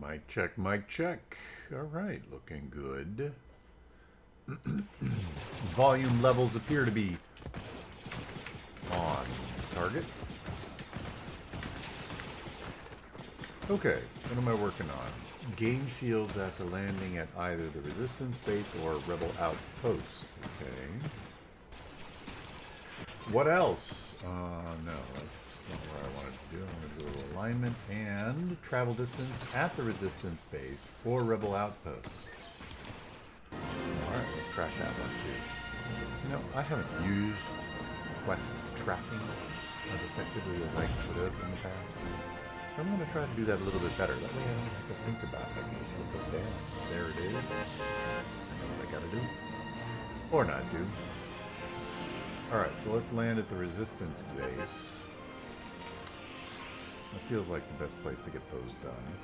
Mic check, mic check. All right, looking good. Volume levels appear to be on target. Okay, what am I working on? Gain shields after landing at either the resistance base or rebel outpost. Okay. What else? No, that's not what I wanted to do. I want to do alignment and travel distance at the resistance base or rebel outpost. Alright, let's track that one too. You know, I haven't used quest tracking as effectively as I could have in the past. So I'm going to try to do that a little bit better. That way I don't have to think about it. I can just look up there. There it is. I know what I got to do. Or not do. Alright, so let's land at the resistance base. That feels like the best place to get those done.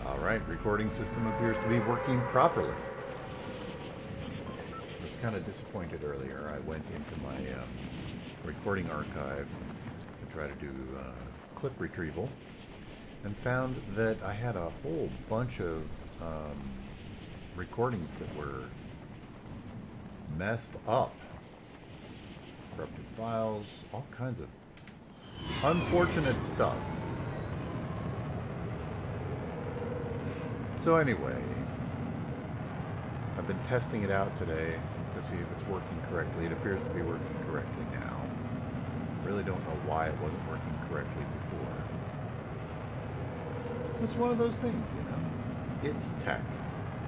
Alright, recording system appears to be working properly. I was kind of disappointed earlier. I went into my recording archive to try to do clip retrieval and found that I had a whole bunch of recordings that were messed up. Corrupted files, all kinds of unfortunate stuff. So anyway, I've been testing it out today to see if it's working correctly. It appears to be working correctly now. Really don't know why it wasn't working correctly before. It's one of those things, you know. It's tech.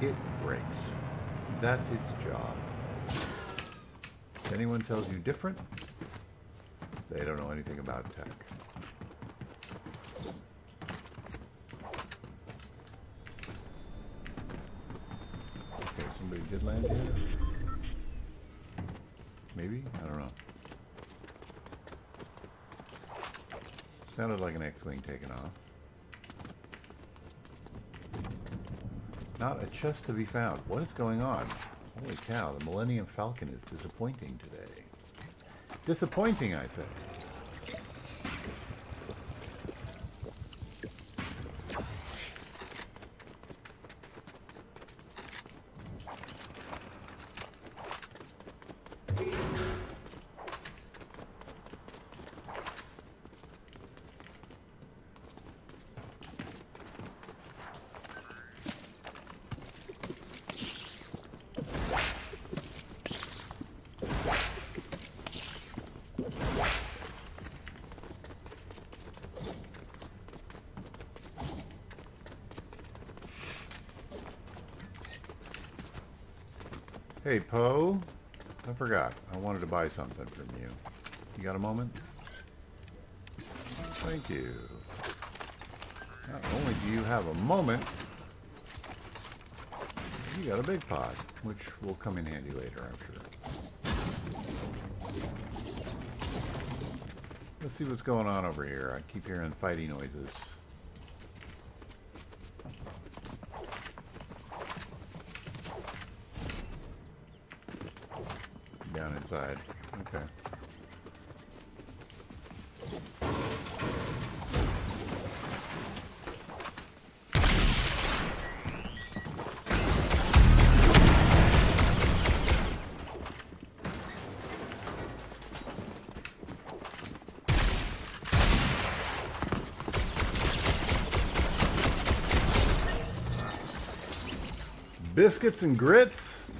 It breaks. That's its job. If anyone tells you different, they don't know anything about tech. Okay, somebody did land here? Maybe? I don't know. Sounded like an X-Wing taking off. Not a chest to be found. What is going on? Holy cow, the Millennium Falcon is disappointing today. Disappointing, I say. Hey, Poe. I forgot. I wanted to buy something from you. You got a moment? Thank you. Not only do you have a moment, you got a big pot, which will come in handy later, I'm sure. Let's see what's going on over here. I keep hearing fighty noises. Down inside. Okay. Biscuits and grits?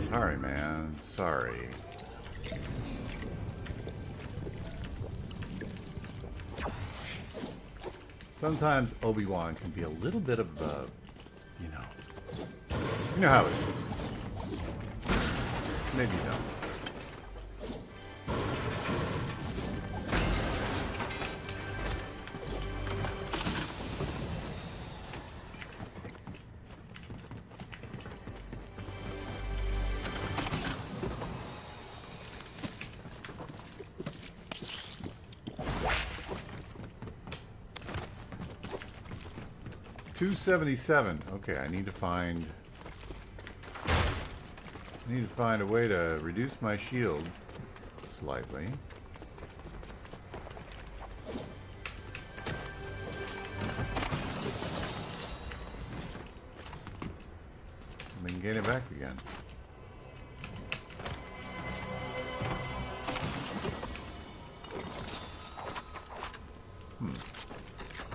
Sorry, man. Sorry. Sometimes Obi-Wan can be a little bit of a, you know how it is. Maybe you don't. $277. Okay, I need to find a way to reduce my shield slightly. And then gain it back again.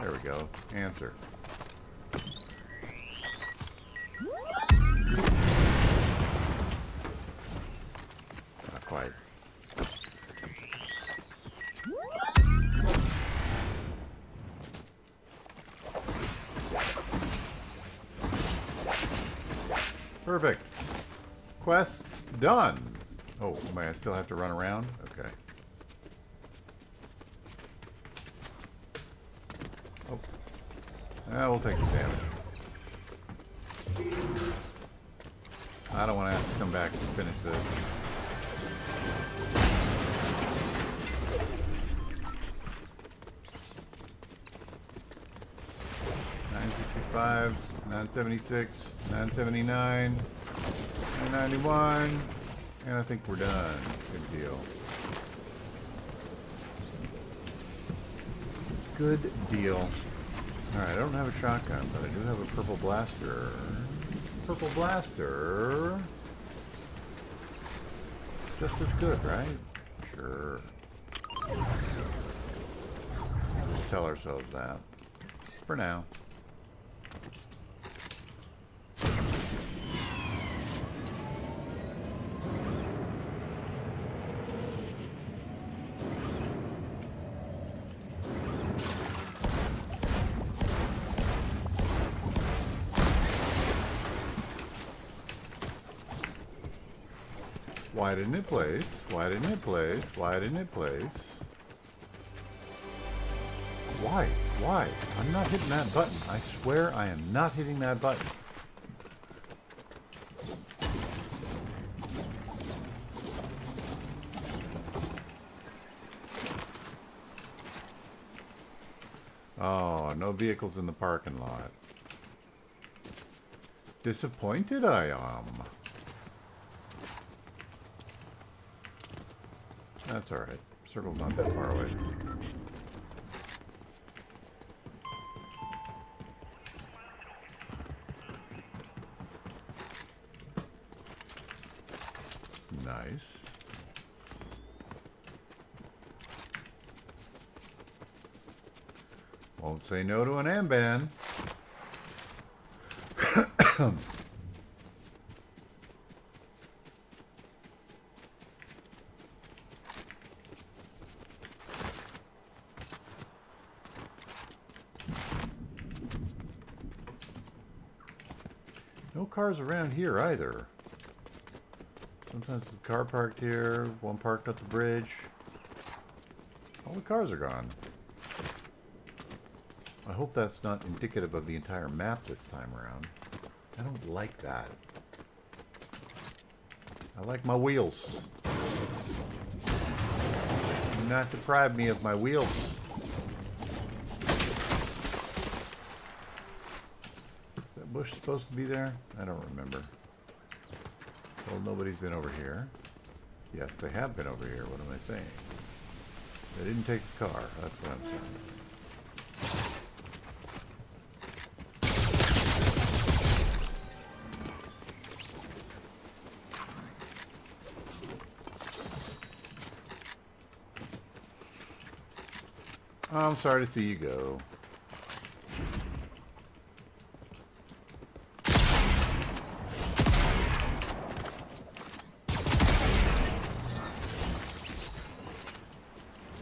There we go. Answer. Not quite. Perfect. Quests done. Oh, I still have to run around? Okay. Oh. We'll take the damage. I don't want to have to come back and finish this. $965, $976, $979, $991, and I think we're done. Good deal. Good deal. Alright, I don't have a shotgun, but I do have a purple blaster. Purple blaster. Just as good, right? Sure. We'll tell ourselves that. For now. Why didn't it place? Why didn't it place? Why didn't it place? Why? Why? I'm not hitting that button. I swear I am not hitting that button. Oh, no vehicles in the parking lot. Disappointed I am. That's alright. Circle's not that far away. Nice. Won't say no to an Amban. No cars around here either. Sometimes the car parked here, one parked at the bridge. All the cars are gone. I hope that's not indicative of the entire map this time around. I don't like that. I like my wheels. Do not deprive me of my wheels. Bush supposed to be there? I don't remember. Well, nobody's been over here. Yes, they have been over here. What am I saying? They didn't take the car. That's what I'm saying. Oh, I'm sorry to see you go.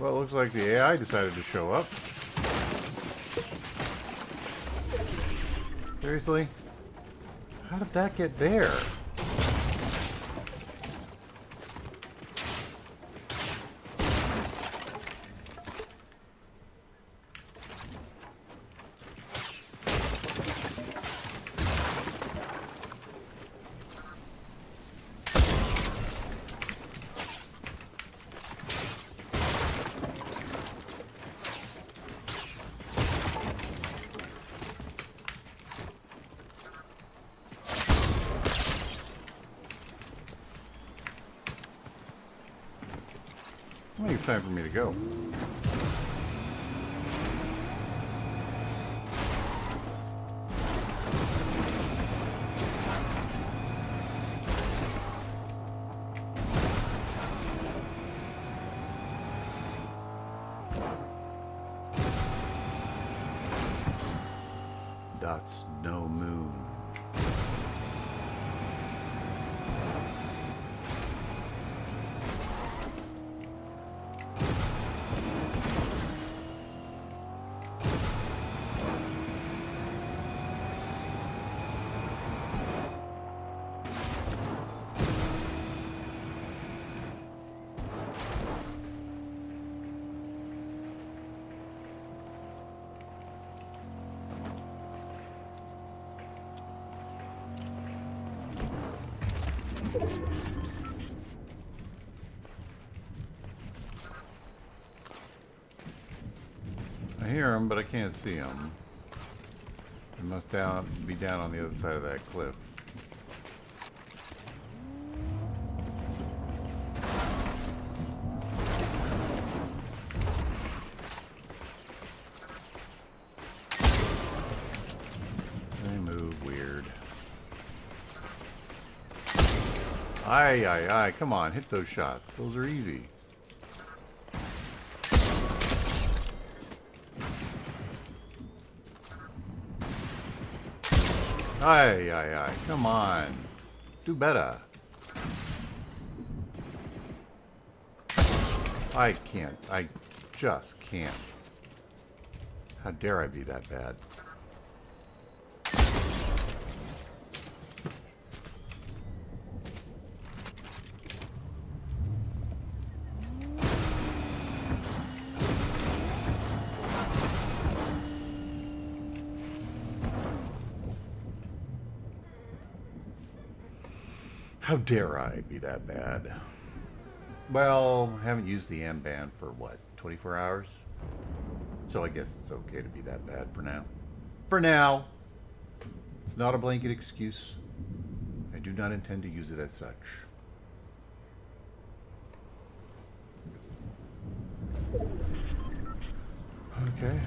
Well, it looks like the AI decided to show up. Seriously? How did that get there? I think it's time for me to go. That's no moon. I hear him, but I can't see him. He must be down on the other side of that cliff. They move weird. Aye, aye, aye. Come on, hit those shots. Those are easy. Aye, aye, aye. Come on. Do better. I can't. I just can't. How dare I be that bad? How dare I be that bad? Well, I haven't used the M-band for what, 24 hours? So I guess it's okay to be that bad for now. For now! It's not a blanket excuse. I do not intend to use it as such. Okay.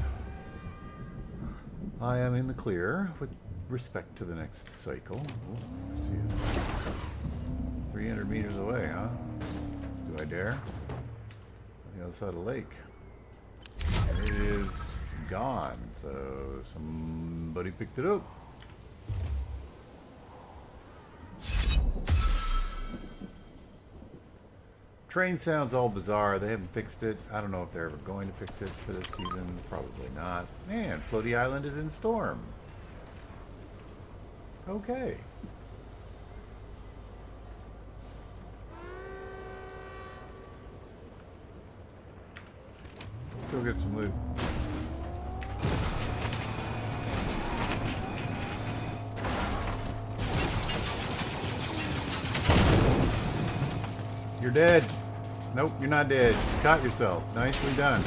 I am in the clear with respect to the next cycle. Oh, let's see. 300 meters away, huh? Do I dare? On the other side of the lake. And it is gone, so somebody picked it up. Train sounds all bizarre. They haven't fixed it. I don't know if they're ever going to fix it for this season. Probably not. Man, Floaty Island is in storm. Okay. Let's go get some loot. You're dead. Nope, you're not dead. You caught yourself. Nicely done.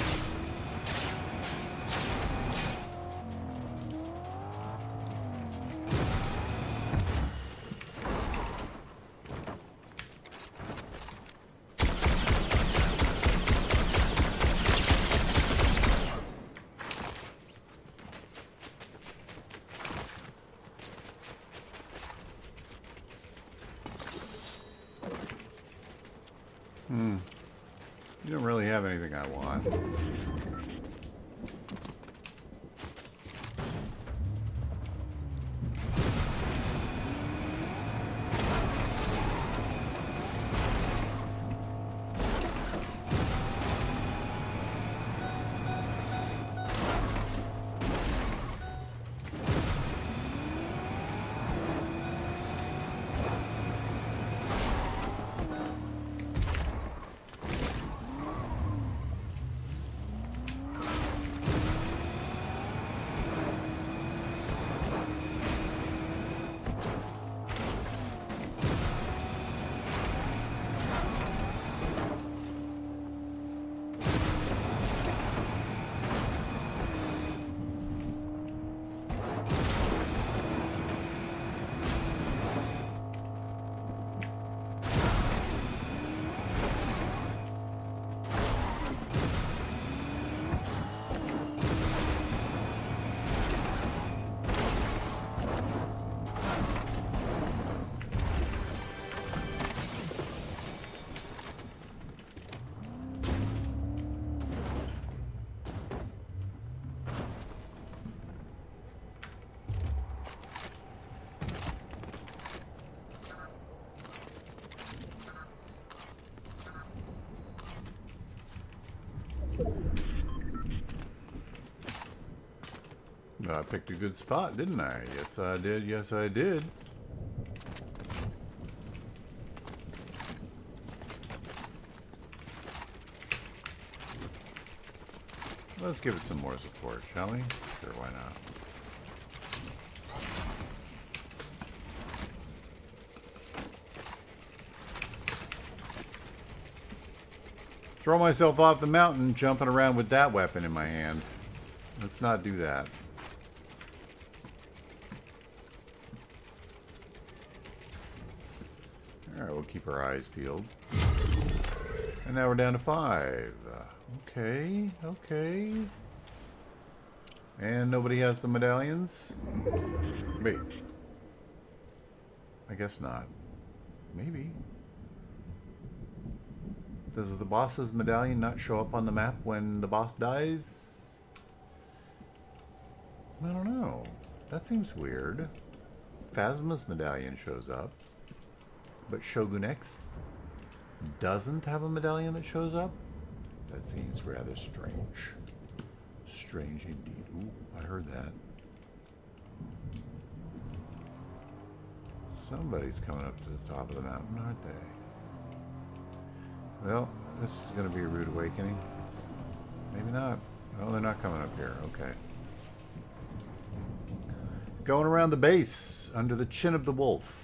You don't really have anything I want. I picked a good spot, didn't I? Yes, I did. Yes, I did. Let's give it some more support, shall we? Sure, why not? Throw myself off the mountain jumping around with that weapon in my hand. Let's not do that. Alright, we'll keep our eyes peeled. And now we're down to 5. Okay, okay. And nobody has the medallions? Wait. I guess not. Maybe. Does the boss's medallion not show up on the map when the boss dies? I don't know. That seems weird. Phasma's medallion shows up, but Shogun X doesn't have a medallion that shows up? That seems rather strange. Strange indeed. Ooh, I heard that. Somebody's coming up to the top of the mountain, aren't they? Well, this is going to be a rude awakening. Maybe not. Oh, they're not coming up here. Okay. Going around the base, under the chin of the wolf.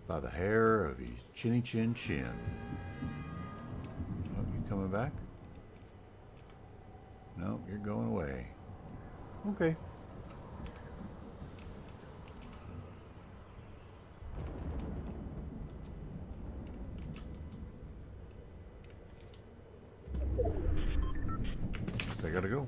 By the hair of his chinny chin chin. Oh, you coming back? No, you're going away. Okay. I gotta go.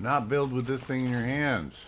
Not build with this thing in your hands.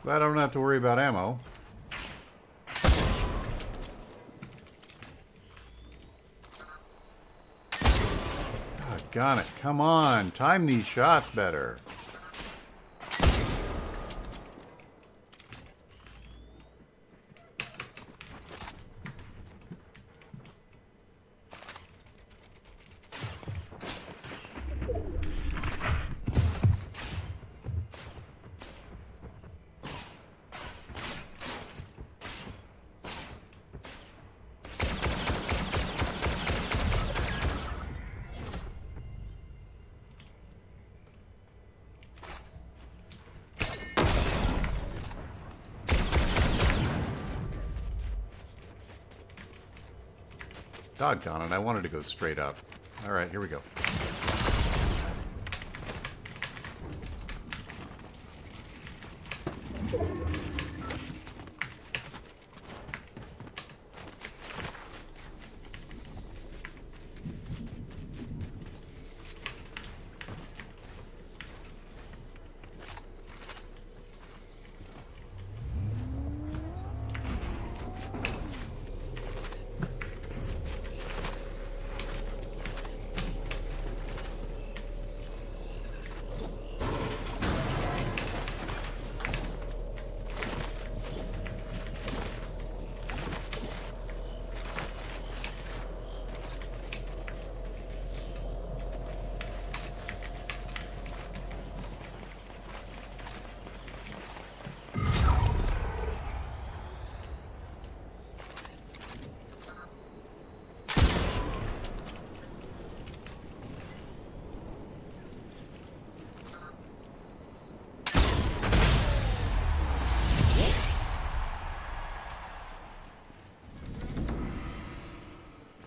Glad I don't have to worry about ammo. Doggone it. Come on. Time these shots better. Doggone it, I wanted to go straight up. Alright, here we go.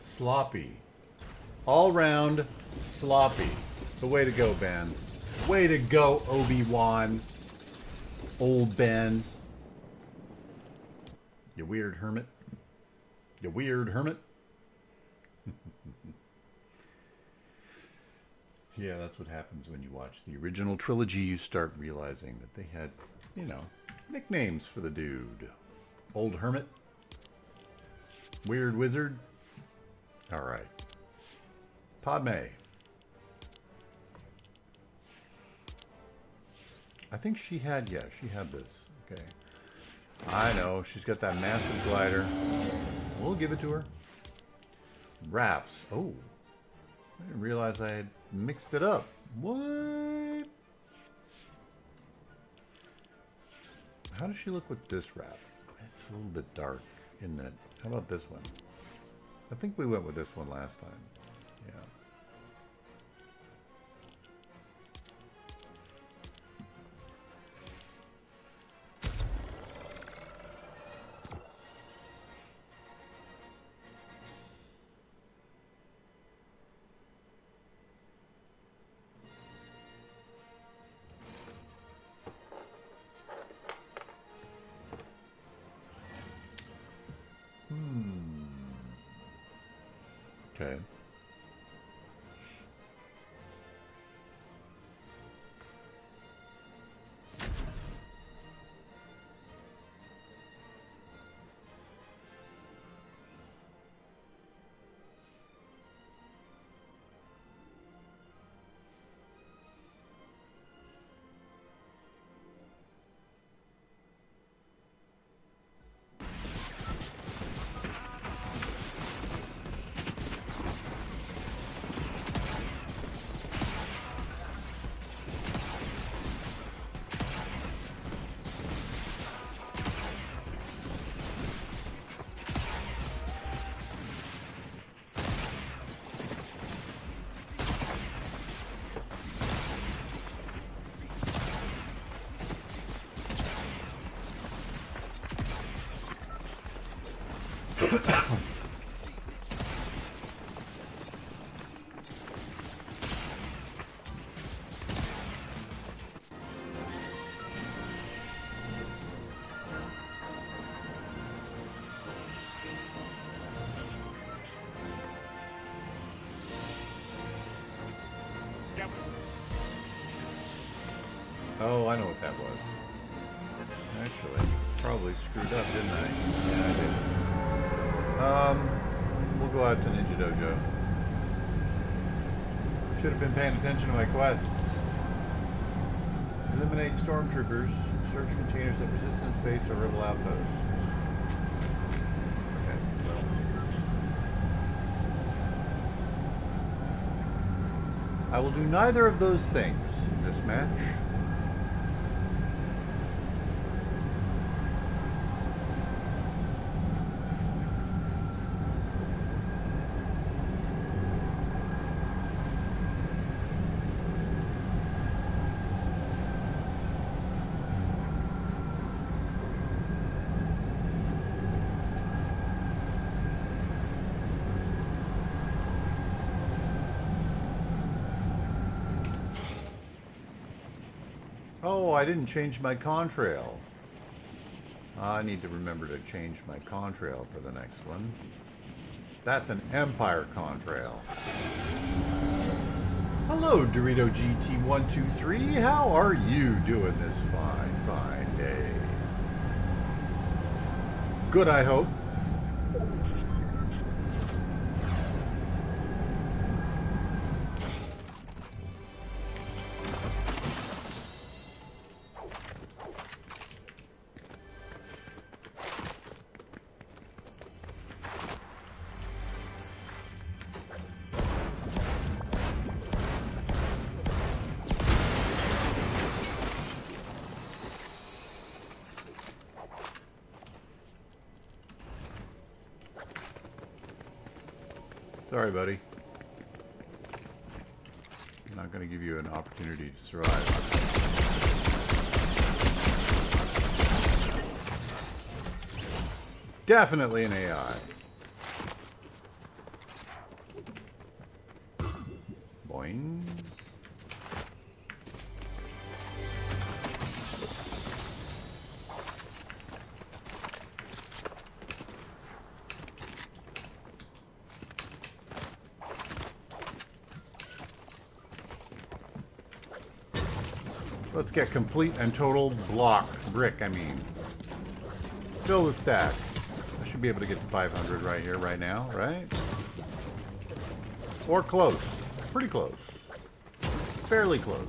Sloppy. All round sloppy. The way to go, Ben. Way to go, Obi-Wan. Old Ben. You weird hermit. You weird hermit. Yeah, that's what happens when you watch the original trilogy. You start realizing that they had, you know, nicknames for the dude. Old hermit. Weird wizard. All right. Padme. I think she had, yeah, she had this. Okay. I know, she's got that massive glider. We'll give it to her. Wraps. Oh. I didn't realize I had mixed it up. What? How does she look with this wrap? It's a little bit dark, isn't it? How about this one? I think we went with this one last time. Yeah. Okay. Oh, I know what that was. Actually, probably screwed up, didn't I? Yeah, I did. We'll go out to Ninja Dojo. Should have been paying attention to my quests. Eliminate stormtroopers. Search containers at resistance base or rebel outposts. Okay, well. I will do neither of those things in this match. Oh, I didn't change my contrail. I need to remember to change my contrail for the next one. That's an Empire contrail. Hello, Dorito GT123. How are you doing this fine day? Good, I hope. Sorry, buddy. I'm not going to give you an opportunity to survive. Definitely an AI. Boing. Let's get complete and total brick, I mean. Fill the stack. I should be able to get to 500 right here, right now, right? Or close. Pretty close. Fairly close.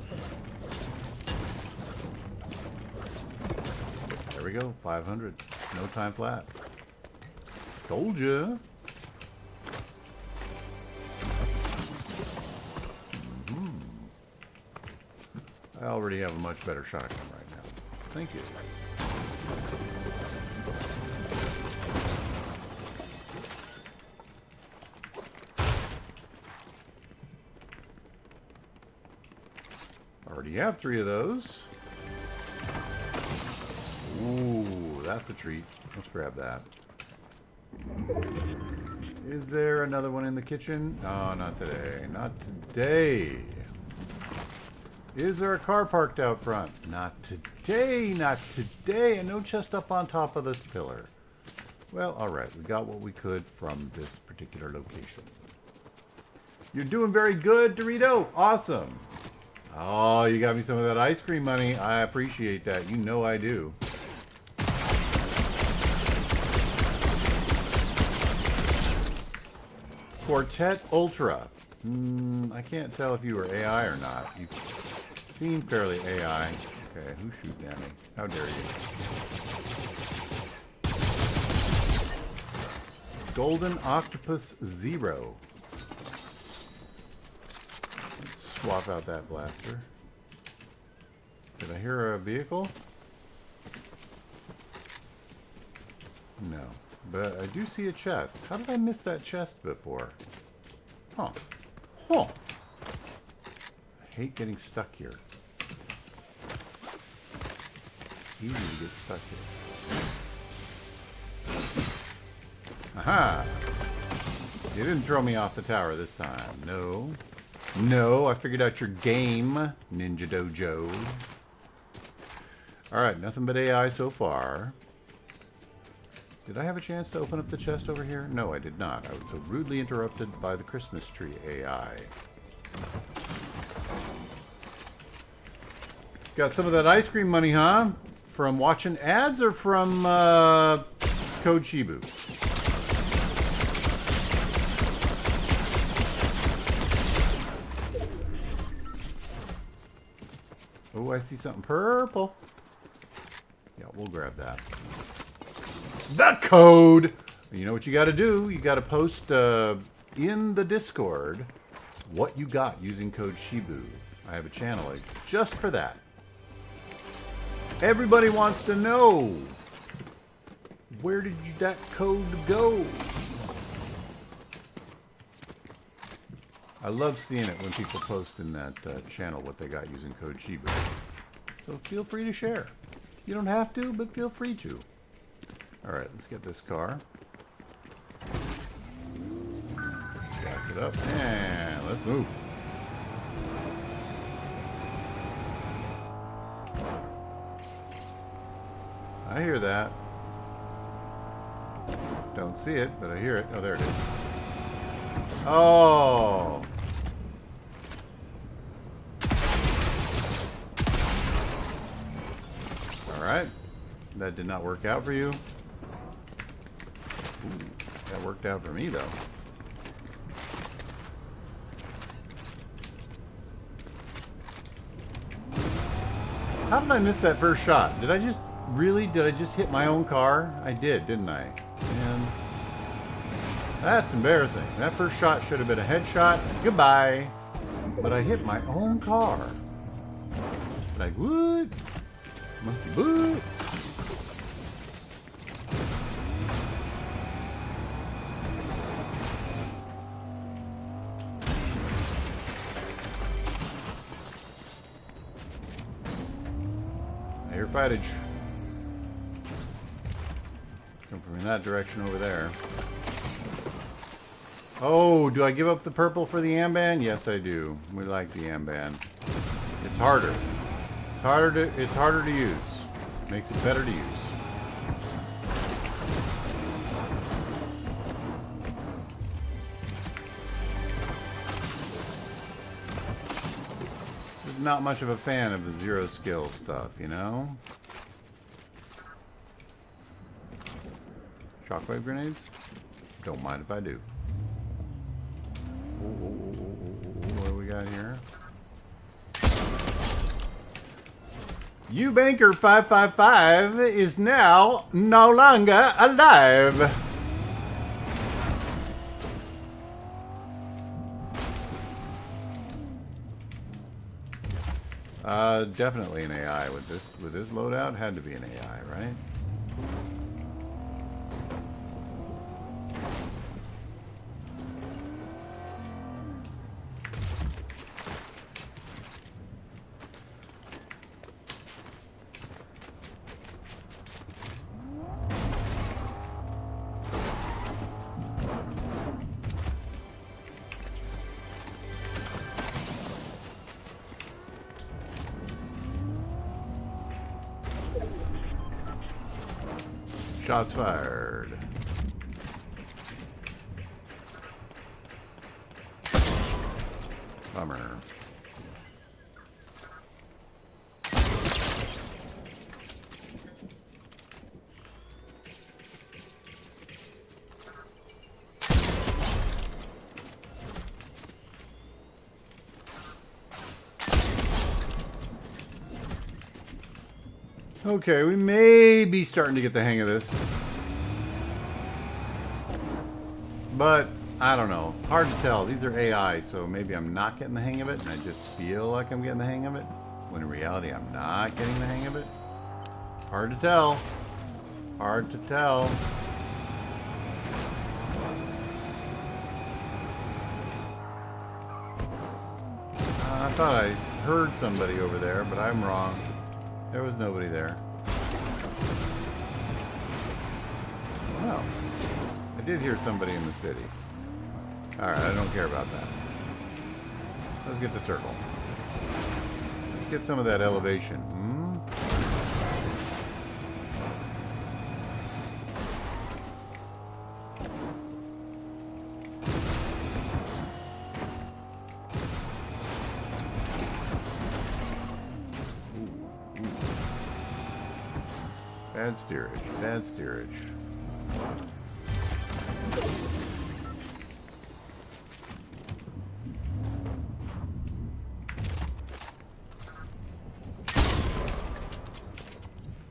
There we go, 500. No time flat. Told ya. I already have a much better shotgun right now. Thank you. Already have 3 of those. Ooh, that's a treat. Let's grab that. Is there another one in the kitchen? No, not today. Not today. Is there a car parked out front? Not today, not today. And no chest up on top of this pillar. Well, alright. We got what we could from this particular location. You're doing very good, Dorito. Awesome. Oh, you got me some of that ice cream money. I appreciate that. You know I do. Quartet Ultra. I can't tell if you were AI or not. You seem fairly AI. Okay, who's shooting at me? How dare you? Golden Octopus Zero. Let's swap out that blaster. Did I hear a vehicle? No. But I do see a chest. How did I miss that chest before? Huh. Huh. I hate getting stuck here. Easy to get stuck here. Aha! You didn't throw me off the tower this time. No. No, I figured out your game, Ninja Dojo. Alright, nothing but AI so far. Did I have a chance to open up the chest over here? No, I did not. I was so rudely interrupted by the Christmas tree AI. Got some of that ice cream money, huh? From watching ads or from Code Shibu? Oh, I see something purple. Yeah, we'll grab that. The code! You know what you got to do? You got to post in the Discord what you got using code Shibu. I have a channel just for that. Everybody wants to know, where did that code go? I love seeing it when people post in that channel what they got using code Shibu. So feel free to share. You don't have to, but feel free to. Alright, let's get this car. Gas it up, and let's move. I hear that. Don't see it, but I hear it. Oh, there it is. Oh! Alright. That did not work out for you. Ooh, that worked out for me, though. How did I miss that first shot? Did I just hit my own car? I did, didn't I? And that's embarrassing. That first shot should have been a headshot. Goodbye. But I hit my own car. Like, what? Must be what? I hear fightage. Come from in that direction over there. Oh, do I give up the purple for the Amban? Yes, I do. We like the Amban. It's harder. It's harder to use. It makes it better to use. Just not much of a fan of the zero skill stuff, you know? Shockwave grenades? Don't mind if I do. What do we got here? Banker 555 is now no longer alive. Definitely an AI with this loadout. Had to be an AI, right? Shots fired. Bummer. Okay, we may be starting to get the hang of this. But, I don't know. Hard to tell. These are AI, so maybe I'm not getting the hang of it, and I just feel like I'm getting the hang of it, when in reality I'm not getting the hang of it. Hard to tell. Hard to tell. I thought I heard somebody over there, but I'm wrong. There was nobody there. Oh. I did hear somebody in the city. Alright, I don't care about that. Let's get the circle. Let's get some of that elevation. Bad steerage. Bad steerage.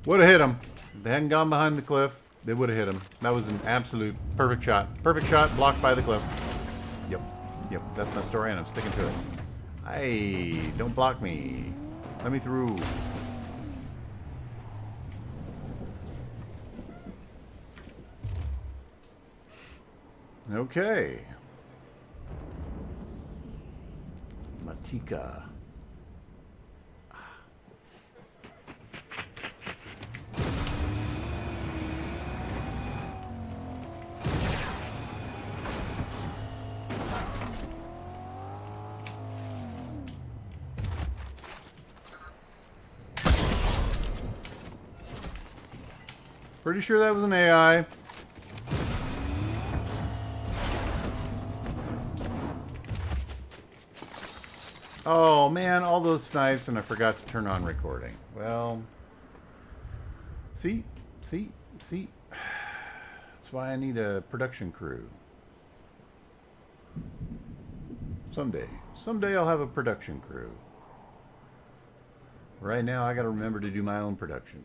Would have hit him. If they hadn't gone behind the cliff, they would have hit him. That was an absolute perfect shot. Perfect shot, blocked by the cliff. Yep. Yep, that's my story and I'm sticking to it. Hey, don't block me. Let me through. Okay. Matika. Pretty sure that was an AI. Oh man, all those snipes and I forgot to turn on recording. Well, see? That's why I need a production crew. Someday I'll have a production crew. Right now I gotta remember to do my own production.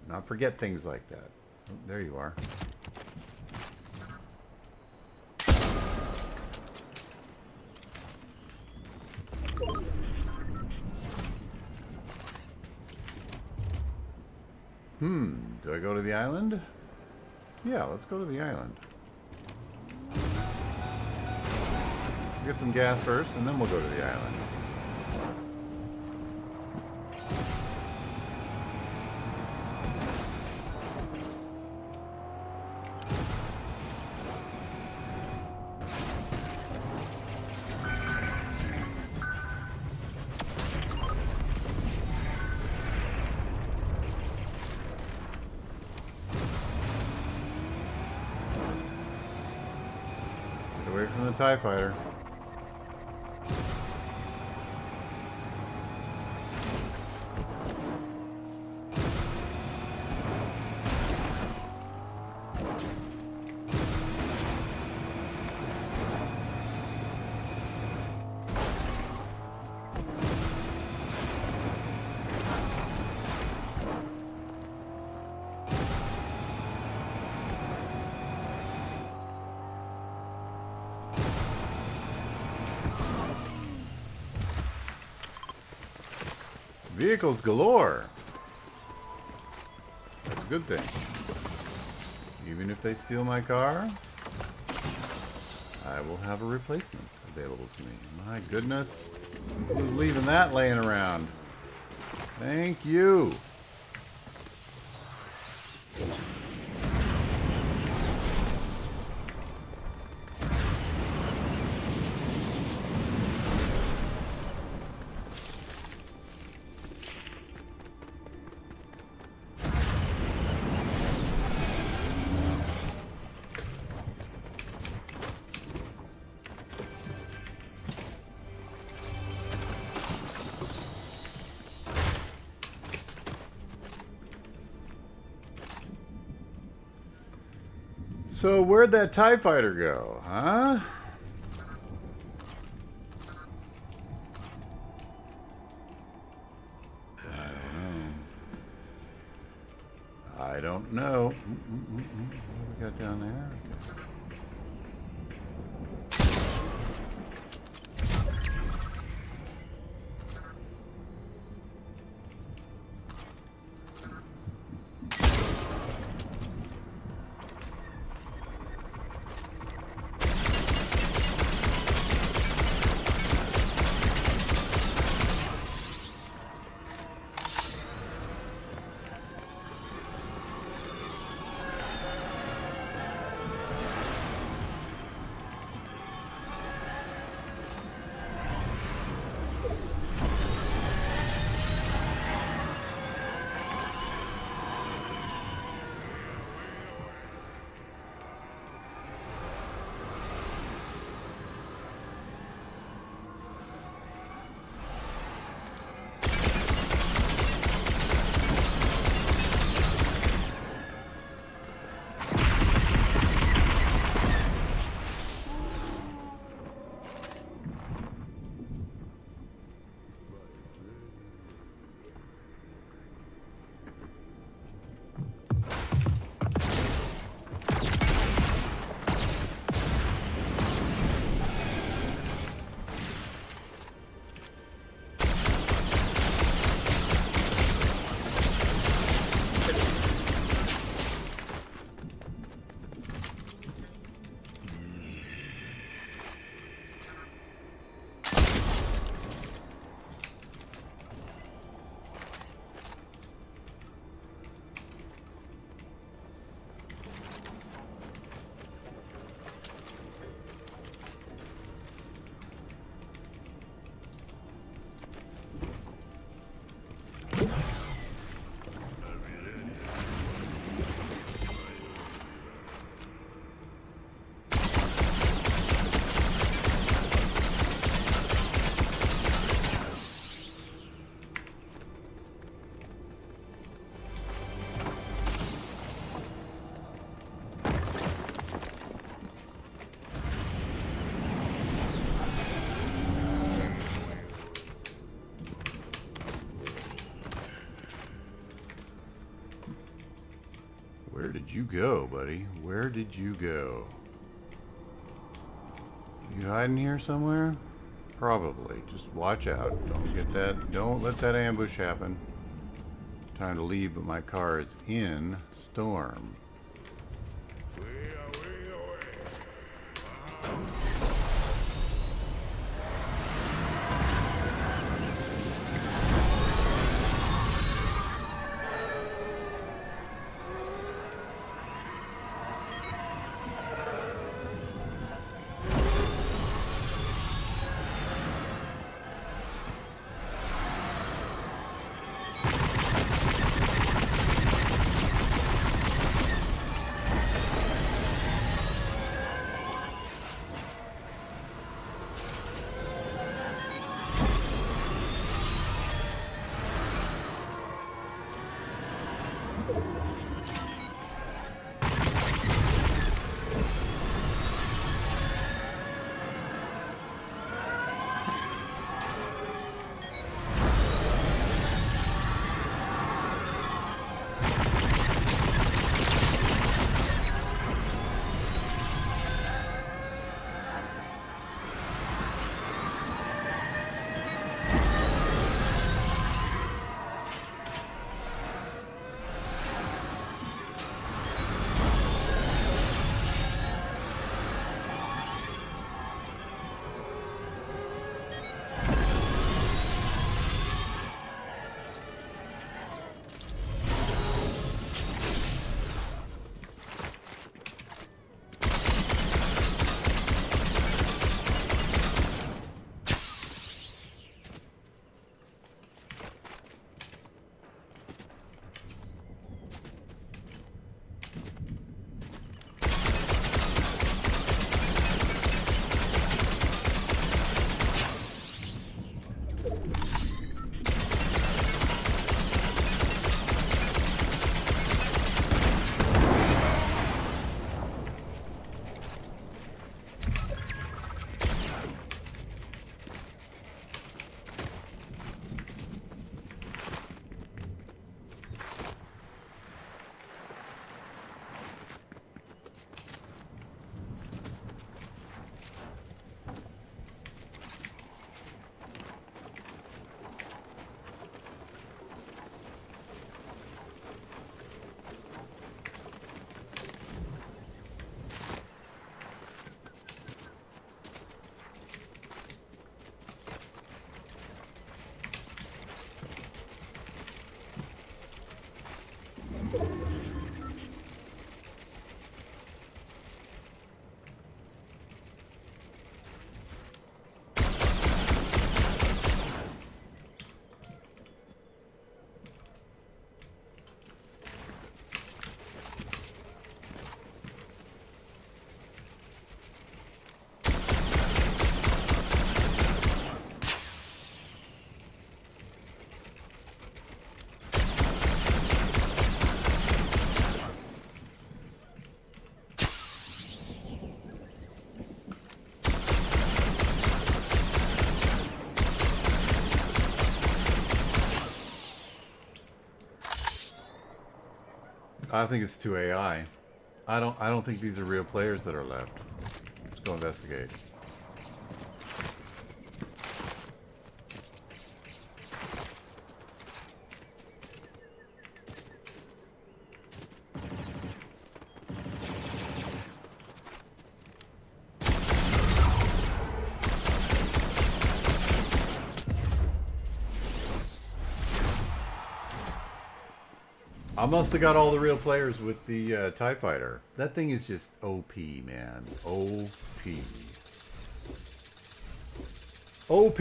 Not forget things like that. Oh, there you are. Do I go to the island? Yeah, let's go to the island. Get some gas first, and then we'll go to the island. Away from the TIE fighter. Vehicles galore. That's a good thing. Even if they steal my car, I will have a replacement available to me. My goodness. Who's leaving that laying around? Thank you. So where'd that TIE fighter go, huh? I don't know. What do we got down there? you go, buddy? Where did you go? You hiding here somewhere? Probably. Just watch out. Don't get that. Don't let that ambush happen. Time to leave, but my car is in storm. I think it's 2 AI. I don't think these are real players that are left. Let's go investigate. I must have got all the real players with the TIE Fighter. That thing is just OP, man. OP. OP!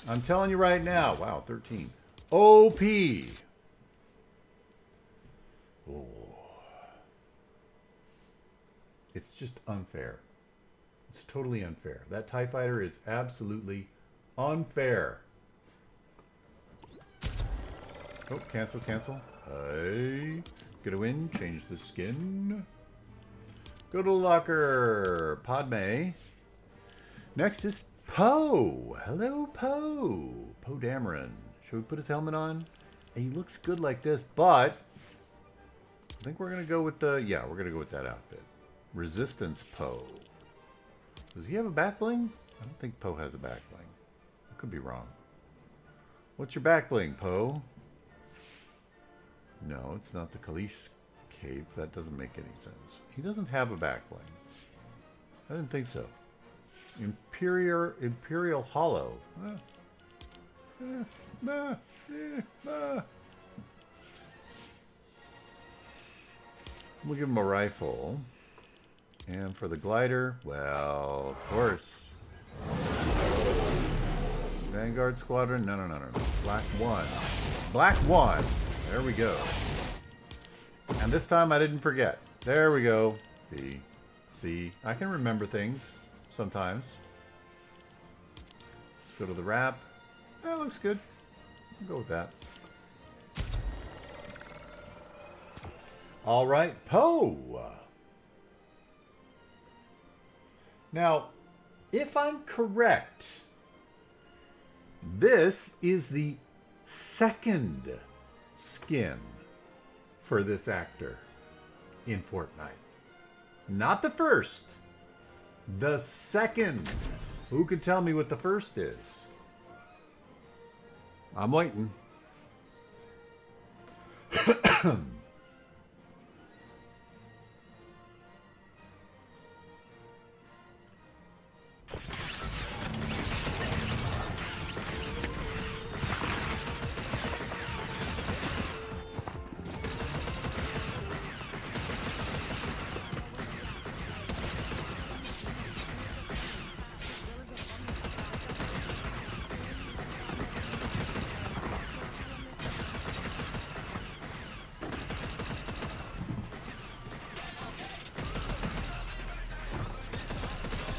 I'm telling you right now. Wow, 13. OP! Oh. It's just unfair. It's totally unfair. That TIE Fighter is absolutely unfair. Oh, cancel, cancel. Hey, get a win, change the skin. Go to the locker. Padme. Next is Poe. Hello, Poe. Poe Dameron. Should we put his helmet on? He looks good like this, but I think we're going to go with the... Yeah, we're going to go with that outfit. Resistance Poe. Does he have a back bling? I don't think Poe has a back bling. I could be wrong. What's your back bling, Poe? No, it's not the Kalish cape. That doesn't make any sense. He doesn't have a back bling. I didn't think so. Imperial Hollow. We'll give him a rifle. And for the glider, well, of course. Vanguard Squadron? No. Black 1. Black 1! There we go. And this time I didn't forget. There we go. See? I can remember things sometimes. Let's go to the wrap. That looks good. I'll go with that. All right, Poe. Now, if I'm correct, this is the second skin for this actor in Fortnite. Not the first. The second. Who can tell me what the first is? I'm waiting.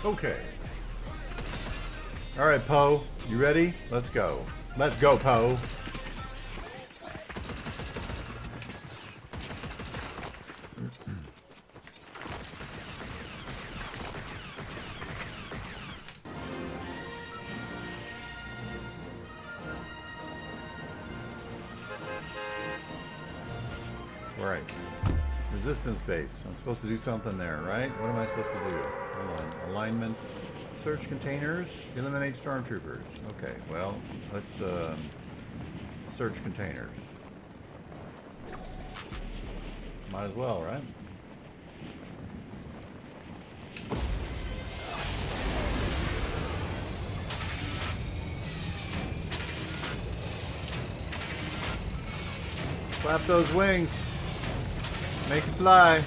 Okay. All right, Poe. You ready? Let's go. Let's go, Poe. Right. Resistance base. I'm supposed to do something there, right? What am I supposed to do? Hold on. Alignment. Search containers. Eliminate stormtroopers. Okay, well, let's search containers. Might as well, right? Flap those wings. Make it fly.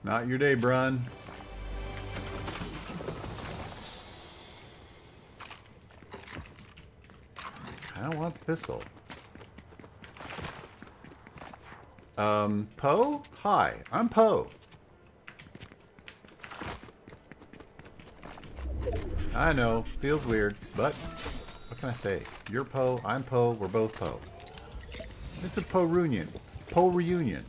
Not your day, Brun. I don't want the pistol. Poe? Hi, I'm Poe. I know, feels weird, but what can I say? You're Poe, I'm Poe, we're both Poe. It's a Poe reunion. Poe reunion.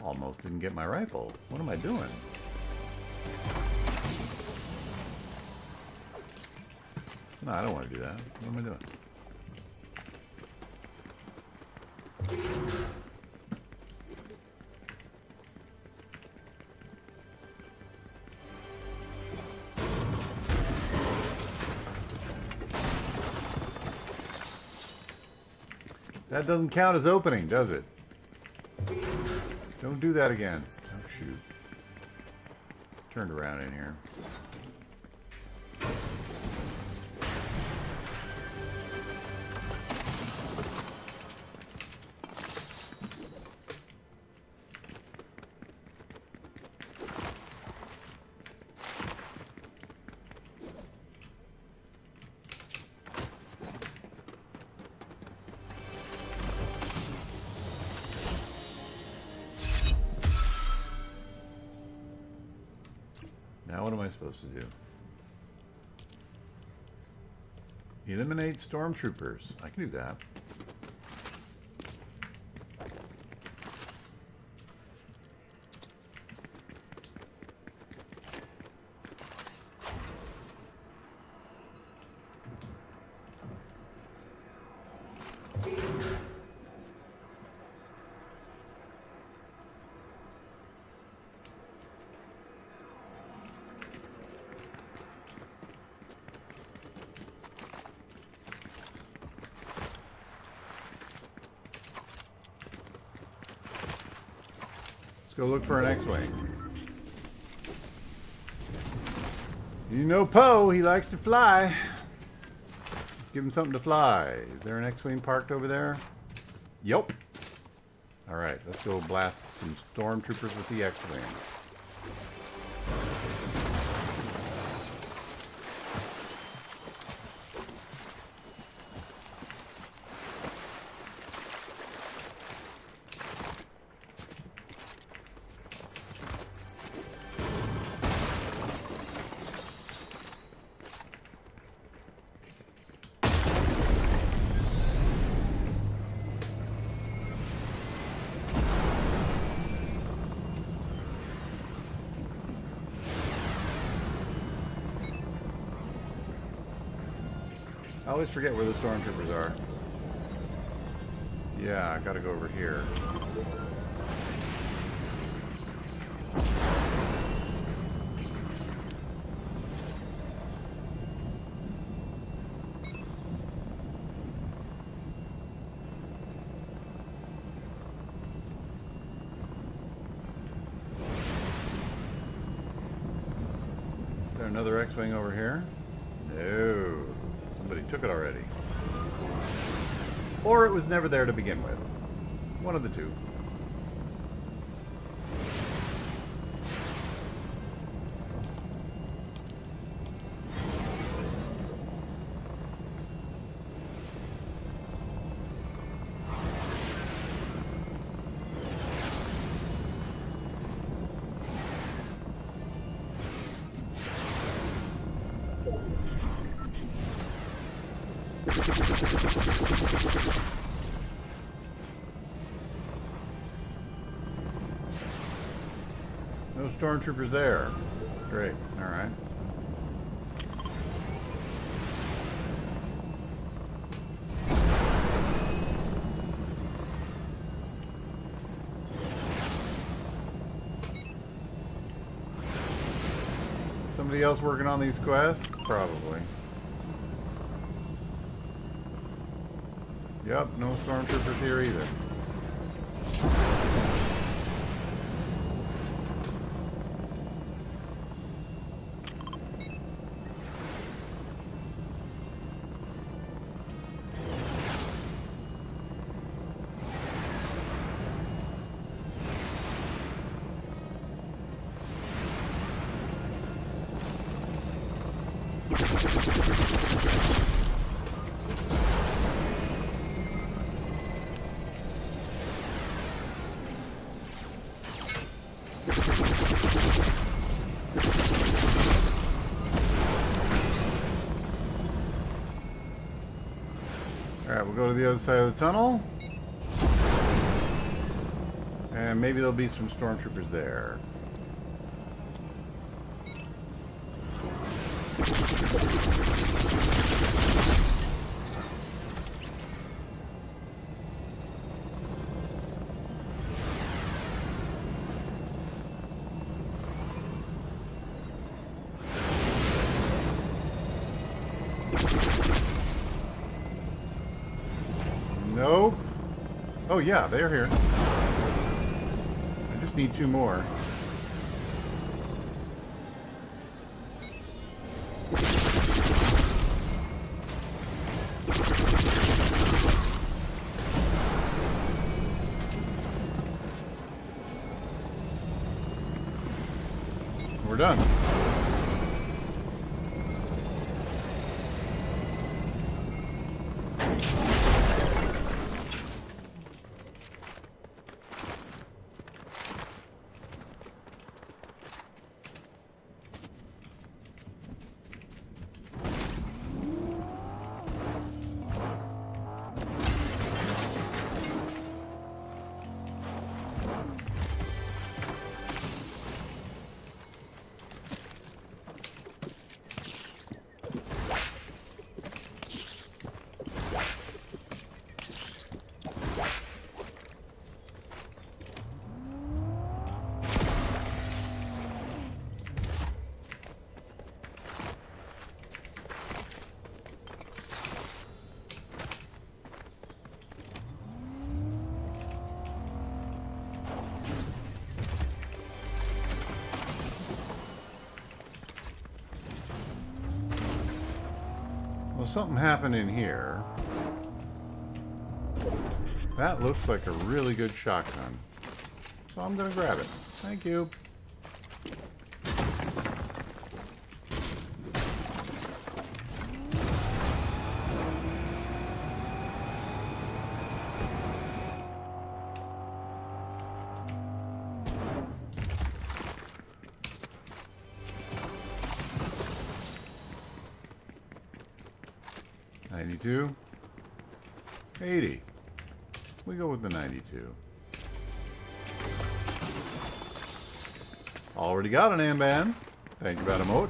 Almost didn't get my rifle. What am I doing? No, I don't want to do that. What am I doing? That doesn't count as opening, does it? Don't do that again. Oh, shoot. Turned around in here. I supposed to do? Eliminate stormtroopers. I can do that. Go look for an X-Wing. You know Poe, he likes to fly. Let's give him something to fly. Is there an X-Wing parked over there? Yup. Alright, let's go blast some stormtroopers with the X-Wing. I always forget where the stormtroopers are. Yeah, I gotta go over here. Is there another X-Wing over here? No. Somebody took it already. Or it was never there to begin with. One of the two. No stormtroopers there. Great. All right. Somebody else working on these quests? Probably. Yep, no stormtroopers here either. Alright, we'll go to the other side of the tunnel. And maybe there'll be some stormtroopers there. Nope. Oh yeah, they're here. I just need two more. We're done. So something happened in here. That looks like a really good shotgun. So I'm gonna grab it. Thank you. $92. $80. We go with the 92. Already got an Amban. Thank you very much.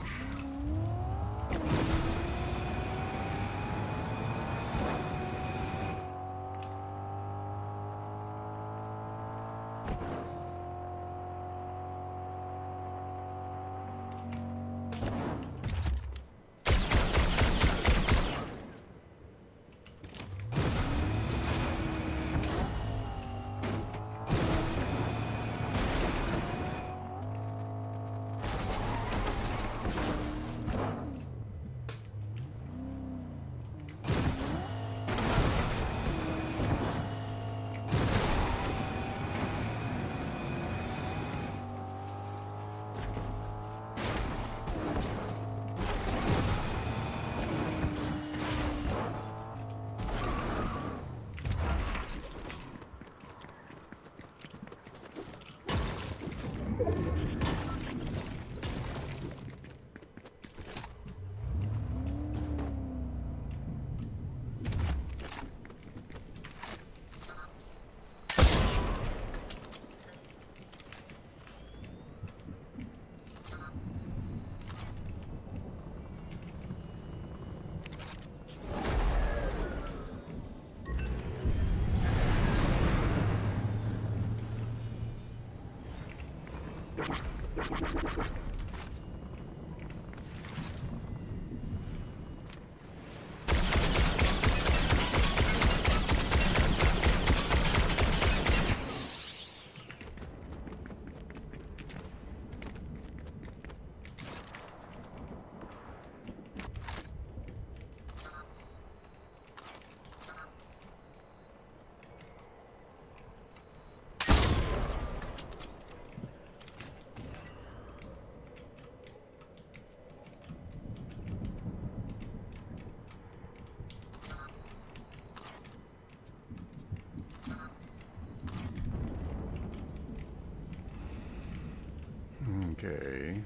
Okay.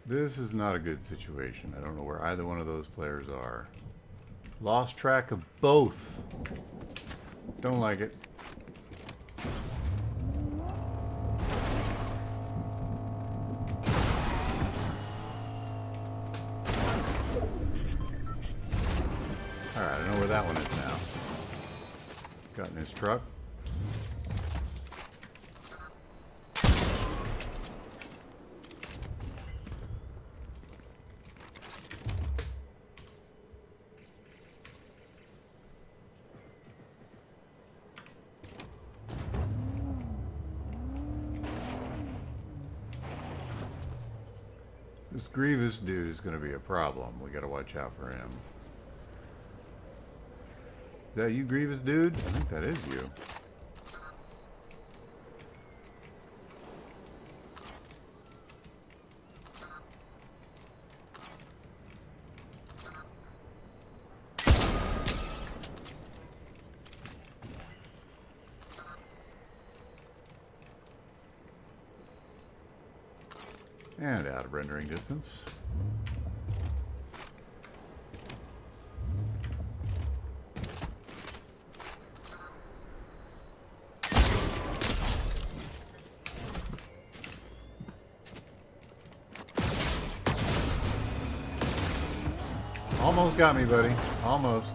This is not a good situation. I don't know where either one of those players are. Lost track of both. Don't like it. Alright, I know where that one is now. Got in his truck. This Grievous dude is going to be a problem. We got to watch out for him. Is that you, Grievous dude? I think that is you. And out of rendering distance. Almost got me, buddy. Almost.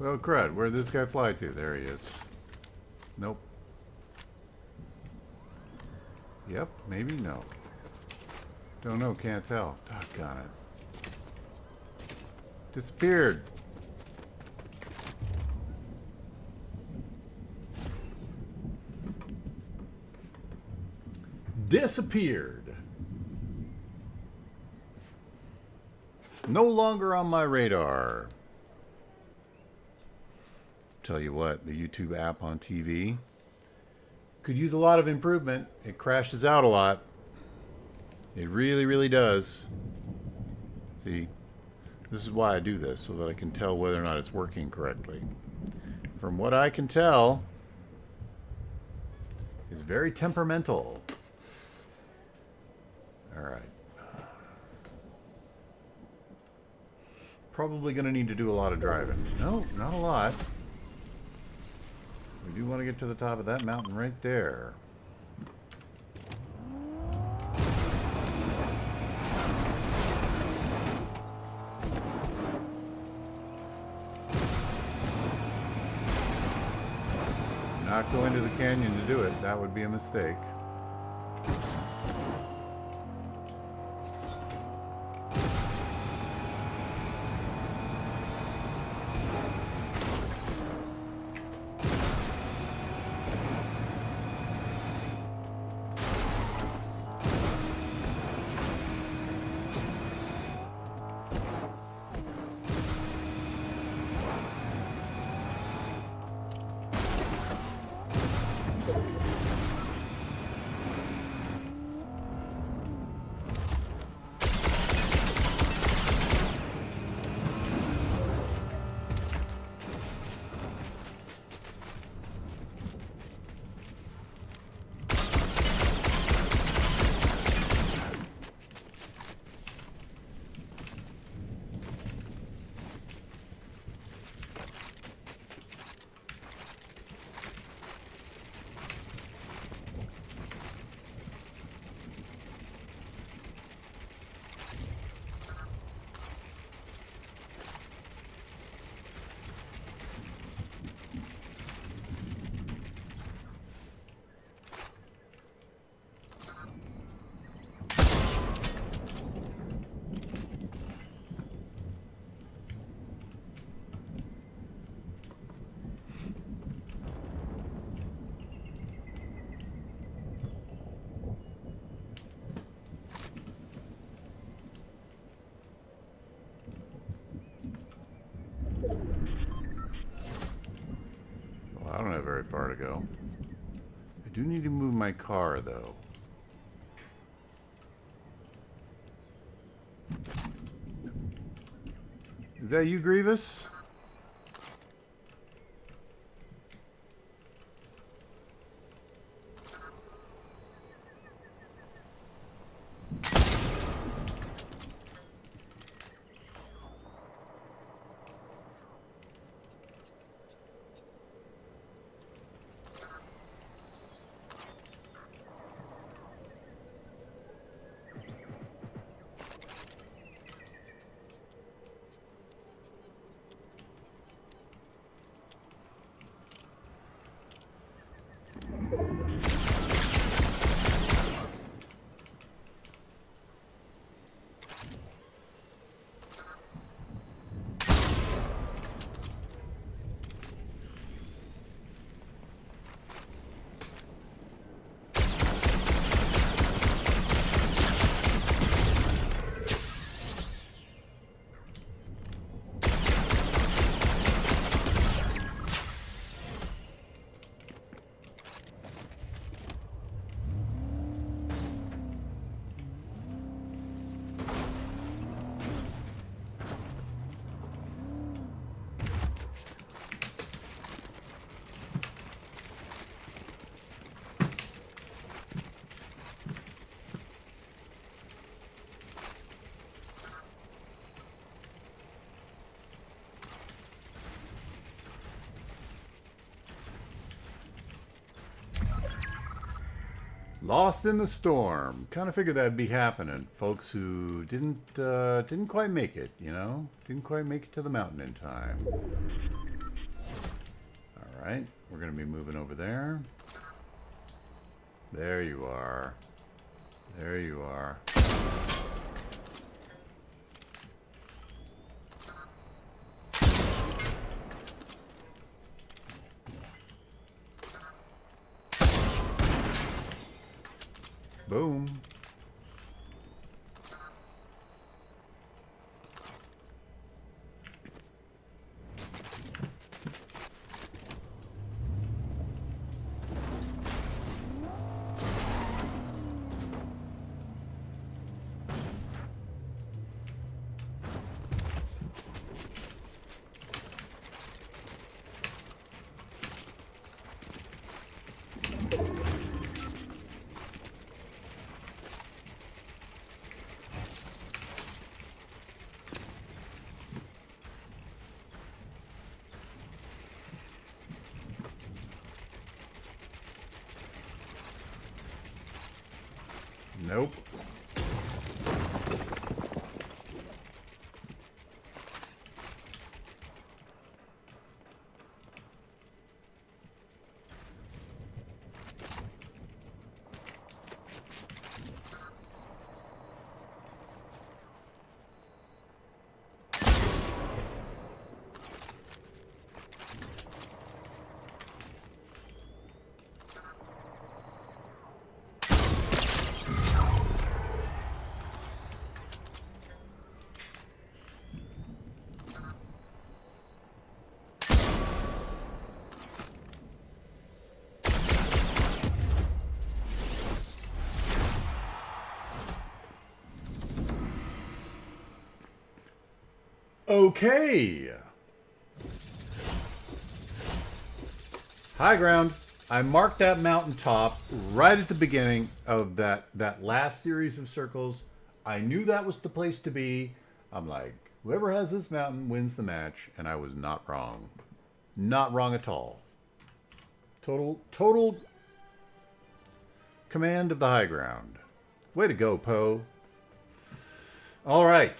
Well, crud. Where'd this guy fly to? There he is. Nope. Yep, maybe no. Don't know, can't tell. Doggone it. Disappeared. Disappeared. No longer on my radar. Tell you what, the YouTube app on TV could use a lot of improvement. It crashes out a lot. It really, really does. See, this is why I do this, so that I can tell whether or not it's working correctly. From what I can tell, it's very temperamental. All right. Probably going to need to do a lot of driving. No, not a lot. We do want to get to the top of that mountain right there. Not go into the canyon to do it. That would be a mistake. Well, I don't have very far to go. I do need to move my car, though. Is that you, Grievous? Lost in the storm. Kind of figured that'd be happening. Folks who didn't quite make it, you know? Didn't quite make it to the mountain in time. Alright, we're going to be moving over there. There you are. There you are. Boom. Nope. Okay. High ground. I marked that mountaintop right at the beginning of that last series of circles. I knew that was the place to be. I'm like, whoever has this mountain wins the match, and I was not wrong. Not wrong at all. Total command of the high ground. Way to go, Poe. All right.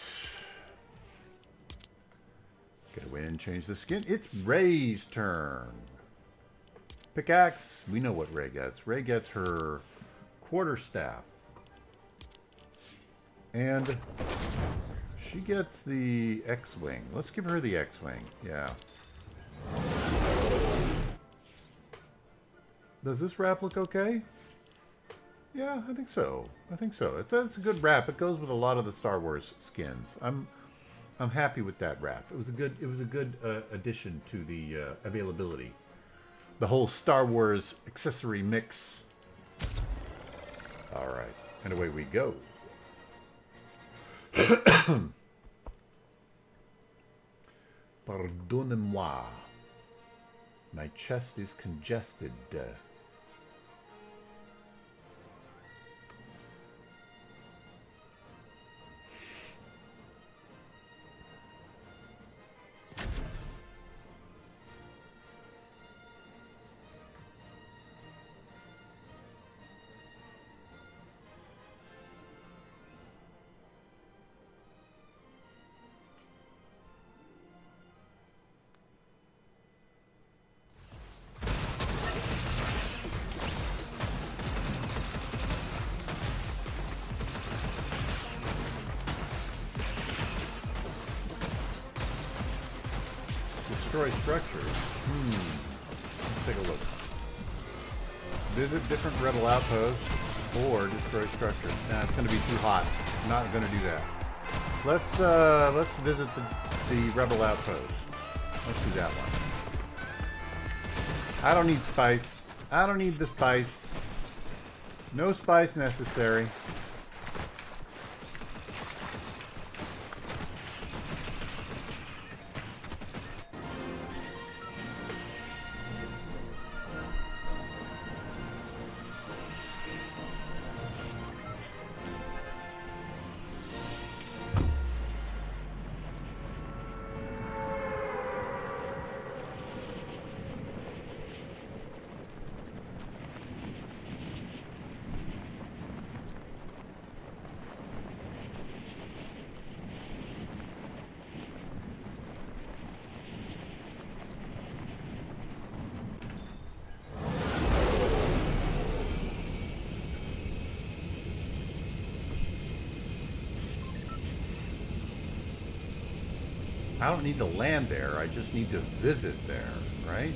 Get away and change the skin. It's Ray's turn. Pickaxe. We know what Ray gets. Ray gets her quarterstaff. And she gets the X-Wing. Let's give her the X-Wing. Yeah. Does this wrap look okay? Yeah, I think so. I think so. It's a good wrap. It goes with a lot of the Star Wars skins. I'm happy with that wrap. It was a good addition to the availability. The whole Star Wars accessory mix. All right, and away we go. Pardonnez-moi. My chest is congested. Destroy structures. Let's take a look. Visit different rebel outposts or destroy structures. Nah, it's going to be too hot. I'm not going to do that. Let's visit the rebel outpost. Let's do that one. I don't need spice. I don't need the spice. No spice necessary. I don't need to land there. I just need to visit there, right?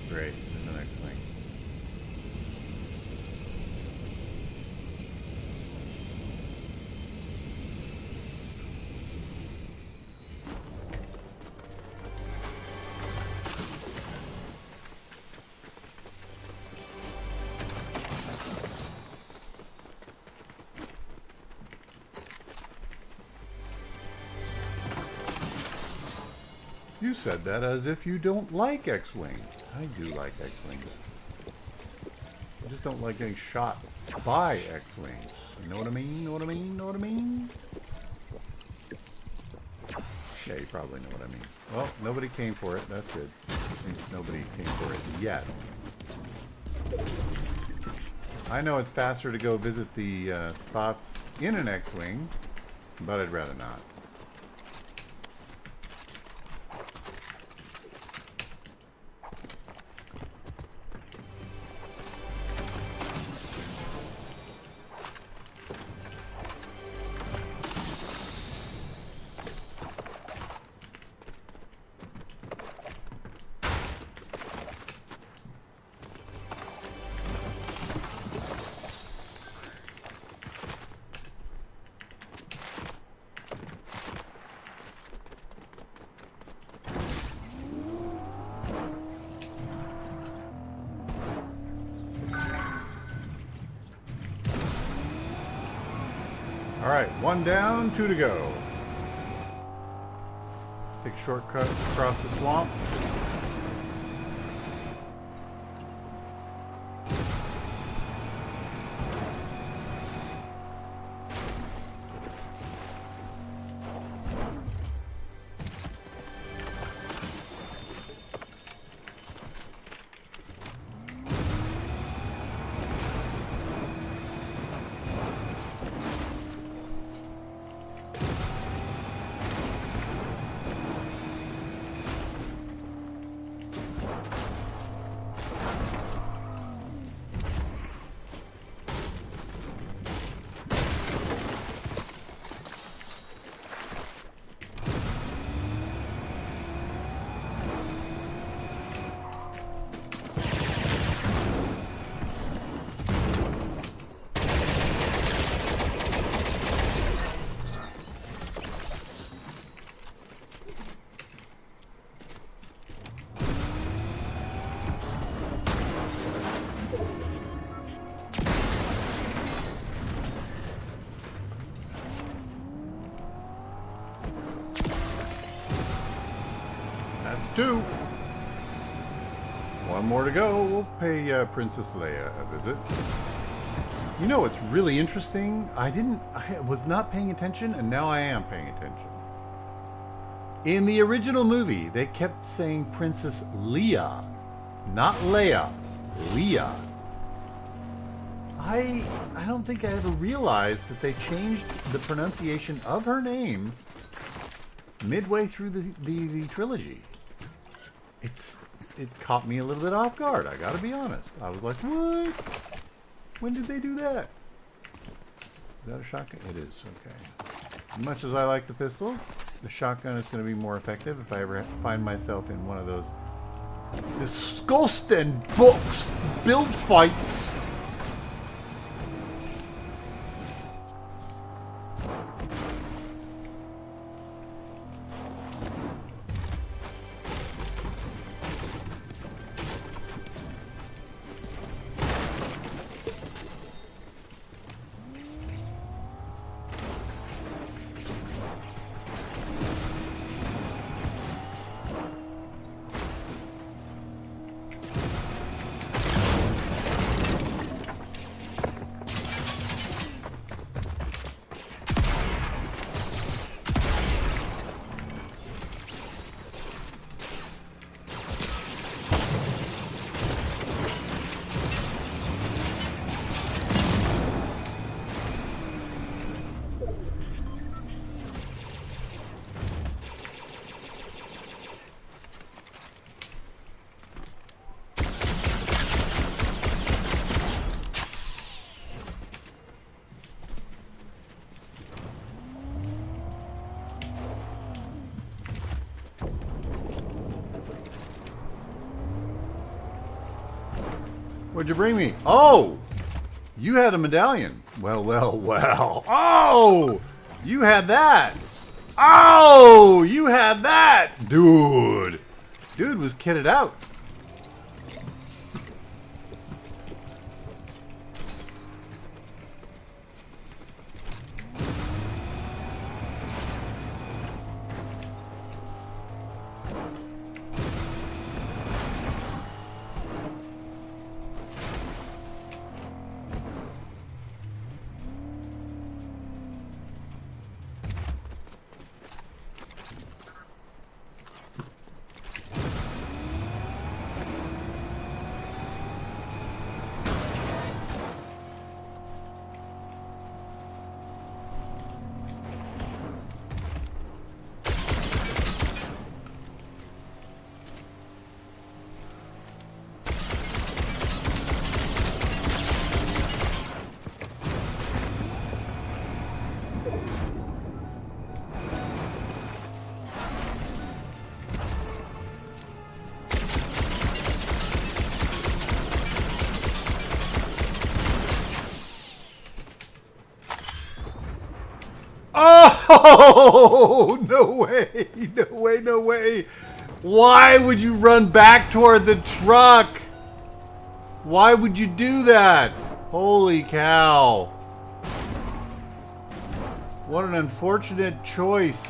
Great. There's the next thing. You said that as if you don't like X-Wings. I do like X-Wings. I just don't like getting shot by X-Wings. You know what I mean? Know what I mean? Know what I mean? Yeah, you probably know what I mean. Well, nobody came for it. That's good. At least nobody came for it yet. I know it's faster to go visit the spots in an X-Wing, but I'd rather not. Alright, 1 down, 2 to go. Take a shortcut across the swamp. That's 2. 1 more to go. We'll pay Princess Leia a visit. You know what's really interesting? I was not paying attention, and now I am paying attention. In the original movie, they kept saying Princess Leia, not Leia. Leia. I don't think I ever realized that they changed the pronunciation of her name midway through the trilogy. It caught me a little bit off guard, I gotta be honest. I was like, what? When did they do that? Is that a shotgun? It is, okay. As much as I like the pistols, the shotgun is going to be more effective if I ever find myself in one of those disgusting books build fights. What'd you bring me? Oh! You had a medallion. Well, well, well. Oh! You had that! Oh! You had that! Dude! Dude was kitted out. Oh, no way, no way, no way. Why would you run back toward the truck? Why would you do that? Holy cow. What an unfortunate choice.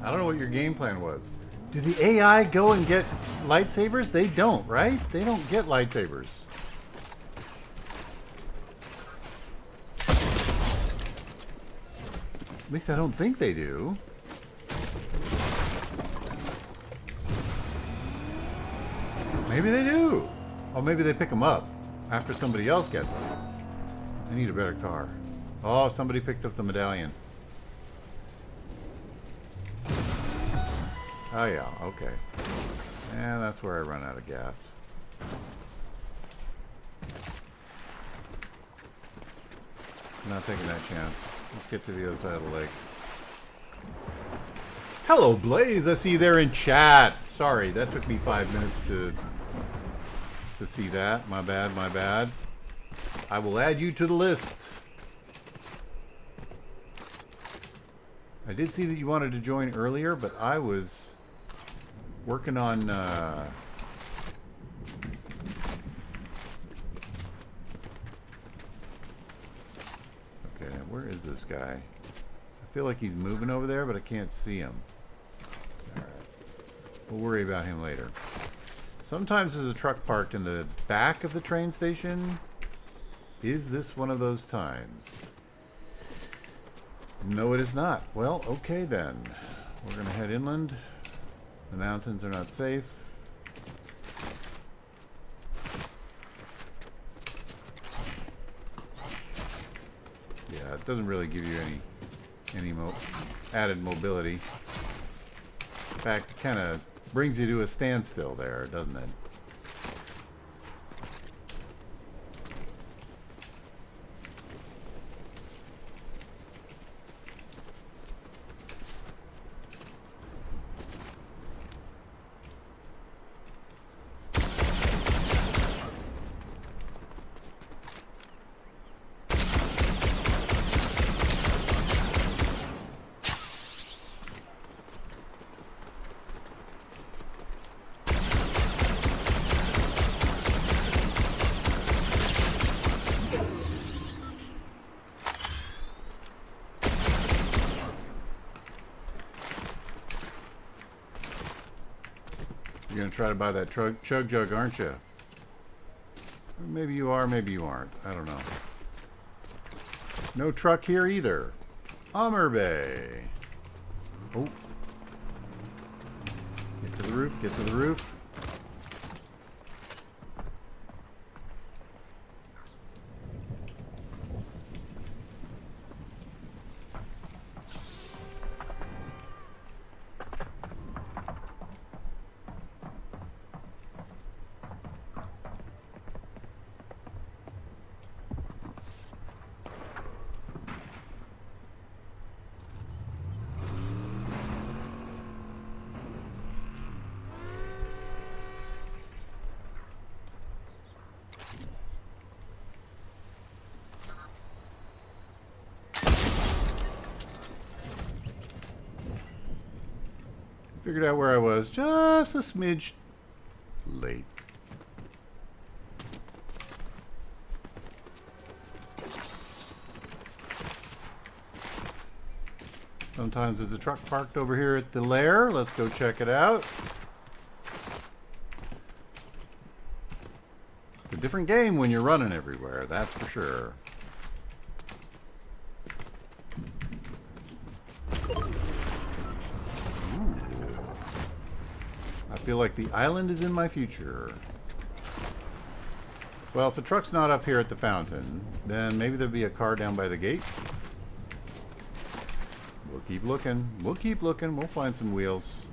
I don't know what your game plan was. Do the AI go and get lightsabers? They don't, right? They don't get lightsabers. At least I don't think they do. Maybe they do. Oh, maybe they pick them up after somebody else gets them. I need a better car. Oh, somebody picked up the medallion. Oh yeah, okay. And that's where I run out of gas. I'm not taking that chance. Let's get to the other side of the lake. Hello, Blaze. I see you there in chat. Sorry, that took me 5 minutes to see that. My bad, my bad. I will add you to the list. I did see that you wanted to join earlier, but I was working on okay, where is this guy? I feel like he's moving over there, but I can't see him. Alright. We'll worry about him later. Sometimes there's a truck parked in the back of the train station. Is this one of those times? No, it is not. Well, okay then. We're going to head inland. The mountains are not safe. Yeah, it doesn't really give you any added mobility. In fact, it kind of brings you to a standstill there, doesn't it? You're gonna try to buy that chug jug, aren't you? Maybe you are, maybe you aren't. I don't know. No truck here either. Amur Bay. Oh. Get to the roof, get to the roof. Figured out where I was just a smidge late. Sometimes there's a truck parked over here at the lair. Let's go check it out. It's a different game when you're running everywhere, that's for sure. Ooh. I feel like the island is in my future. Well, if the truck's not up here at the fountain, then maybe there'll be a car down by the gate. We'll keep looking. We'll keep looking. We'll find some wheels.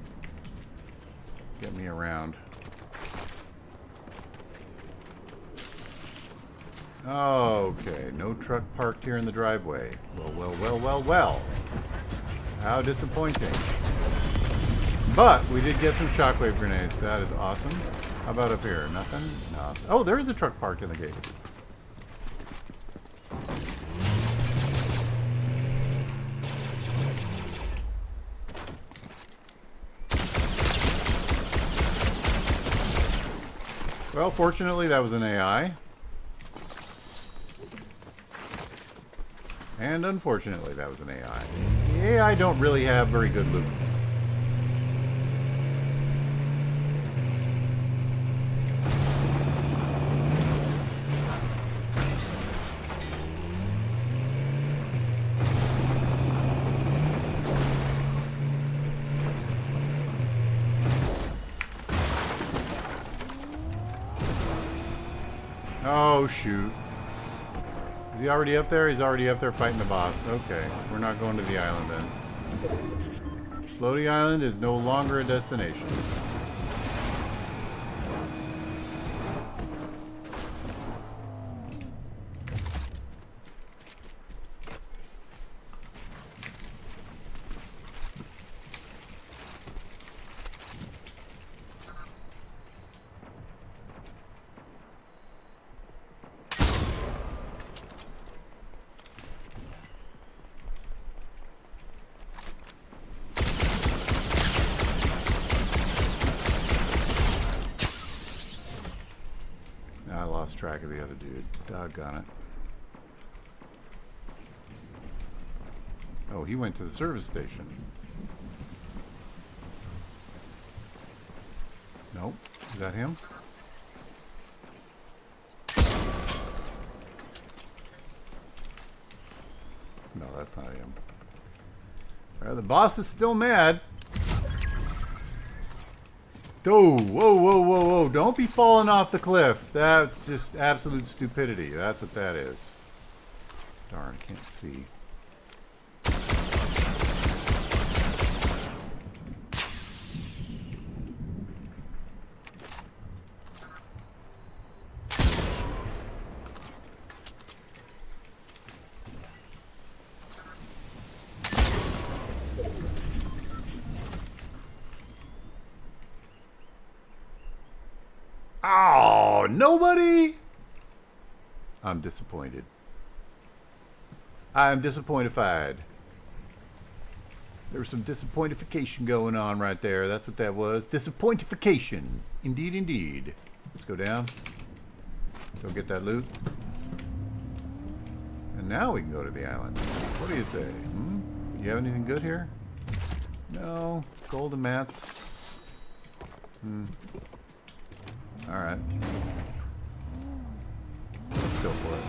Get me around. Okay, no truck parked here in the driveway. Well, well, well, well, well. How disappointing. But we did get some shockwave grenades. That is awesome. How about up here? Nothing? No. Oh, there is a truck parked in the gate. Well, fortunately, that was an AI. And unfortunately, that was an AI. The AI don't really have very good loot. Oh, shoot. Is he already up there? He's already up there fighting the boss. Okay, we're not going to the island then. Floaty Island is no longer a destination. Track of the other dude. Doggone it. Oh, he went to the service station. Nope. Is that him? No, that's not him. Well, the boss is still mad. Oh, whoa, whoa, whoa, whoa. Don't be falling off the cliff. That's just absolute stupidity. That's what that is. Darn, I can't see. Oh, nobody? I'm disappointed. I'm disappointified. There was some disappointification going on right there. That's what that was. Disappointification. Indeed, indeed. Let's go down. Go get that loot. And now we can go to the island. What do you say? Hmm? You have anything good here? No. Golden mats. Hmm. Alright. Let's go for it.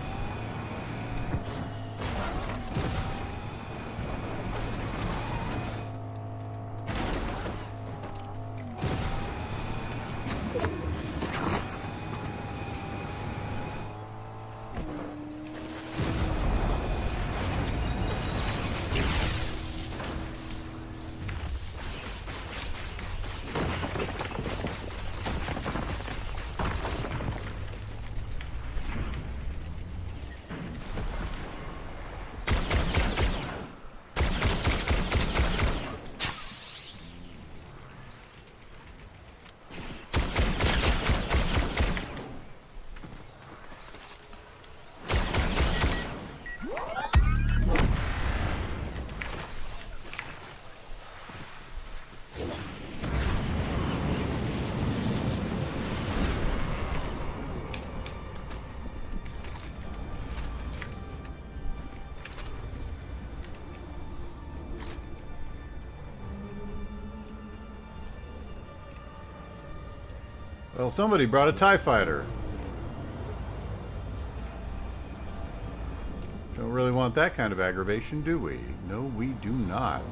Well, somebody brought a TIE fighter. Don't really want that kind of aggravation, do we? No, we do not.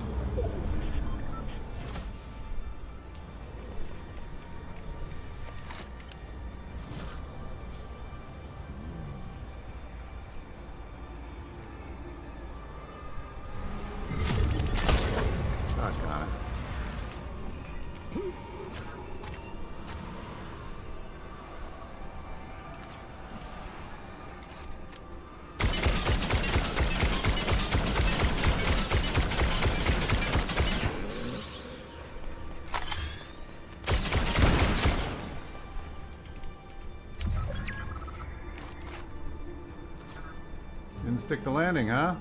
Doggone it. Didn't stick the landing, huh?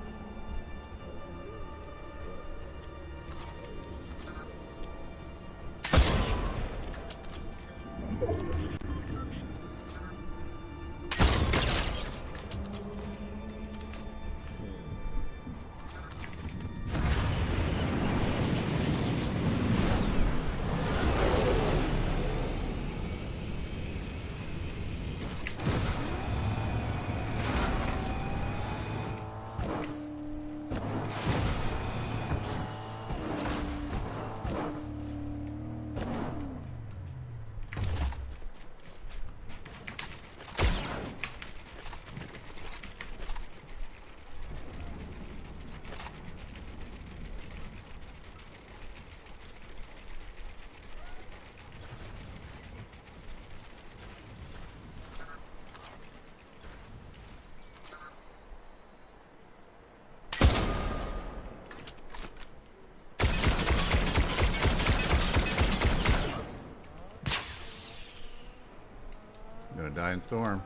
Gonna die in storm.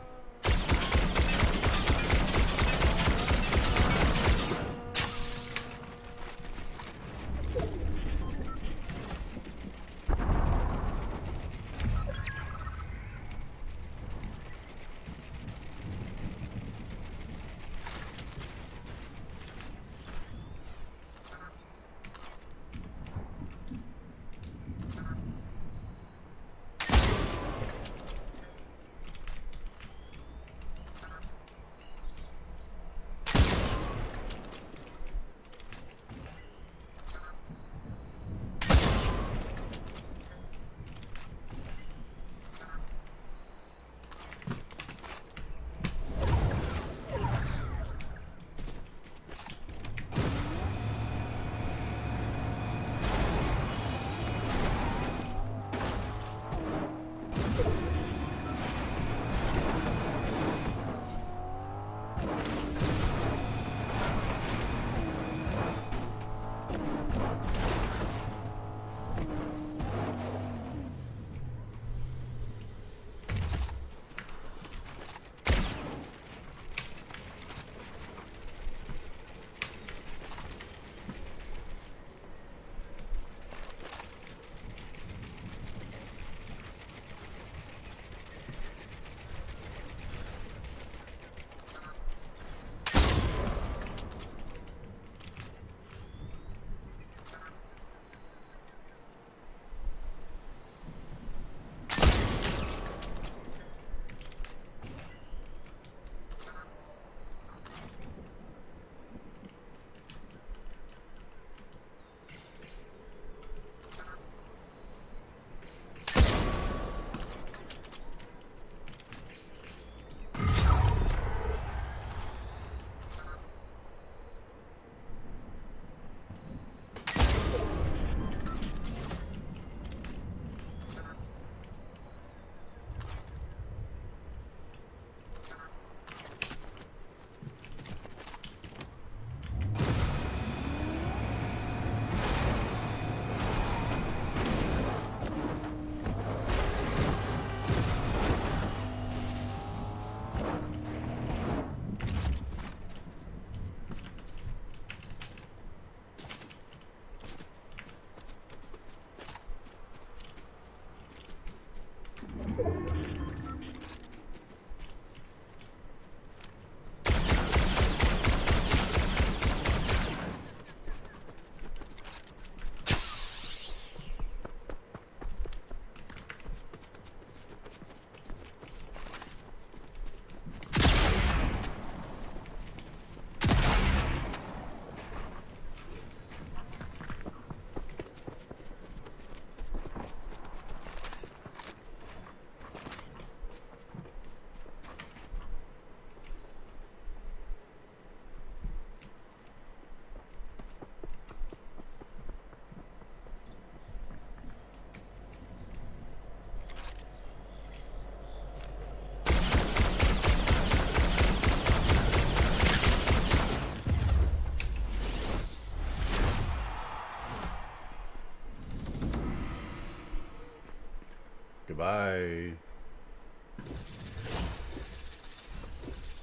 Goodbye.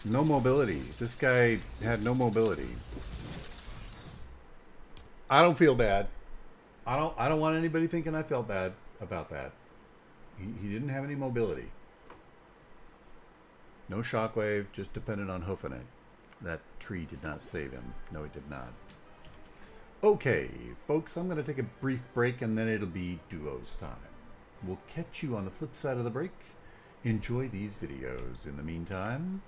No mobility. This guy had no mobility. I don't feel bad. I don't want anybody thinking I felt bad about that. He didn't have any mobility. No shockwave, just depended on hoofing it. That tree did not save him. No, it did not. Okay, folks, I'm going to take a brief break and then it'll be duos time. We'll catch you on the flip side of the break. Enjoy these videos. In the meantime,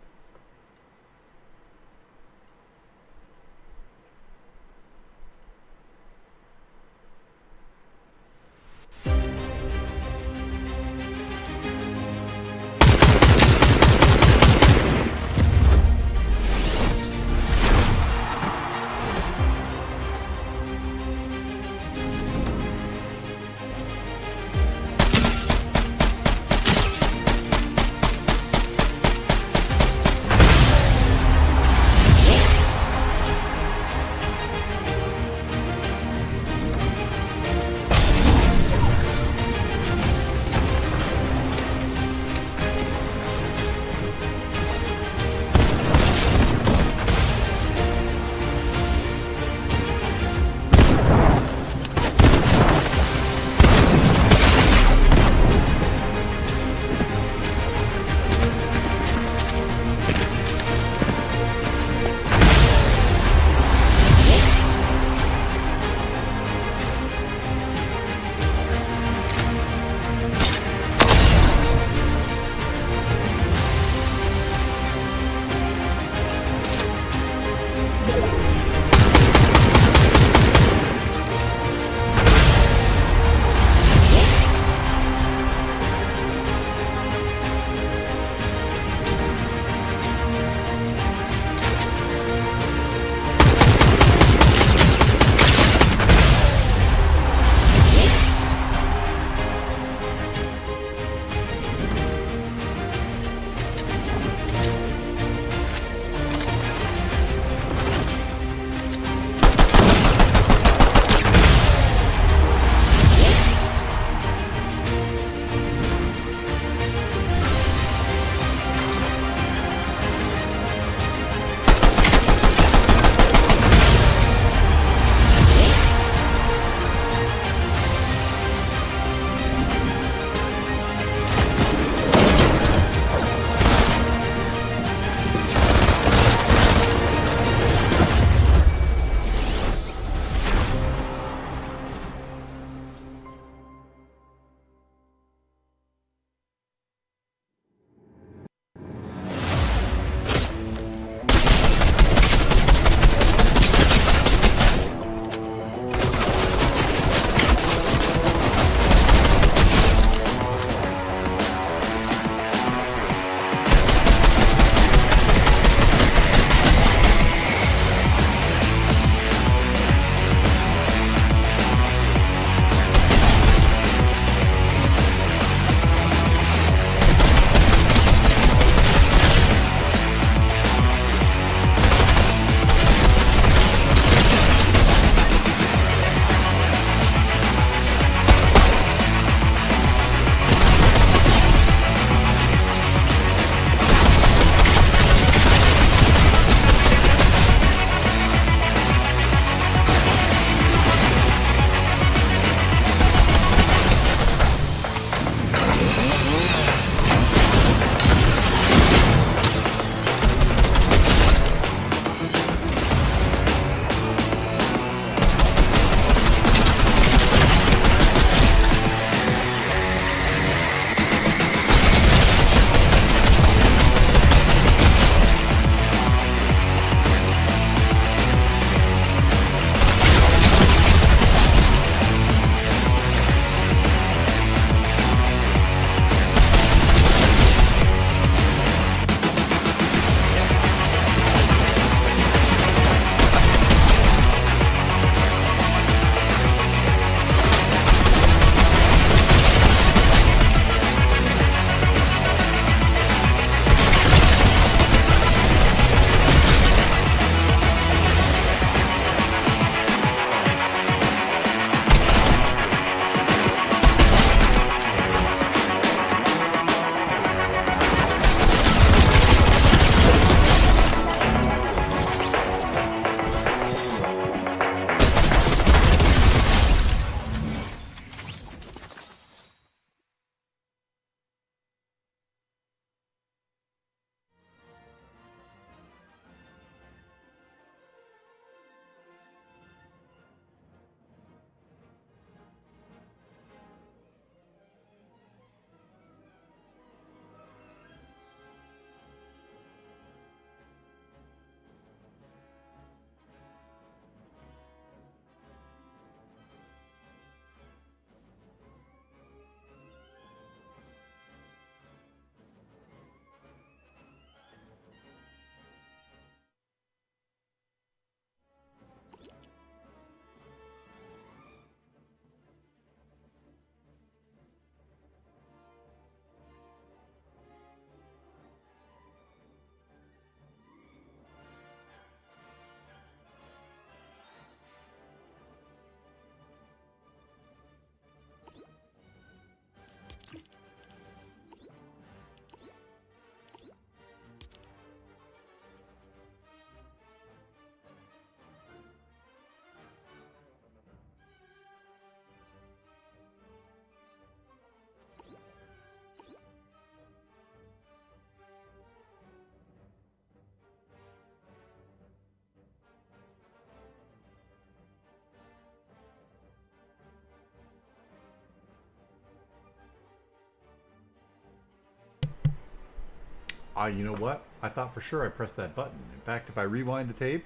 You know what? I thought for sure I pressed that button. In fact, if I rewind the tape,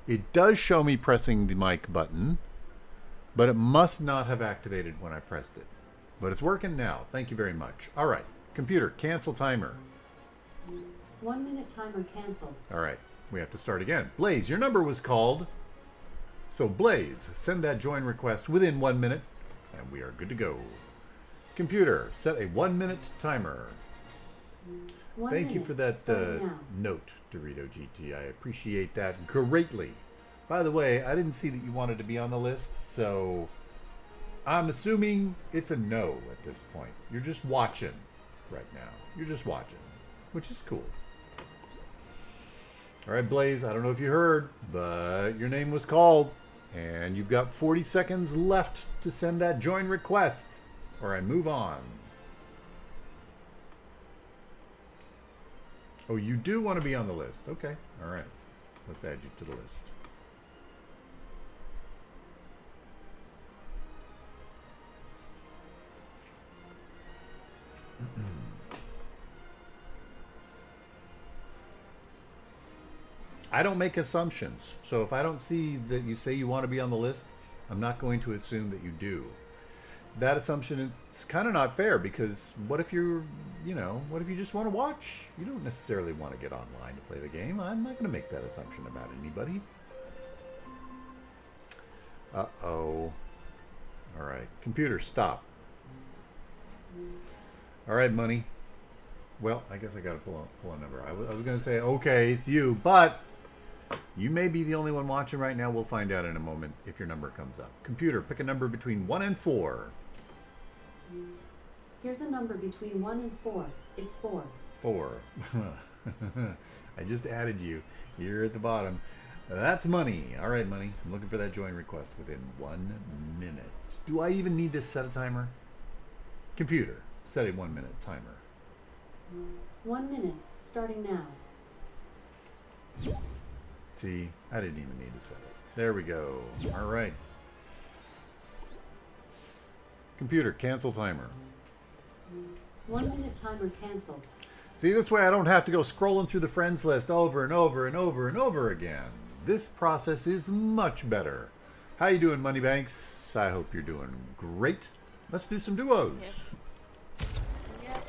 it does show me pressing the mic button, but it must not have activated when I pressed it. But it's working now. Thank you very much. All right. Computer, cancel timer. 1 minute timer canceled. All right. We have to start again. Blaze, your number was called. So Blaze, send that join request within 1 minute, and we are good to go. Computer, set a 1 minute timer. Thank you for that note, Dorito GT. I appreciate that greatly. By the way, I didn't see that you wanted to be on the list, so I'm assuming it's a no at this point. You're just watching right now. You're just watching, which is cool. All right, Blaze, I don't know if you heard, but your name was called, and you've got 40 seconds left to send that join request, or I move on. Oh, you do want to be on the list. Okay. All right. Let's add you to the list. I don't make assumptions. So if I don't see that you say you want to be on the list, I'm not going to assume that you do. That assumption is kind of not fair, because what if you're, what if you just want to watch? You don't necessarily want to get online to play the game. I'm not going to make that assumption about anybody. Uh-oh. All right. Computer, stop. All right, money. Well, I guess I got to pull a number. I was going to say, okay, it's you, but you may be the only one watching right now. We'll find out in a moment if your number comes up. Computer, pick a number between 1 and 4. Here's a number between 1 and 4. It's 4. 4. I just added you. You're at the bottom. That's money. All right, money. I'm looking for that join request within 1 minute. Do I even need to set a timer? Computer, set a 1 minute timer. 1 minute, starting now. See, I didn't even need to set it. There we go. All right. Computer, cancel timer. 1 minute timer canceled. See, this way I don't have to go scrolling through the friends list over and over and over and over again. This process is much better. How you doing, Moneybanks? I hope you're doing great. Let's do some duos. Yep.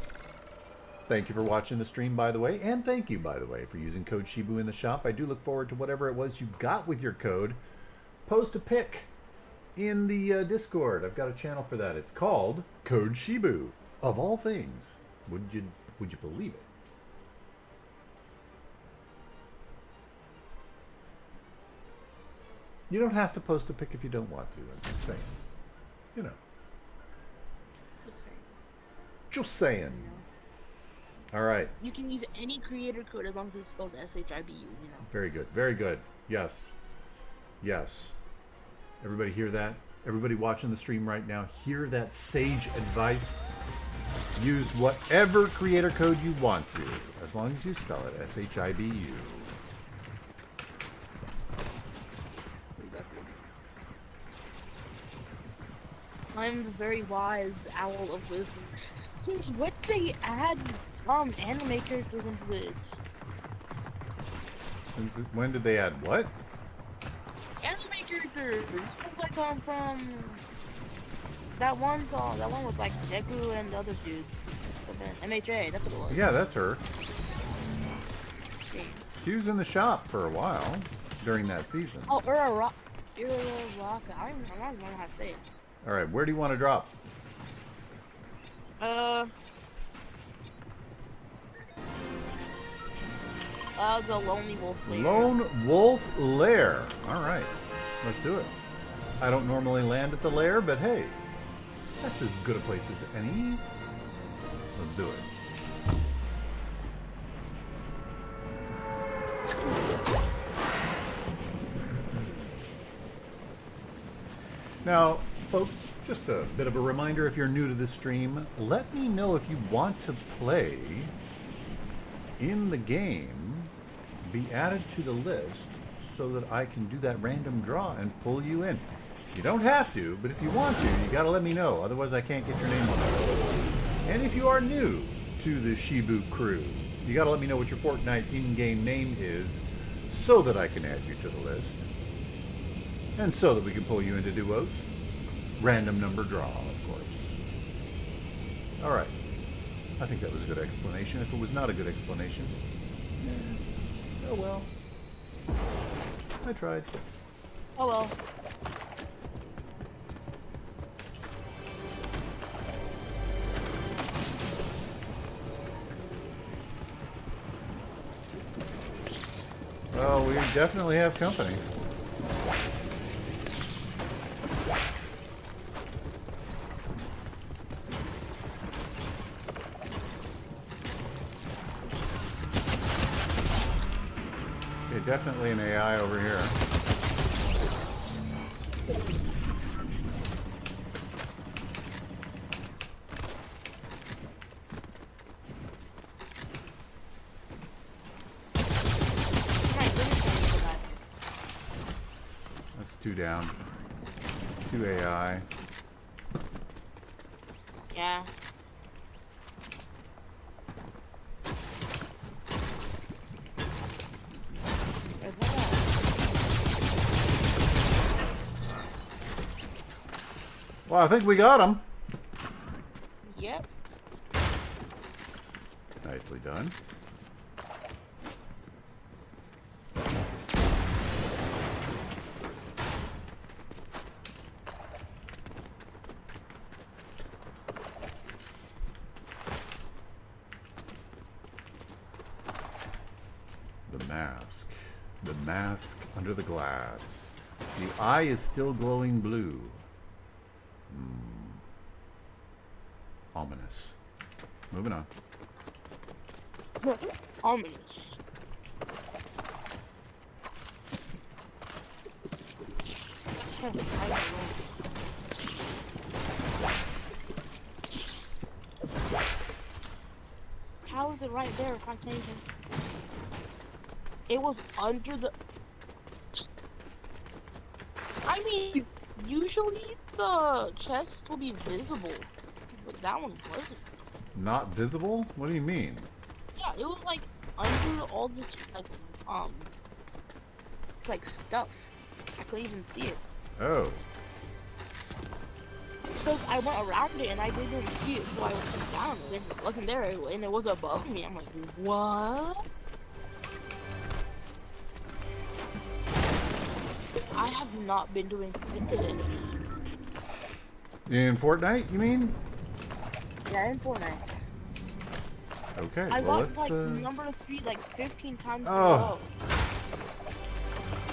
Thank you for watching the stream, by the way, and thank you, by the way, for using code Shibu in the shop. I do look forward to whatever it was you got with your code. Post a pic in the Discord. I've got a channel for that. It's called Code Shibu. Of all things, would you believe it? You don't have to post a pic if you don't want to. I'm just saying. Just saying. All right. You can use any creator code as long as it's spelled SHIBU, Very good. Very good. Yes. Yes. Everybody hear that? Everybody watching the stream right now, hear that sage advice? Use whatever creator code you want to, as long as you spell it SHIBU. I'm the very wise owl of wisdom. Since when did they add anime characters into this? When did they add what? Anime characters! It's like from that one song, that one with like Deku and the other dudes. MHA, that's what it was. Yeah, that's her. Okay. She was in the shop for a while during that season. Oh, Uraraka. I don't know how to say it. All right, where do you want to drop? The Lonely Wolf Lair. Lone Wolf Lair. All right, let's do it. I don't normally land at the lair, but hey, that's as good a place as any. Let's do it. Now, folks, just a bit of a reminder, if you're new to this stream, let me know if you want to play in the game, be added to the list so that I can do that random draw and pull you in. You don't have to, but if you want to, you gotta let me know, otherwise I can't get your name on it. And if you are new to the Shibu crew, You gotta let me know what your Fortnite in-game name is so that I can add you to the list. And so that we can pull you into duos. Random number draw, of course. Alright. I think that was a good explanation. If it was not a good explanation, oh well. I tried. Oh well. Well, we definitely have company. Okay, definitely an AI over here. That's 2 down. 2 AI. Yeah. There's one more. Well, I think we got him. Yep. Nicely done. The mask. The mask under the glass. The eye is still glowing blue. Ominous. Moving on. Ominous. That chest right there. How is it right there if I can't even... It was under the... I mean, usually the chest will be visible, but that one wasn't. Not visible? What do you mean? Yeah, it was like under all the it's like stuff. I couldn't even see it. Oh. Because I went around it and I didn't see it, so I went down and it wasn't there and it was above me. I'm like, what? I have not been doing shit today. In Fortnite, you mean? Yeah, in Fortnite. Okay, I well, got let's, like number 3 like 15 times in a Oh. row.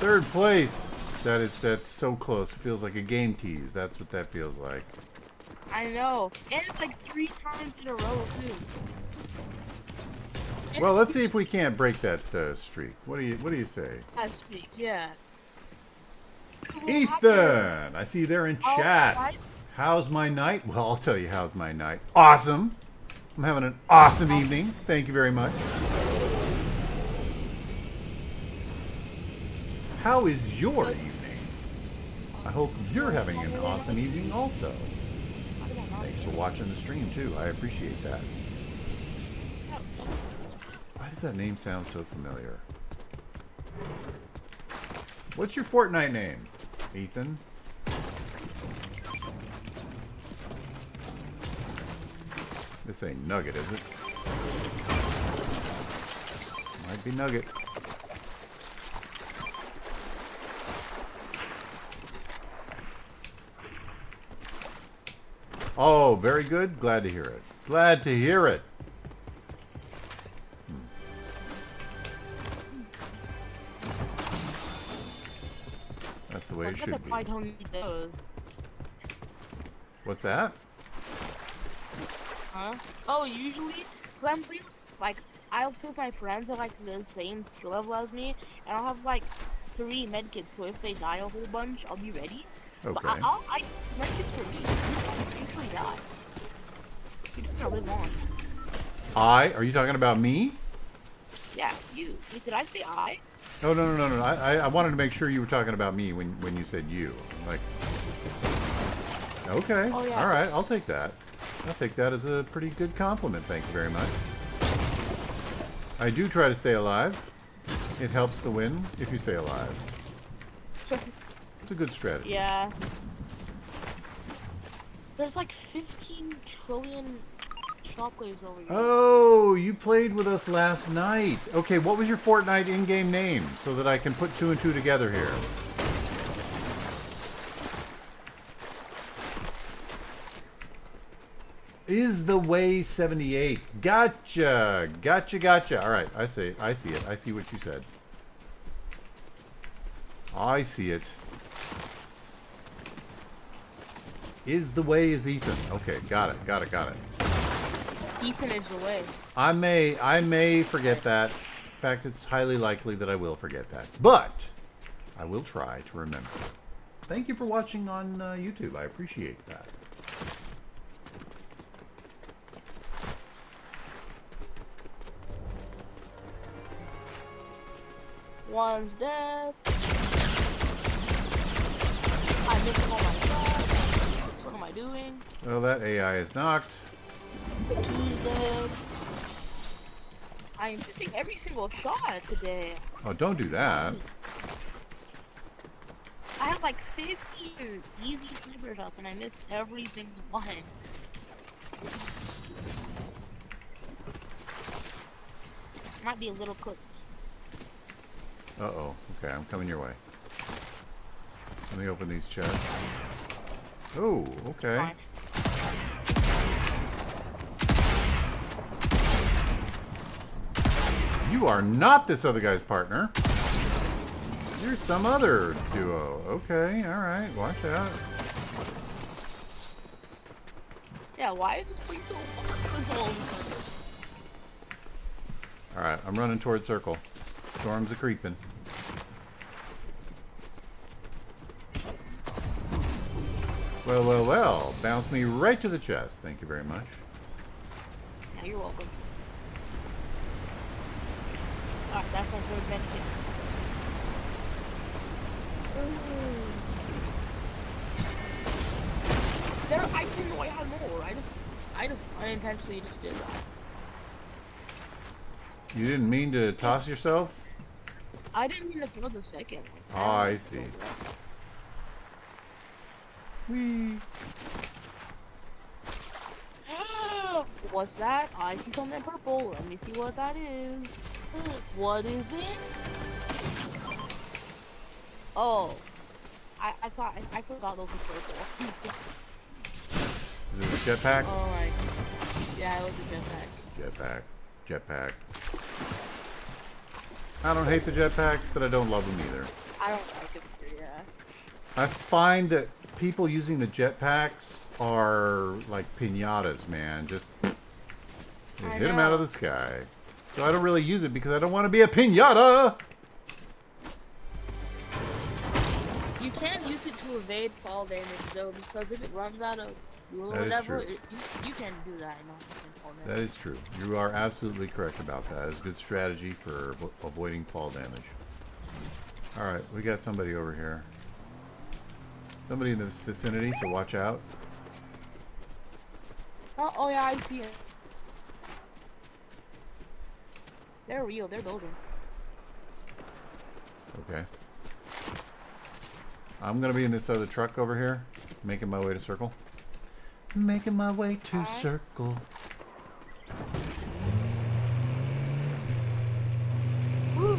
3rd place. That's so close. It feels like a game tease. That's what that feels like. I know. And it's like 3 times in a row too. Well, let's see if we can't break that streak. What do you say? Last week, yeah. Ethan, I see you there in chat. Right? How's my night? Well, I'll tell you how's my night. Awesome. I'm having an awesome evening. Thank you very much. How is your evening? I hope you're having an awesome evening also. Thanks for watching the stream too. I appreciate that. Why does that name sound so familiar? What's your Fortnite name, Ethan? This ain't Nugget, is it? Might be Nugget. Oh, very good. Glad to hear it. Glad to hear it. That's the way it should be. I don't need those. What's that? Huh? Oh, usually, cause I'm playing, like, I'll play with my friends at, like, the same skill level as me, and I'll have, like, 3 medkits, so if they die a whole bunch, I'll be ready. Okay. But medkits for me, I usually die. You're just gonna live on. Are you talking about me? Yeah, you. Wait, did I say I? Oh, no. I wanted to make sure you were talking about me when you said you. Like, okay. Oh, yeah. All right, I'll take that. I'll take that as a pretty good compliment. Thank you very much. I do try to stay alive. It helps the win if you stay alive. So, It's a good strategy. yeah. There's like 15 trillion shockwaves over here. Oh, you played with us last night. Okay, what was your Fortnite in-game name so that I can put 2 and 2 together here? Is the way 78. Gotcha. Gotcha. All right, I see it. I see it. I see what you said. I see it. Is the way is Ethan. Okay, got it. Ethan is the way. I may forget that. In fact, it's highly likely that I will forget that. But I will try to remember. Thank you for watching on YouTube. I appreciate that. One's dead. I missed all my shots. What am I doing? Well, that AI is knocked. Two's dead. I am missing every single shot today. Oh, don't do that. I have like 15 easy sniper shots and I missed every single one. Might be a little cooked. Uh-oh. Okay, I'm coming your way. Let me open these chests. Oh, okay. Fine. You are not this other guy's partner. You're some other duo. Okay, alright. Watch out. Yeah, why is this place so fun? All of a sudden? Alright, I'm running towards circle. Storms are creeping. Well. Bounce me right to the chest. Thank you very much. Yeah, you're welcome. Alright, that's my third medkit. There, I didn't know I had more. I just unintentionally just did that. You didn't mean to toss yourself? I didn't mean to throw the second one. Oh, I see. Whee. What's that? I see something purple. Let me see what that is. What is it? Oh. I thought I forgot those were purple. Is it a jetpack? Oh my. Yeah, it was a jetpack. Jetpack. I don't hate the jetpacks, but I don't love them either. I don't like it either, yeah. I find that people using the jetpacks are like piñatas, man. Just they hit them out of the sky. So I don't really use it because I don't want to be a piñata. You can use it to evade fall damage though, because if it runs out of fuel or That is whatever, true. you can do that. You know, fall damage. That is true. You are absolutely correct about that. It's a good strategy for avoiding fall damage. Alright, we got somebody over here. Somebody in this vicinity, so watch out. Oh yeah, I see it. They're real. They're building. Okay. I'm gonna be in this other truck over here, making my way to circle. Making my way to circle. Woo.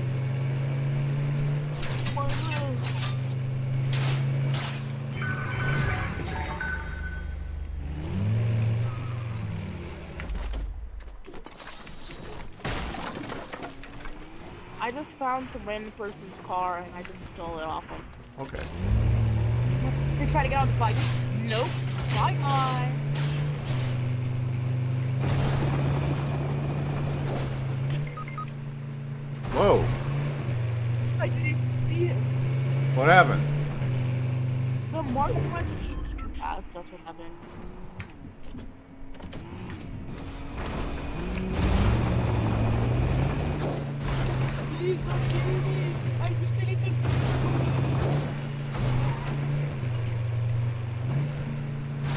I just found some random person's car and I just stole it off them. Okay. They try to get on the bike. Nope. Bye bye. Whoa! I didn't even see it. What happened? The mark was too fast. That's what happened. Please don't kill me. I just need to.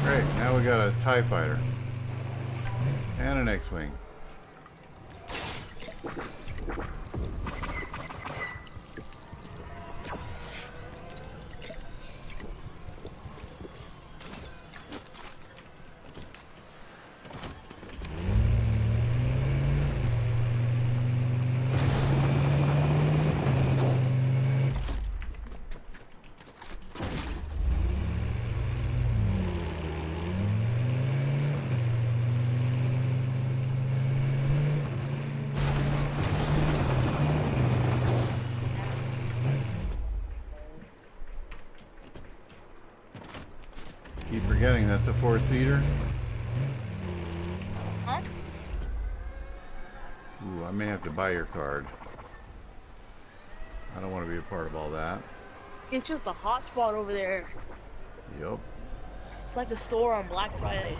Great, now we got a TIE fighter. And an X-Wing. Keep forgetting that's a 4-seater. Huh? Ooh, I may have to buy your card. I don't want to be a part of all that. It's just a hot spot over there. Yup. It's like a store on Black Friday.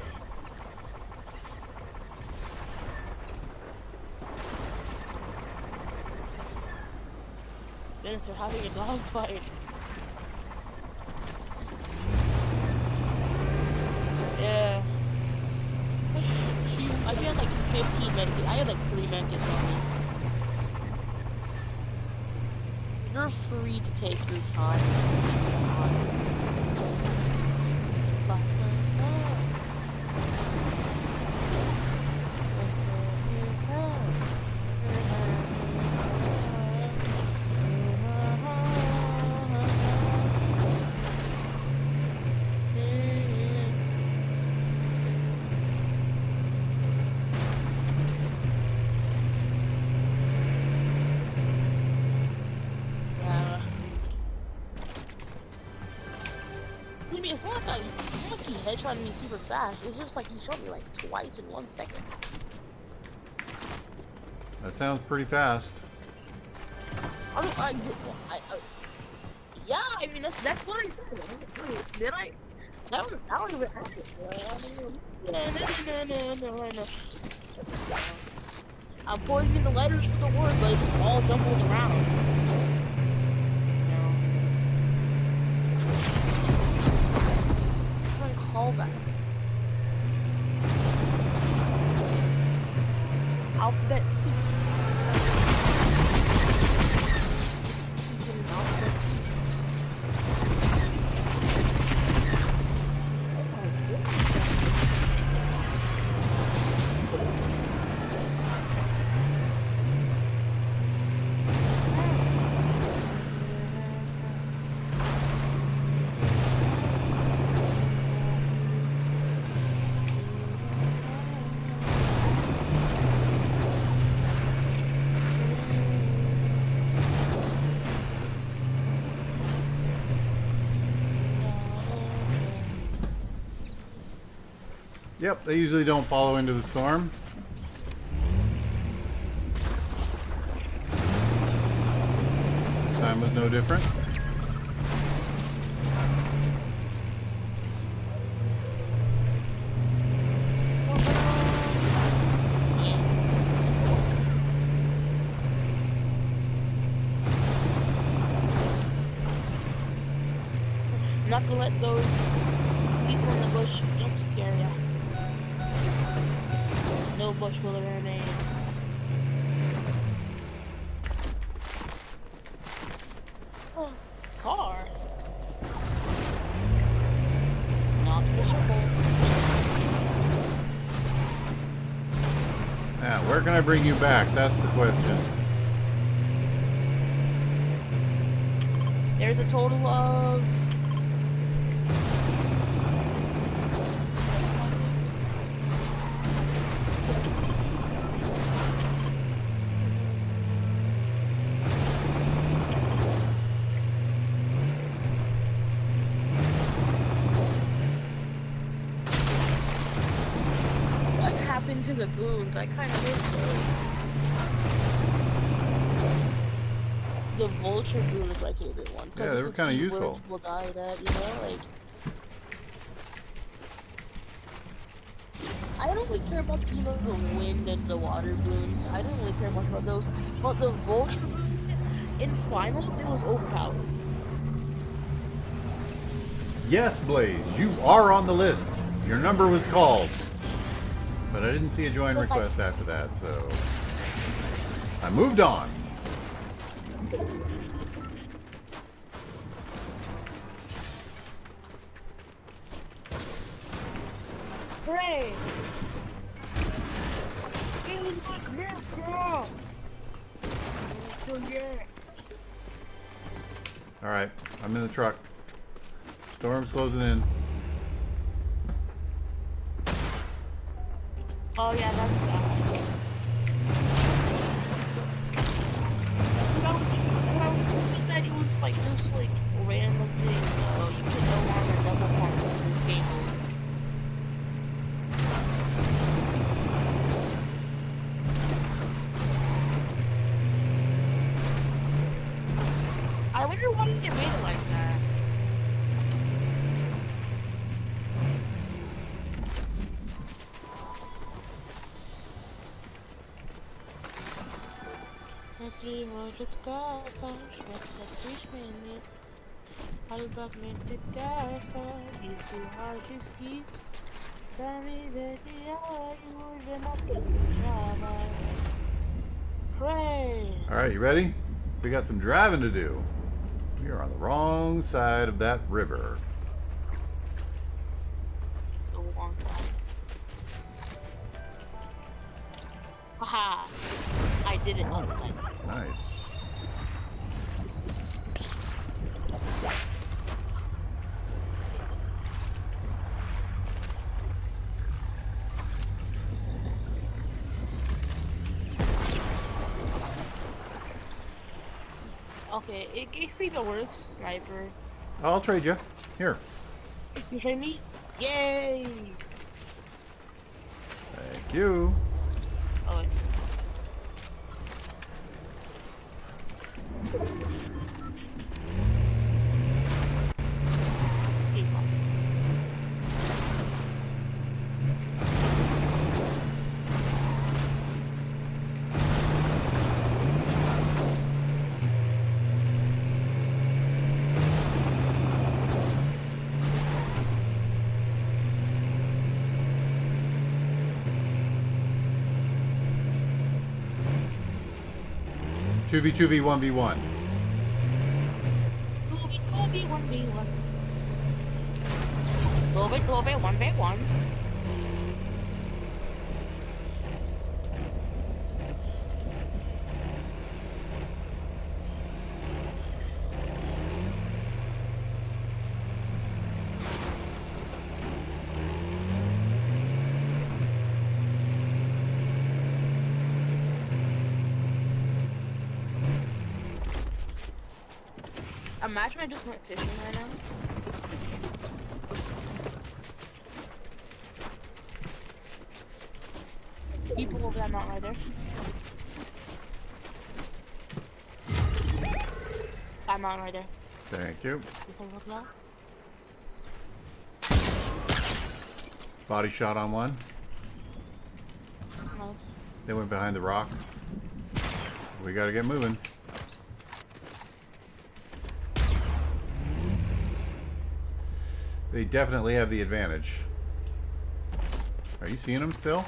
Dennis, they're having a dogfight. Yeah. I had like 15 medkits. I had like 3 medkits on me. You're free to take your time. It's not like he headshotted me super fast. It's just like he shot me like twice in 1 second. That sounds pretty fast. Yeah, I mean that's what I said. Did I? That was even accurate. I'm pointing the letters for the word, but it's all jumbled around. Callback. Alphabet soup. Alphabet soup. Yep, they usually don't follow into the storm. This time was no different. Not gonna let those people in the bush jump scare ya. No bush will remain. Oh, car. Not visible. Now, where can I bring you back? That's the question. There's a total of to the boons. I kind of missed those. The vulture boon is my favorite one. Yeah, they were kind of useful. Where people died at, you know, like. I don't really care about, you know, the wind and the water boons. I didn't really care much about those. But the vulture boon, in finals, it was overpowered. Yes, Blaze, you are on the list. Your number was called. But I didn't see a join request after that, so... I moved on. Hooray! Feels like America! Oh, yeah. Alright, I'm in the truck. Storm's closing in. Oh yeah, that's what I was hoping that it was like just like random thing, so you can no longer double pump this game mode. I wonder why they made it like that. Смотри, может сказка, что хотишь меня, альбом ты каска, если хочешь кис, сами ведь я уже написала. Hooray! Alright, you ready? We got some driving to do. We are on the wrong side of that river. A long time. Haha! I did it on the side. Nice. Okay, it gave me the worst sniper. I'll trade you. Here. You trade me? Yay! Thank you. Oh wait. Escape pod. Two v 1v1. 1v1. 1v1. Imagine I just went fishing right now. People over that mountain right there. That mountain right there. Thank you. This one looks low. Body shot on one. Nice. They went behind the rock. We gotta get moving. They definitely have the advantage. Are you seeing them still?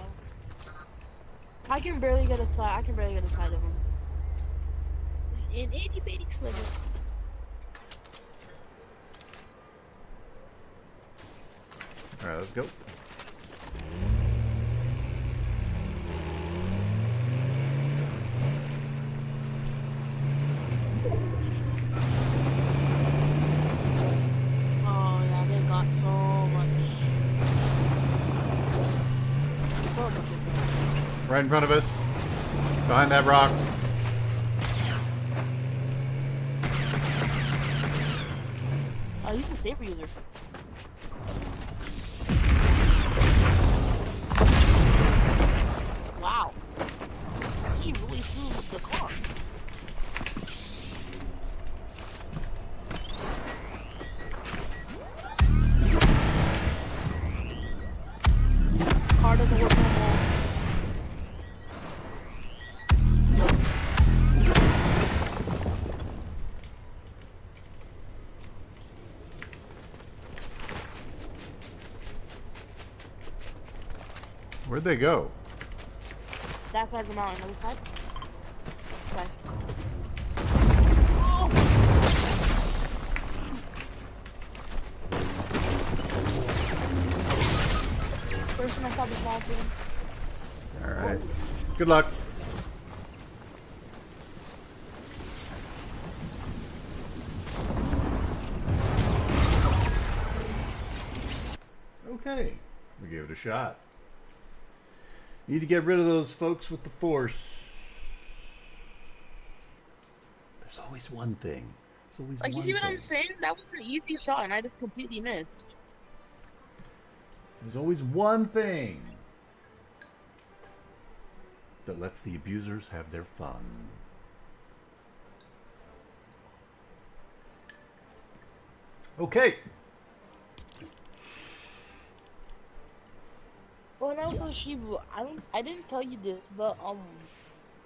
I can barely get a side. I can barely get a side of him. An itty bitty sliver. All right, let's go. Oh yeah, they got so much. So much. Right in front of us. Behind that rock. Oh, he's a saber user. Wow. He really flew with the car. Car doesn't work no more. Where'd they go? That side of the mountain, other side. person I saw the small team. Alright. Good luck. Okay. We gave it a shot. Need to get rid of those folks with the force. There's always one thing. There's always Like, you one see what thing. I'm saying? That was an easy shot, and I just completely missed. There's always one thing that lets the abusers have their fun. Okay. Well, and also, Shibu, I didn't tell you this, but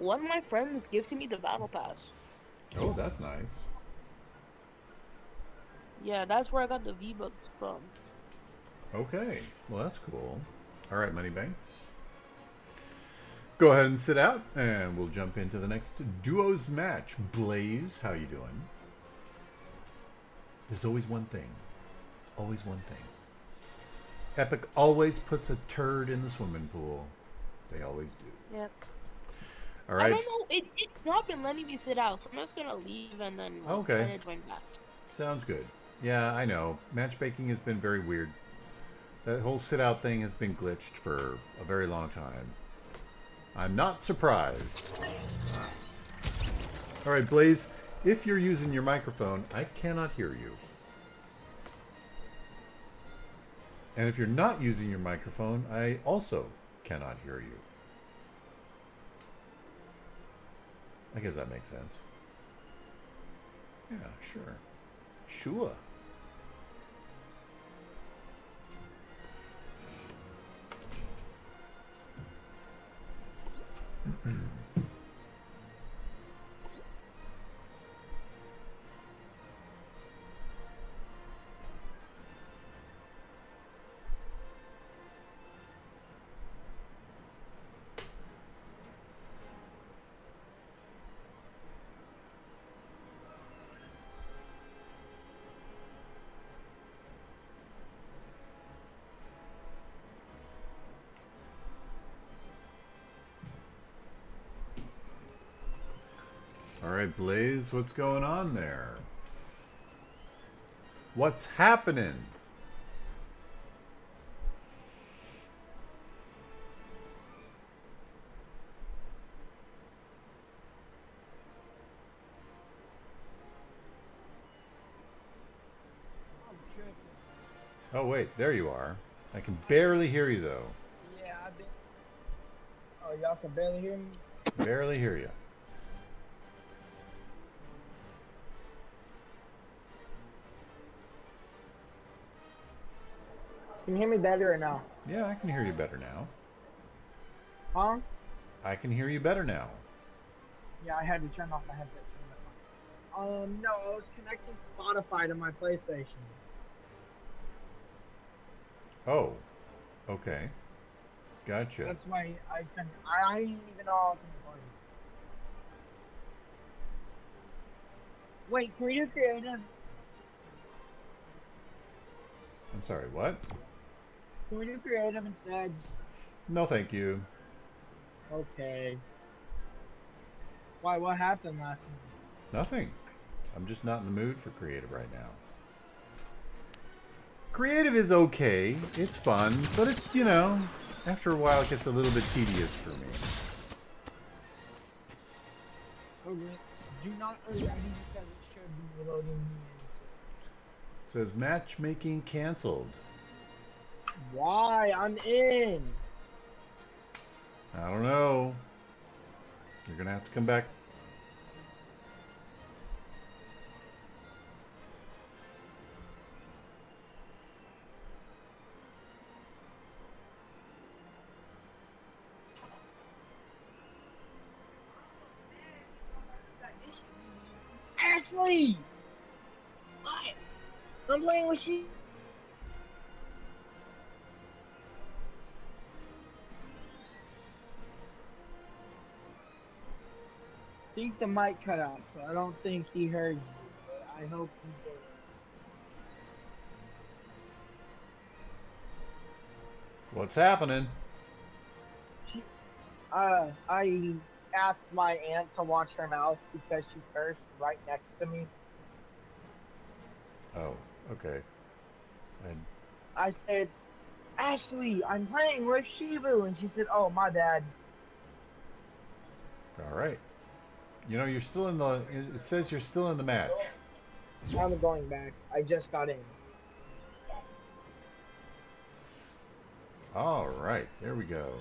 one of my friends gifted me the battle pass. Oh, that's nice. Yeah, that's where I got the V-Bucks from. Okay. Well, that's cool. All right, Moneybanks. Go ahead and sit out, and we'll jump into the next duos match. Blaze, how you doing? There's always one thing. Always one thing. Epic always puts a turd in the swimming pool. They always do. Yep. All right. I don't know. It's not been letting me sit out, so I'm just gonna leave and then Okay. try to join back. Sounds good. Yeah, I know. Matchmaking has been very weird. That whole sit-out thing has been glitched for a very long time. I'm not surprised. All right, Blaze, if you're using your microphone, I cannot hear you. And if you're not using your microphone, I also cannot hear you. I guess that makes sense. Yeah, sure. Sure. All right, Blaze, what's going on there? What's happening? Oh, wait, there you are. I can barely hear you, though. Yeah, I've been. Oh, y'all can barely hear me? Barely hear you. Can you hear me better or no? Yeah, I can hear you better now. Huh? I can hear you better now. Yeah, I had to turn off my headset. No, I was connecting Spotify to my PlayStation. Oh, okay. Gotcha. That's why I didn't even know I was recording. Wait, can we do creative? I'm sorry, what? Can we do creative instead? No, thank you. Okay. Why? What happened last week? Nothing. I'm just not in the mood for creative right now. Creative is okay. It's fun, but it's, you know, after a while it gets a little bit tedious for me. Okay. Do not already because it should be loading me. It says matchmaking canceled. Why? I'm in. I don't know. You're gonna have to come back. Ashley! What? I'm playing with you. I think the mic cut out, so I don't think he heard you, but I hope he did. What's happening? She, I asked my aunt to watch her mouth because she cursed right next to me. Oh, okay. And I said, Ashley, I'm playing with Shibu, and she said, "Oh, my bad." all right. You know, you're still in the. It says you're still in the match. I'm going back. I just got in. All right, there we go.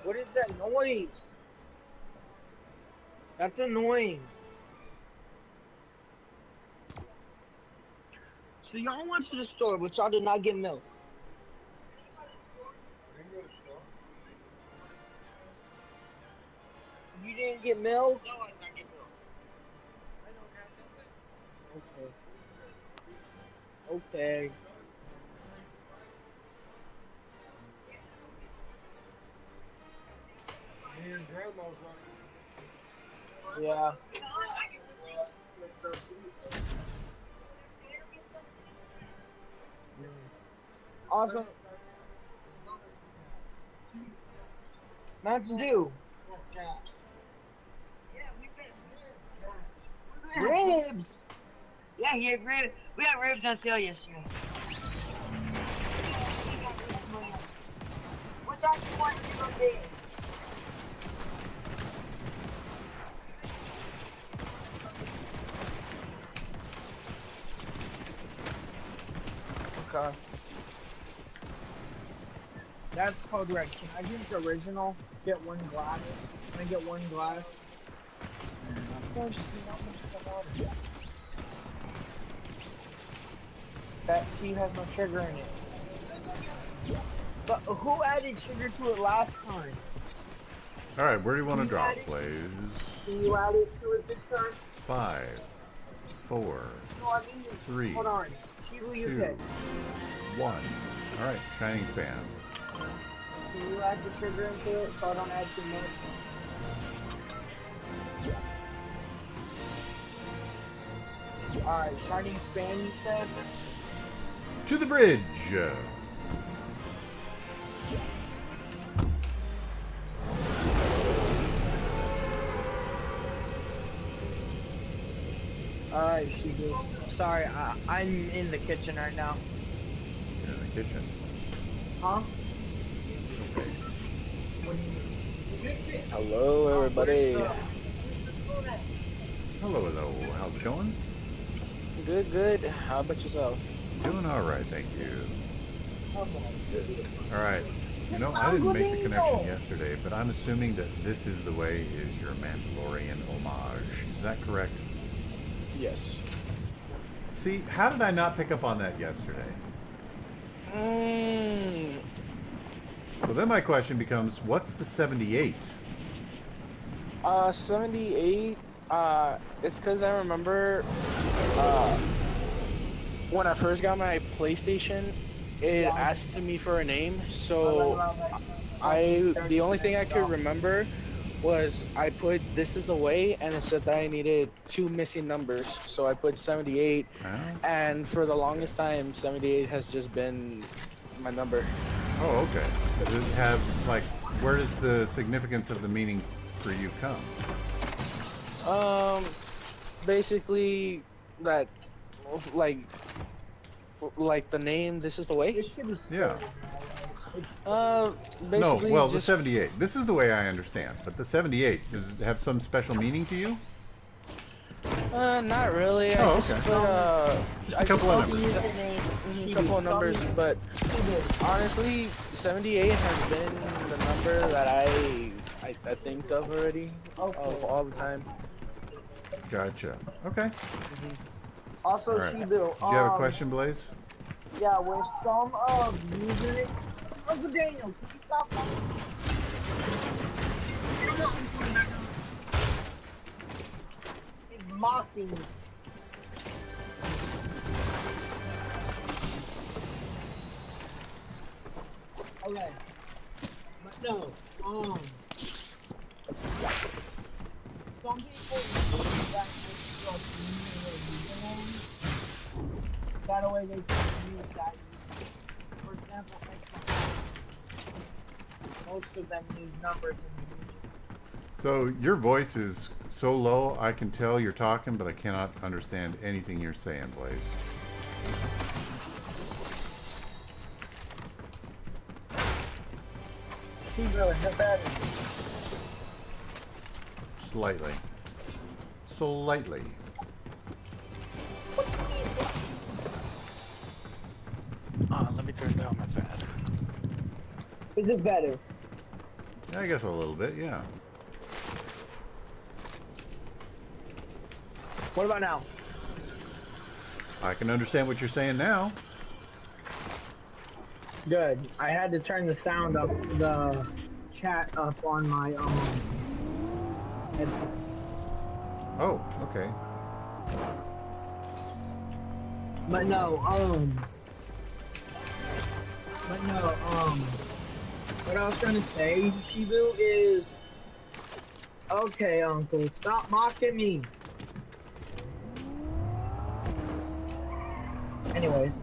What is that noise? That's annoying. So y'all went to the store, but y'all did not get milk. You didn't get milk? No, I did not get milk. Okay. Okay. Yeah. Also, Mountain Dew. Ribs. Yeah, he had ribs. We got ribs on sale yesterday. What's on you want to go big? Okay. That's code red. Can I drink the original? Get one glass. Can I get one glass? Of course, you not much of water. That tea has no sugar in it. But who added sugar to it last time? All right, where do you want to You drop, added- please? Can you add it to it this time? 5, 4, No, I mean, 3, hold on. Shibu, you 2, pick. 1. All right, shining span. Can you add the sugar into it so I don't add too much? Alright, shining span you said? To the bridge. Alright, Shibu. Sorry, I'm in the kitchen right now. You're in the kitchen. Huh? Okay. What do you mean? Hello, everybody. Hello, hello. How's it going? Good, good. How about yourself? Doing all right, thank you. That's good. All right. You know, I didn't make the connection yesterday, but I'm assuming that This Is the Way is your Mandalorian homage. Is that correct? Yes. See, how did I not pick up on that yesterday? So then my question becomes, what's the 78? 78. It's because I remember, when I first got my PlayStation, it asked me for a name. So the only thing I could remember was I put "This Is the Way" and it said that I needed 2 missing numbers. So I put 78, and for the longest time, 78 has just been my number. Oh, okay. Does it have, like, where does the significance of the meaning for you come? Basically that, like the name "This Is the Way." This should be Yeah. No, Basically well, the just 78. This is the way I understand. But the 78, does it have some special meaning to you? not really. Oh, I just okay. put Just a couple of numbers. a couple of numbers, but honestly, 78 has been the number that I think of already, of all the time. Gotcha. Okay. Also, All right. Shibu, Did you have a question, Blaze? Yeah, with some music. Uncle Daniel, can you stop that? He's mocking me. Okay. But no, some people use that that way they can use that. For example, example, Xbox. Most of them use numbers in the music. So your voice is so low, I can tell you're talking, but I cannot understand anything you're saying, Blaze. Shibu, is it better? Slightly. Slightly. Let me turn down my fan. Is this better? I guess a little bit, yeah. What about now? I can understand what you're saying now. Good. I had to turn the sound up, the chat up on my headset. Oh, okay. But no, what I was trying to say, Shibu, is okay, Uncle, stop mocking me. Anyways,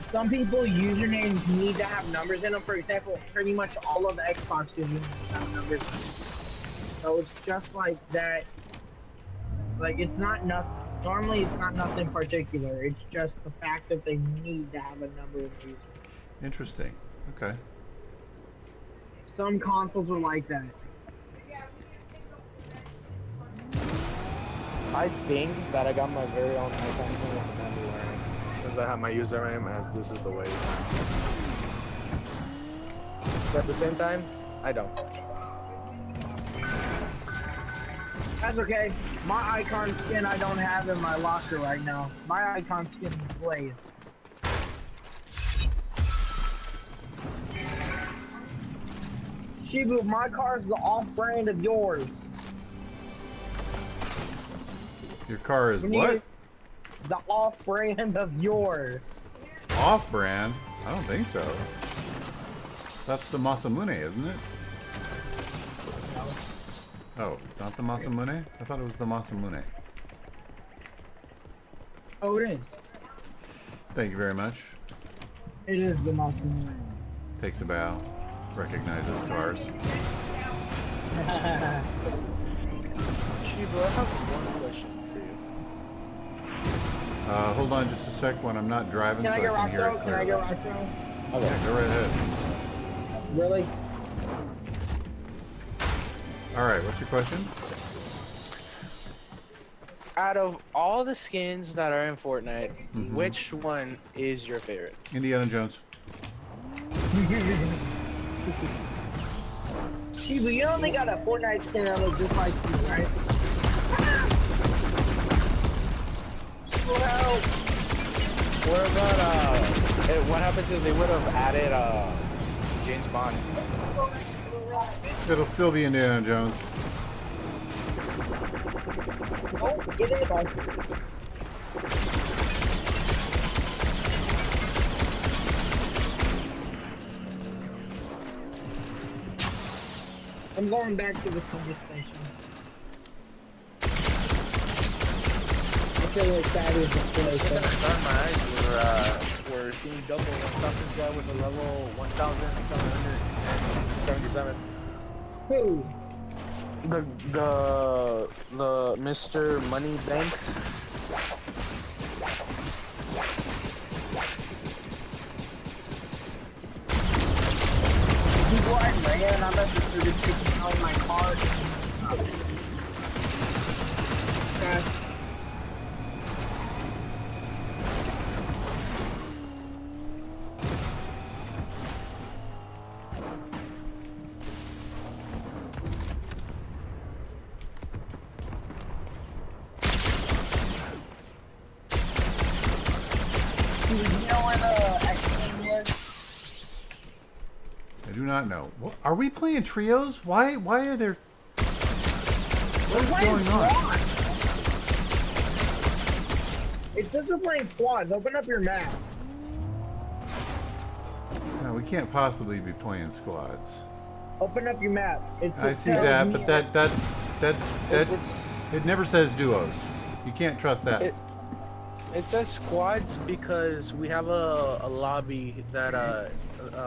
some people usernames need to have numbers in them. For example, pretty much all of the Xbox usernames have numbers in them. So it's just like that. Like it's not nothing. Normally, it's not nothing particular. It's just the fact that they need to have a number of users. Interesting. Okay. Some consoles are like that. I think that I got my very own icon thing on the Mandalorian, since I have my username as this is the way. But at the same time, I don't. That's okay. My icon skin I don't have in my locker right now. My icon skin is Blaze. Shibu, my car is the off-brand of yours. Your car is When you what? get the off-brand of yours. Off-brand? I don't think so. That's the Masamune, isn't it? Oh, not the Masamune? I thought it was the Masamune. Oh, it is. Thank you very much. It is the Masamune. Takes a bow. Recognizes cars. Shibu, I have one question for you. Hold on just a sec when I'm not driving Can so I get I can hear Rockro? it Can I clearly. get Rockro? Yeah, go right ahead. Really? Alright, what's your question? Out of all the skins that are in Fortnite, which one is your favorite? Indiana Jones. Shibu, you only got a Fortnite skin that looks just like you, right? Well, What about what happens if they would have added James Bond? It'll still be Indiana Jones. oh, get in the car. I'm going back to the service station. I feel like that is the place. Something that caught my eyes were seeing double. I thought this guy was a level 1,777. Who? The Mr. Money Banks. People I ran, I'm at the service station selling my car. Okay. Do you know where the X-Men is? I do not know. Are we playing trios? Why are there... What's going on? It says we're playing squads. Open up your map. No, we can't possibly be playing squads. Open up your map. I see that, but it never says duos. You can't trust that. It says squads because we have a lobby that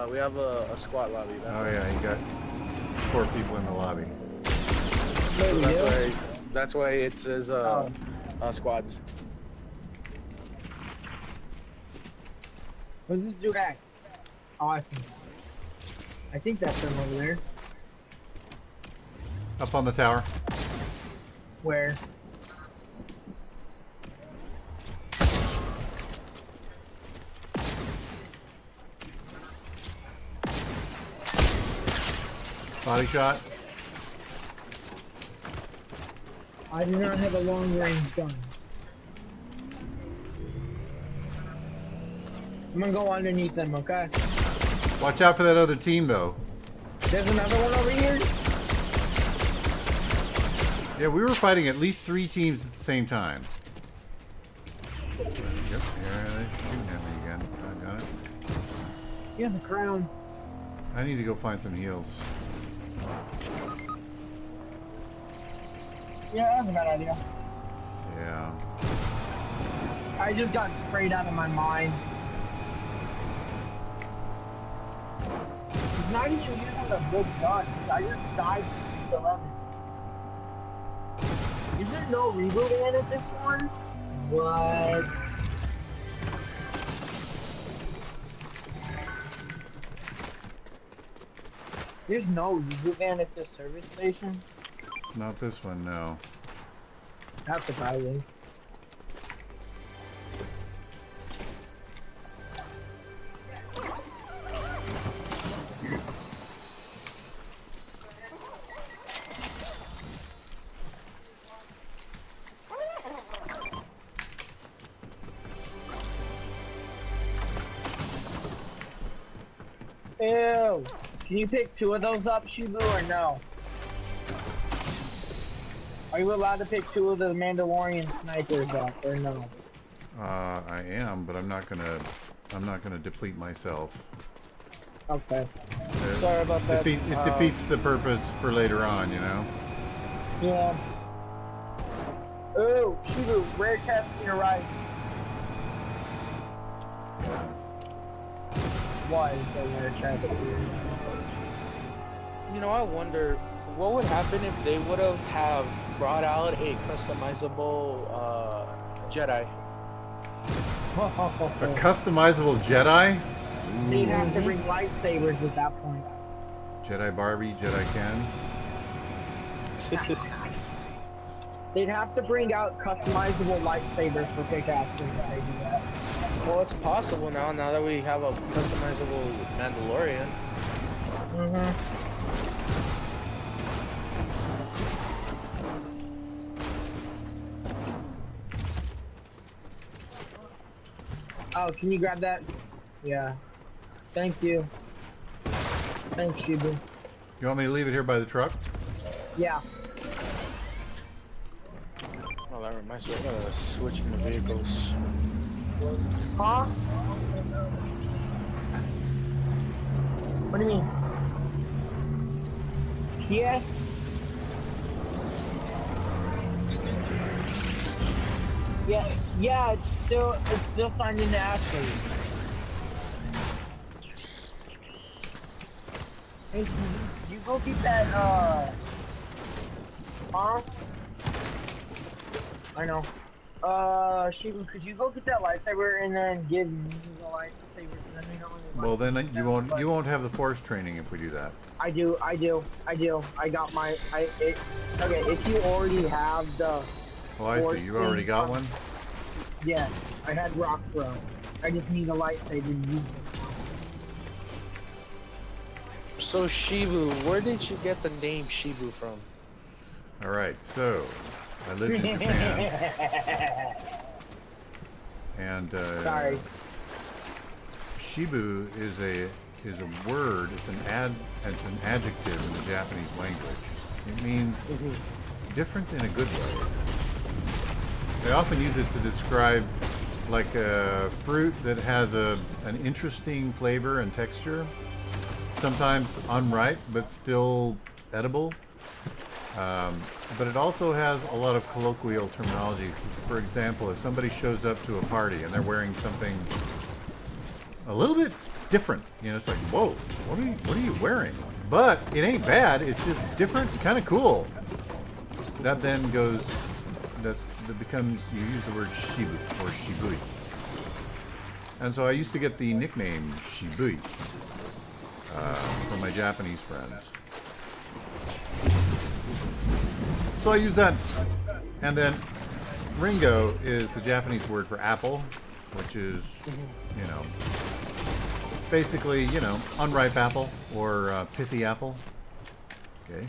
we have a squad lobby. That's Oh it. yeah, you got 4 people in the lobby. So Maybe you. that's why it says Oh, squads. what's this dude at? Awesome. I think that's him over there. Up on the tower. Where? Body shot. I do not have a long range gun. I'm gonna go underneath them, okay? Watch out for that other team, though. There's another one over here. Yeah, we were fighting at least 3 teams at the same time. Yep, yeah, they're shooting at me again. I got it. He has a crown. I need to go find some heals. Yeah, that's a bad idea. Yeah. I just got sprayed out of my mind. He's not even using a good gun. I just died to 11. Is there no reboot in it this one? What? There's no reboot van at this service station? Not this one, no. That's surprising. Ew. Can you pick 2 of those up, Shibu, or no? Are you allowed to pick 2 of the Mandalorian snipers up, or no? I am, but I'm not gonna deplete myself. Okay. Sorry about that. It defeats the purpose for later on, you know? Yeah. Ooh, Shibu, rare chest to your right. Why is a rare chest here? You know, I wonder what would happen if they would have brought out a customizable Jedi. A customizable Jedi? They'd have to bring lightsabers at that point. Jedi Barbie, Jedi Ken. They'd have to bring out customizable lightsabers for pickaxes if they do that. Well, it's possible now that we have a customizable Mandalorian. Oh, can you grab that? Yeah. Thank you. Thanks, Shibu. You want me to leave it here by the truck? Yeah. Oh, that reminds me, I gotta switch in the vehicles. Huh? What do you mean? Yes. Yeah, it's still signed into Ashley. Hey, did you go get that, huh? I know. Shibu, could you go get that lightsaber and then give me the lightsaber? Then we don't really Well, then you won't have the force training if we do that. I do. I got my, okay, if you already have the... Oh, I see. You already got one? Yes, I had rock throw. I just need a lightsaber to use it. So Shibu, where did you get the name Shibu from? All right. So, I lived in Japan, and Sorry. Shibu is a word. It's an adjective in the Japanese language. It means different in a good way. They often use it to describe like a fruit that has an interesting flavor and texture. Sometimes unripe, but still edible. But it also has a lot of colloquial terminology. For example, if somebody shows up to a party and they're wearing something a little bit different, you know, it's like, whoa, what are you wearing? But it ain't bad. It's just different, kind of cool. That then goes, that becomes, you use the word shibu or shibui. And so I used to get the nickname Shibui from my Japanese friends. So I use that. And then Ringo is the Japanese word for apple, which is, you know, basically, you know, unripe apple or pithy apple. Okay.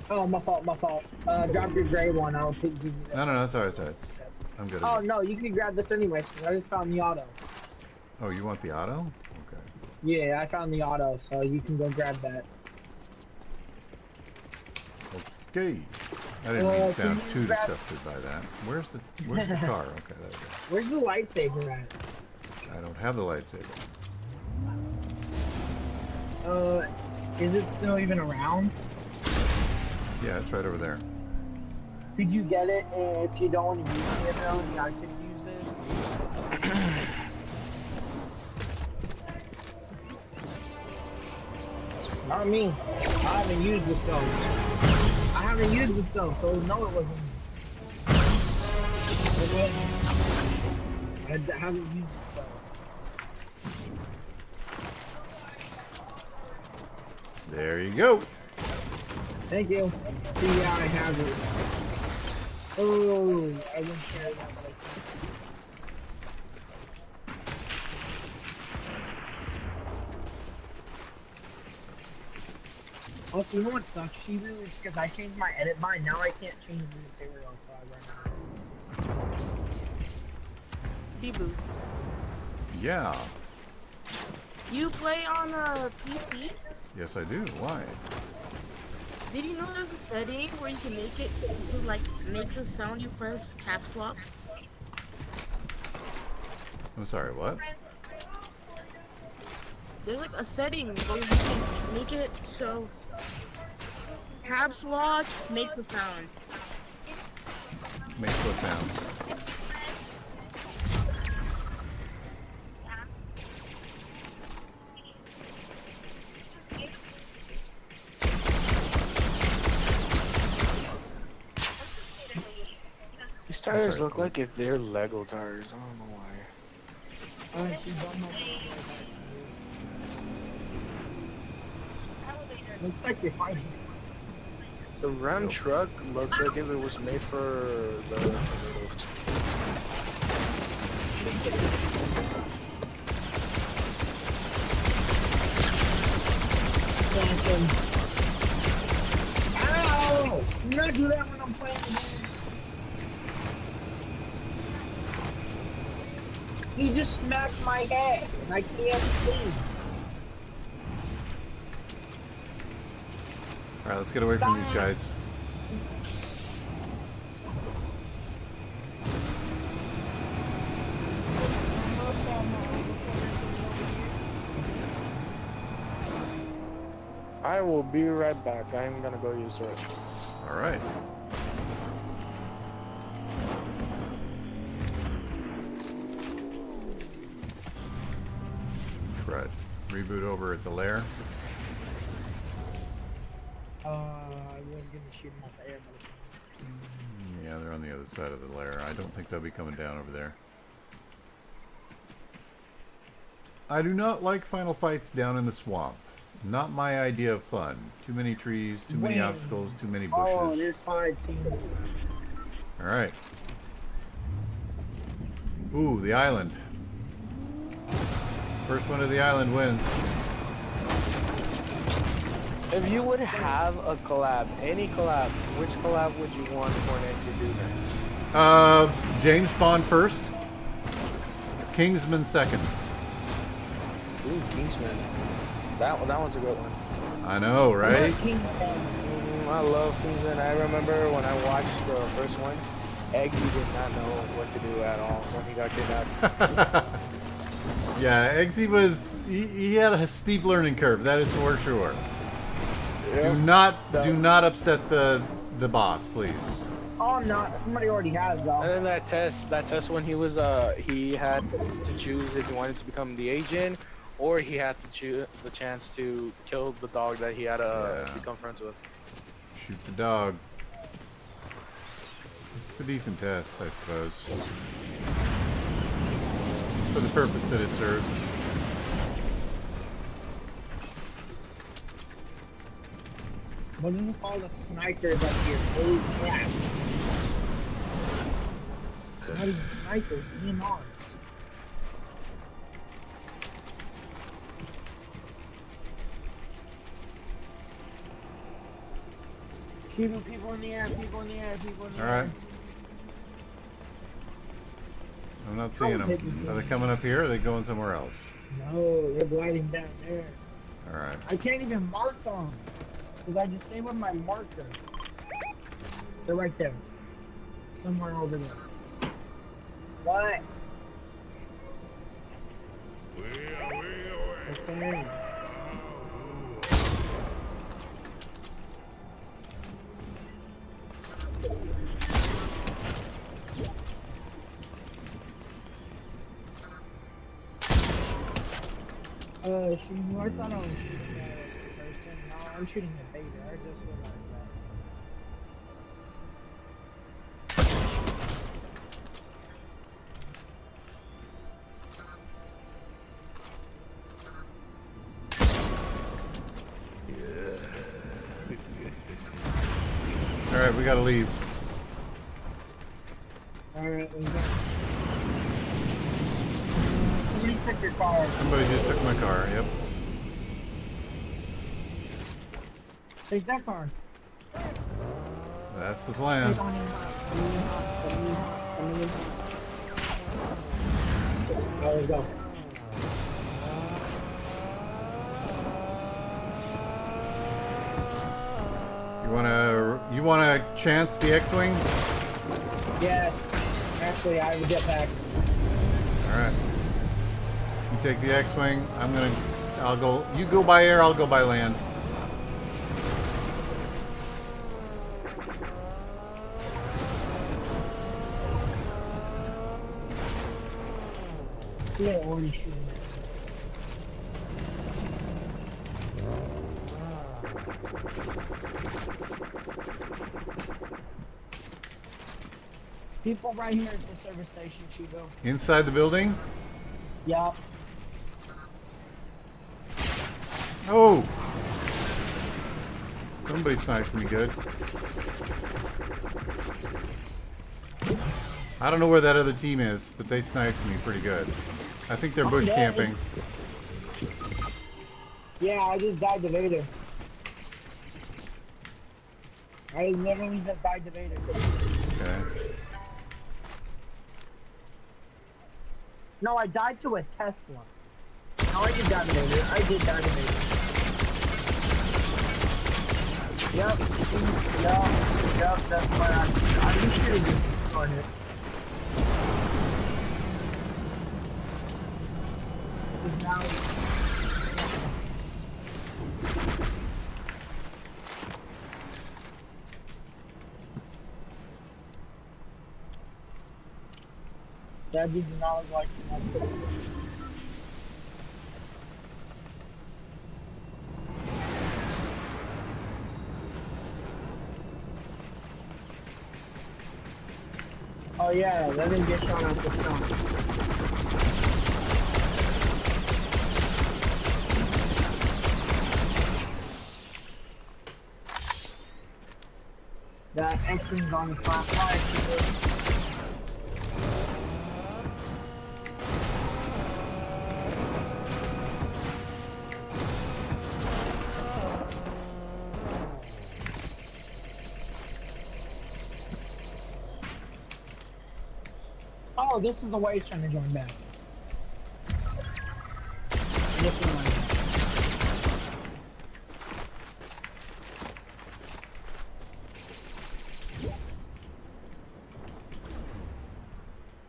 Oh, my fault, my fault. Drop your gray one. I'll give you this. No, that's alright, it's alright. I'm good. Oh, no, you can grab this anyway. I just found the auto. Oh, you want the auto? Okay. Yeah, I found the auto, so you can go grab that. Okay. I didn't mean to sound too disgusted by that. Where's the car? Okay, there we go. Where's the lightsaber at? I don't have the lightsaber. Is it still even around? Yeah, it's right over there. Could you get it if you don't want to use it though? And I could use it. Not me. I haven't used the stove. I haven't used the stove, so no, it wasn't. I haven't used the stove. There you go. Thank you. See, yeah, I have it. Oh, I wouldn't share that. Also, you know what sucks, Shibu? Is because I changed my edit bind. Now I can't change the material, so I run out. Shibu, Yeah. you play on a PC? Yes, I do. Why? Did you know there's a setting where you can make it so like makes a sound you press caps lock? I'm sorry, what? There's like a setting where you can make it so caps lock makes the sounds. Makes what sounds? These tires look like if they're Lego tires. I don't know why. Looks like you're fighting. The Ram truck looks like if it was made for the tornadoes. Ow! Do not do that when I'm playing the game. He just smacked my head, and I can't see. Alright, let's get away from these guys. I will be right back. I'm gonna go use it. Alright. Crud. Reboot over at the lair. I was gonna shoot him off the air, but Yeah, they're on the other side of the lair. I don't think they'll be coming down over there. I do not like final fights down in the swamp. Not my idea of fun. Too many trees, too many obstacles, too many bushes. Oh, there's 5 teams. Alright. Ooh, the island. First one to the island wins. If you would have a collab, any collab, which collab would you want Fortnite to do next? James Bond first. Kingsman second. Ooh, Kingsman. That one's a good one. I know, right? I love Kingsman. I remember when I watched the first one, Eggsy did not know what to do at all when he got kidnapped. Yeah, Eggsy was... He had a steep learning curve, that is for sure. Yep. Do not upset the the boss, please. Oh, I'm not. Somebody already has, though. And then that test when he was he had to choose if he wanted to become the agent, or he had to choose the chance to kill the dog that he had to Yeah. become friends with. Shoot the dog. It's a decent test, I suppose. For the purpose that it serves. What is it called? A snipers up here. Holy crap. Not even snipers, EMRs. People in the air, people in the air, people in the Alright. air. I'm not seeing them. Are they coming up here or are they going somewhere else? No, they're gliding down there. Alright. I can't even mark them. Because I just stay with my marker. They're right there. Somewhere over there. What? Okay. I thought I was shooting at a person. No, I'm shooting at beta. I just realized that. Alright, we gotta leave. Alright, let's go. Somebody took your car. Somebody just took my car, yep. Take that car. That's the plan. Alright, let's go. You wanna chance the X-Wing? Yes. Actually, I have a jetpack. Alright. You take the X-Wing, you go by air, I'll go by land. They're already shooting. People right here at the service station, Chico. Inside the building? Yup. Oh! Somebody sniped me good. I don't know where that other team is, but they sniped me pretty good. I think they're bush camping. Yeah, I just died to Vader. I literally just died to Vader. Okay. No, I died to a Tesla. No, I did die to Vader. I did die to Vader. Yep, that's what I should have just done it. Because now... That did not look like that. Oh yeah, let him get shot out the stone. That X-Wing's on the flat side. Oh, this is the way he's trying to join back. This one.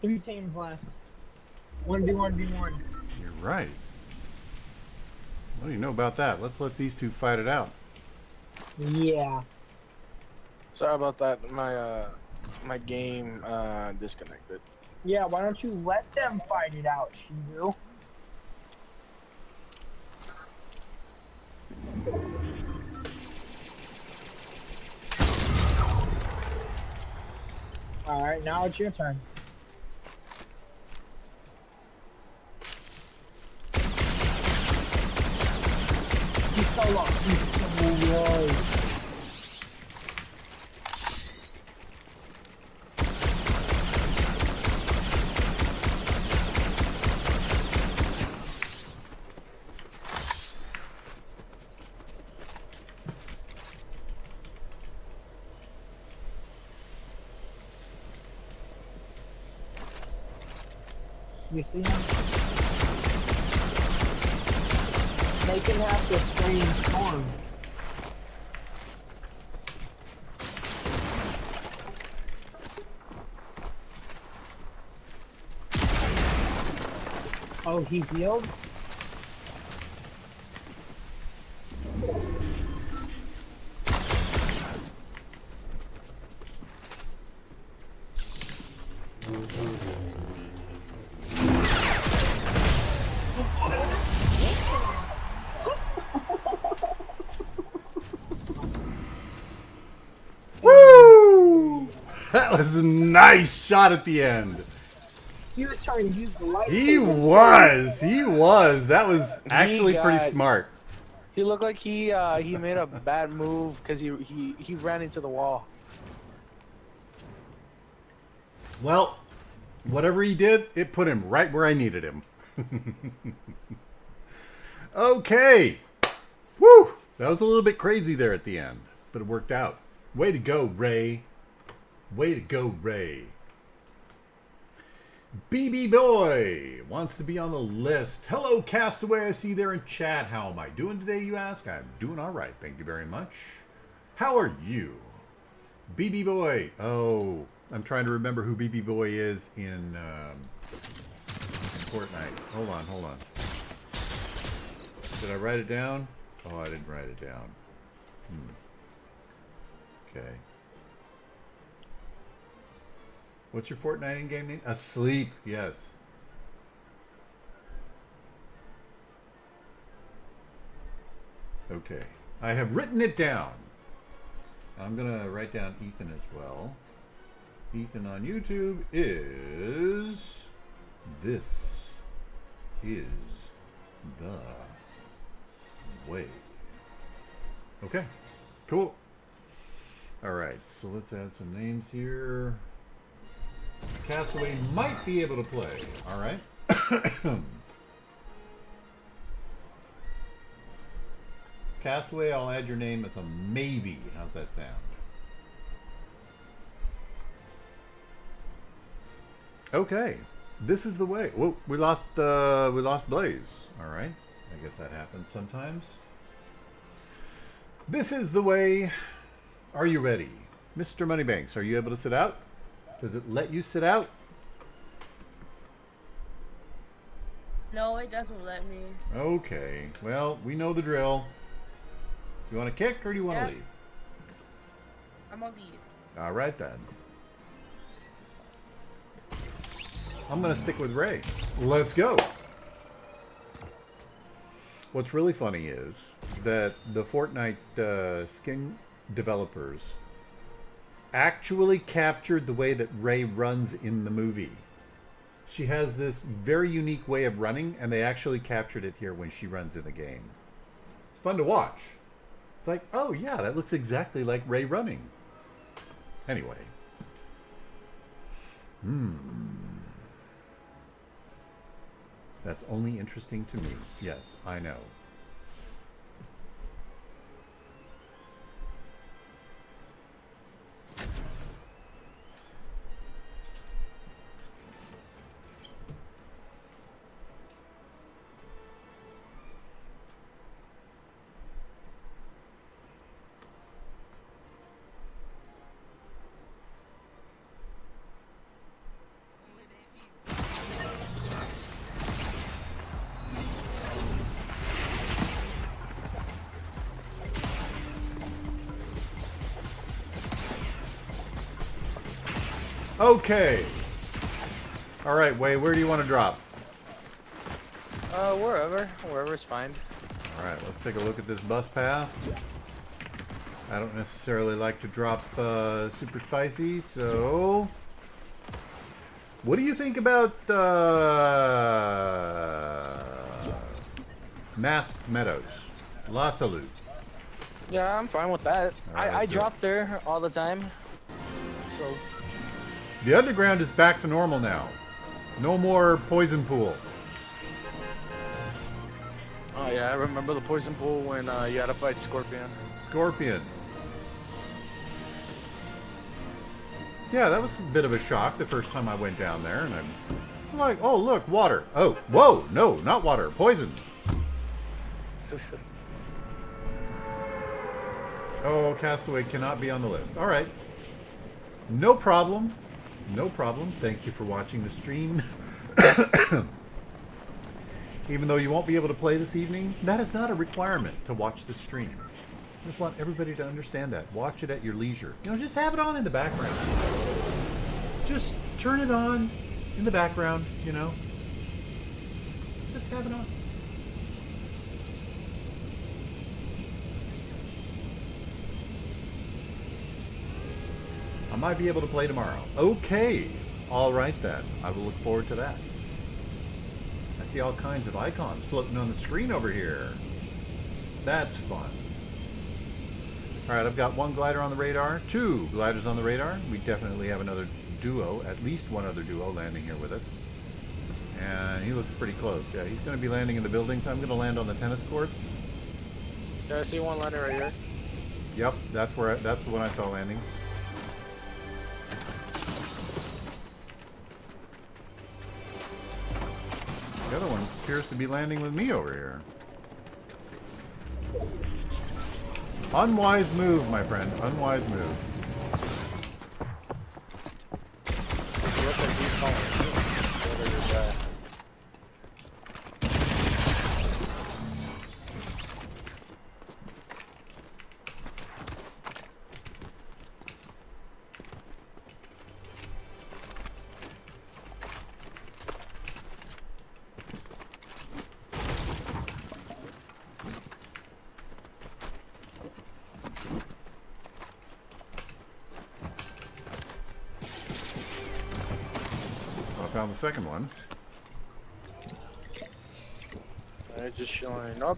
Three teams left. 1v1v1. You're right. What do you know about that? Let's let these two fight it out. Yeah. Sorry about that. My game disconnected. Yeah, why don't you let them fight it out, Shibu? Alright, now it's your turn. He's so low. He's so low. You see him? They can have the same storm. Oh, he healed? Woo! That was a nice shot at the end. He was trying to use the light. He was. That was actually pretty smart. He looked like he made a bad move because he ran into the wall. Well, whatever he did, it put him right where I needed him. Okay. Woo! That was a little bit crazy there at the end, but it worked out. Way to go, Ray. Way to go, Ray. BB Boy wants to be on the list. Hello, Castaway. I see you there in chat. How am I doing today, you ask? I'm doing all right. Thank you very much. How are you? BB Boy. Oh, I'm trying to remember who BB Boy is in Fortnite. Hold on. Did I write it down? Oh, I didn't write it down. Okay. What's your Fortnite in-game name? Asleep, yes. Okay. I have written it down. I'm going to write down Ethan as well. Ethan on YouTube is... This is the way. Okay. Cool. Alright, so let's add some names here. Castaway might be able to play. Alright. Castaway, I'll add your name as a maybe. How's that sound? Okay. This is the way. Whoa, we lost Blaze. Alright. I guess that happens sometimes. This is the way. Are you ready? Mr. Moneybanks, are you able to sit out? Does it let you sit out? No, it doesn't let me. Okay. Well, we know the drill. Do you want to kick or do you want to leave? I'm gonna leave. All right then. I'm going to stick with Ray. Let's go. What's really funny is that the Fortnite skin developers actually captured the way that Ray runs in the movie. She has this very unique way of running, and they actually captured it here when she runs in the game. It's fun to watch. It's like, oh yeah, that looks exactly like Ray running. Anyway. That's only interesting to me. Yes, I know. Okay. All right, Way, where do you want to drop? Wherever's fine. All right, let's take a look at this bus path. I don't necessarily like to drop super spicy, so... What do you think about Masked Meadows? Lots of loot. Yeah, I'm fine with that. All right, I let's do it. drop there all the time. So, The underground is back to normal now. No more poison pool. oh yeah, I remember the poison pool when you had to fight Scorpion. Scorpion. Yeah, that was a bit of a shock the first time I went down there, and I'm like, oh, look, water. Oh, whoa, no, not water, poison. Oh, Castaway cannot be on the list. All right. No problem. No problem. Thank you for watching the stream. Even though you won't be able to play this evening, that is not a requirement to watch the stream. I just want everybody to understand that. Watch it at your leisure. You know, just have it on in the background. Just turn it on in the background, you know. Just have it on. I might be able to play tomorrow. Okay. All right then. I will look forward to that. I see all kinds of icons floating on the screen over here. That's fun. All right, I've got one glider on the radar, 2 gliders on the radar. We definitely have another duo, at least one other duo landing here with us. And he looks pretty close. Yeah, he's going to be landing in the buildings. I'm going to land on the tennis courts. Did I see one landing right here? Yep, that's the one I saw landing. The other one appears to be landing with me over here. Unwise move, my friend. Unwise move. It looks like he's calling you. Whether you're dead. Found the second one. Alright, just showing up.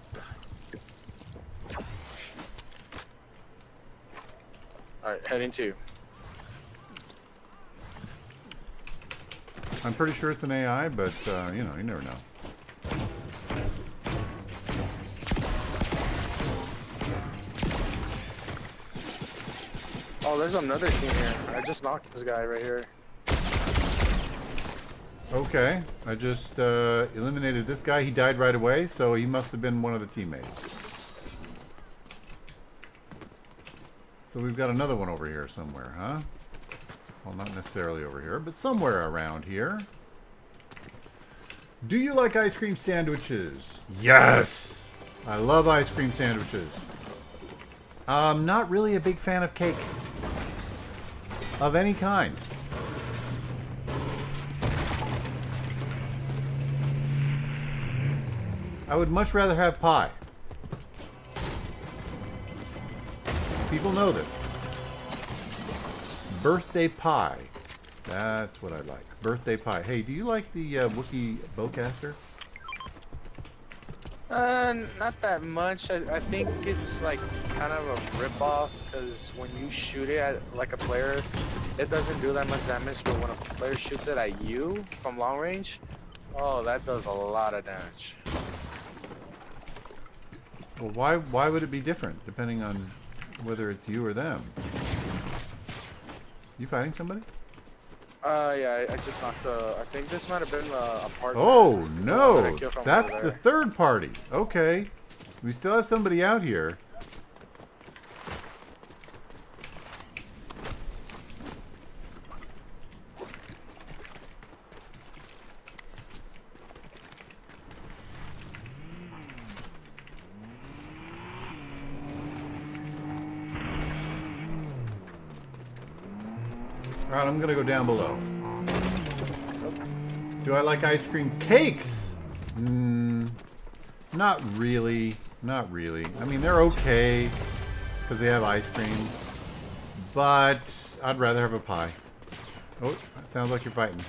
Alright, heading 2. I'm pretty sure it's an AI, but you know, you never know. Oh, there's another team here. I just knocked this guy right here. Okay, I just eliminated this guy. He died right away, so he must have been one of the teammates. So we've got another one over here somewhere, huh? Well, not necessarily over here, but somewhere around here. Do you like ice cream sandwiches? Yes! I love ice cream sandwiches. I'm not really a big fan of cake. Of any kind. I would much rather have pie. People know this. Birthday pie. That's what I like. Birthday pie. Hey, do you like the Wookiee bowcaster? Not that much. I think it's like kind of a rip-off because when you shoot it at like a player, it doesn't do that much damage, but when a player shoots it at you from long range, oh, that does a lot of damage. Well, why would it be different depending on whether it's you or them? You fighting somebody? Yeah, I just knocked I think this might have been a partner. Oh no, that I killed from that's over the third party. Okay, we still have somebody out here. Alright, I'm gonna go down below. Do I like ice cream cakes? Not really. Not really. I mean, they're okay because they have ice cream. But I'd rather have a pie. Oh, that sounds like you're fighting.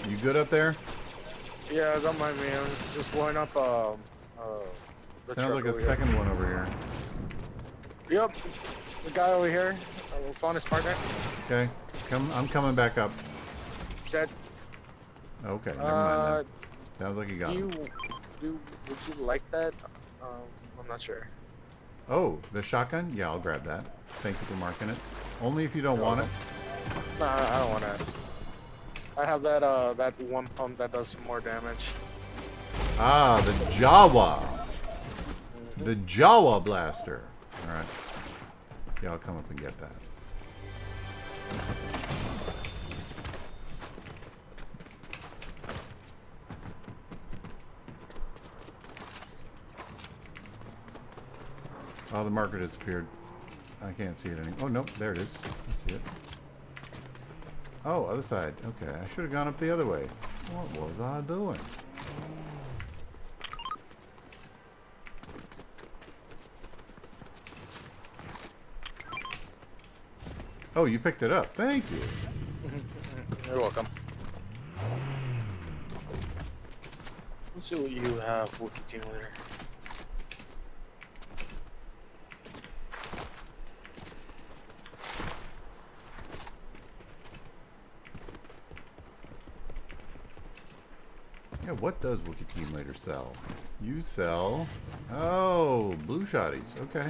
You good up there? Yeah, don't mind me. I'm just blowing up the Sounds truck like a over second one over here. here. Yep, the guy over here. We found his partner. Okay, I'm coming back up. Dead. Okay, never mind then. Sounds like you got him. Would you like that? I'm not sure. Oh, the shotgun? Yeah, I'll grab that. Thank you for marking it. Only if you don't want it. Nah, I don't want it. I have that that one pump that does some more damage. Ah, the Jawa. The Jawa blaster. Alright. Yeah, I'll come up and get that. Oh, the marker disappeared. I can't see it anymore. Oh, nope, there it is. I see it. Oh, other side. Okay, I should have gone up the other way. What was I doing? Oh, you picked it up. Thank you. You're welcome. Let's see what you have, Wookie Team Leader. Yeah, what does Wookie Team Leader sell? You sell... Oh, blue shotties. Okay.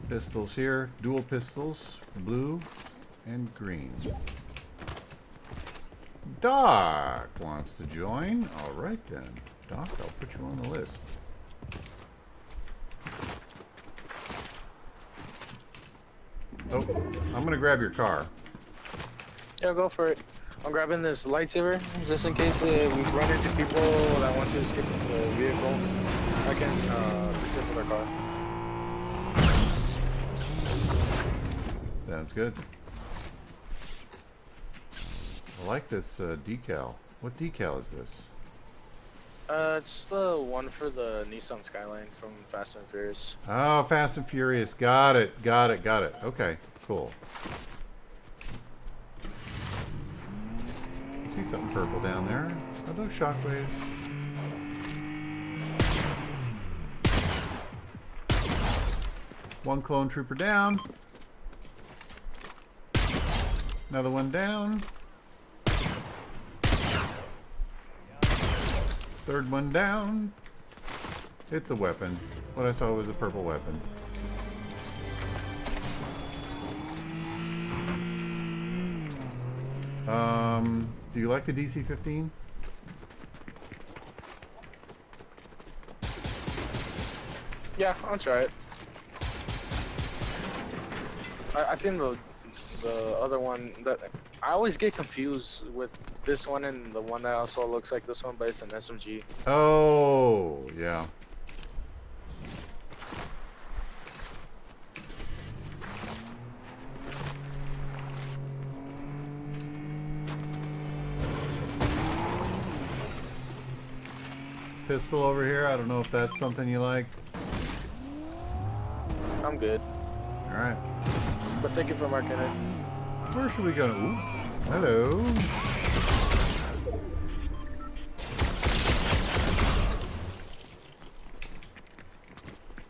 Pistols here. Dual pistols. Blue and green. Doc wants to join. Alright then. Doc, I'll put you on the list. Oh, I'm gonna grab your car. Yeah, go for it. I'm grabbing this lightsaber just in case we run into people that want to escape the vehicle. I can disable their car. Sounds good. I like this decal. What decal is this? It's the one for the Nissan Skyline from Fast and Furious. Oh, Fast and Furious. Got it. Got it. Got it. Okay, cool. I see something purple down there. Are those shockwaves? One clone trooper down. Another one down. Third one down. It's a weapon. What I saw was a purple weapon. Do you like the DC-15? Yeah, I'll try it. I think the other one that I always get confused with this one and the one that also looks like this one, but it's an SMG. Oh, yeah. Pistol over here. I don't know if that's something you like. I'm good. All right. But thank you for marking it. Where should we go? Ooh, hello.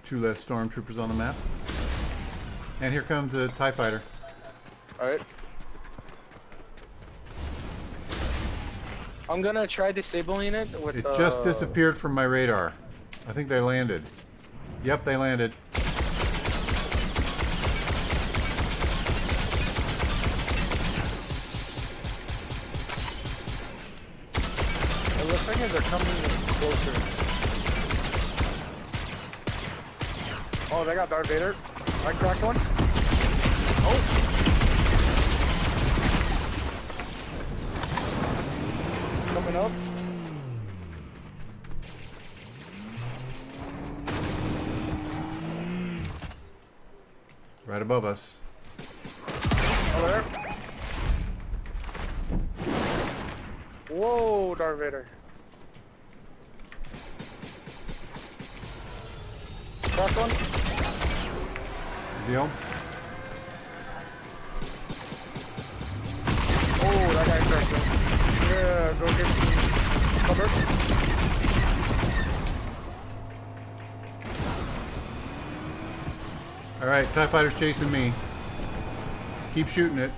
Two less stormtroopers on the map. And here comes a TIE fighter. Alright. I'm gonna try disabling it with It just disappeared from my radar. I think they landed. Yep, they landed. It looks like they're coming closer. Oh, they got Darth Vader. I cracked one. Oh! coming up. Right above us. Over there. Whoa, Darth Vader. Shotgun. Deal. Oh, that guy's crashing. Yeah, go get cover. Alright, TIE fighter's chasing me. Keep shooting it.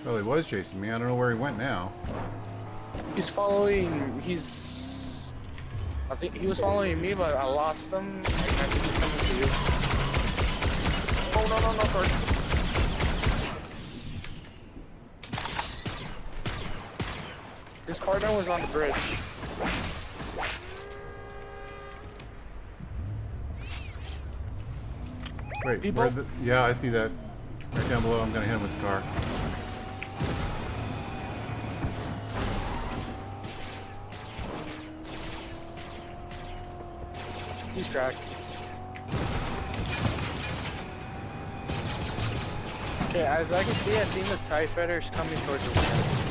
Well, he was chasing me. I don't know where he went now. He's following. I think he was following me, but I lost him. And I think he's coming to you. Oh no, sorry. His partner was on the bridge. Wait, People? yeah, I see that. Right down below. I'm gonna hit him with the car. He's cracked. Okay, as I can see, I think the TIE fighter's coming towards us.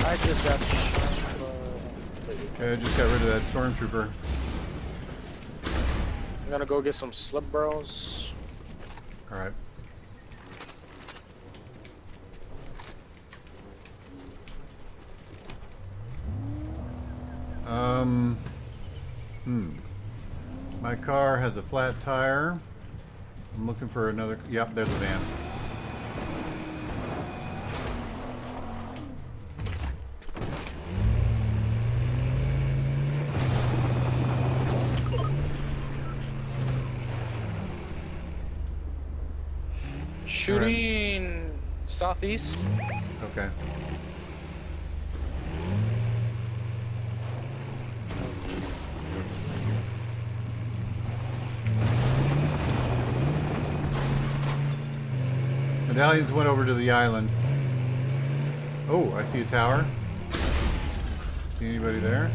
I just got shot. Okay, I just got rid of that stormtrooper. I'm gonna go get some slip bros. Alright. My car has a flat tire. I'm looking for another. Yep, there's a van. Shooting southeast. Okay. Medallions went over to the island. Oh, I see a tower. See anybody there?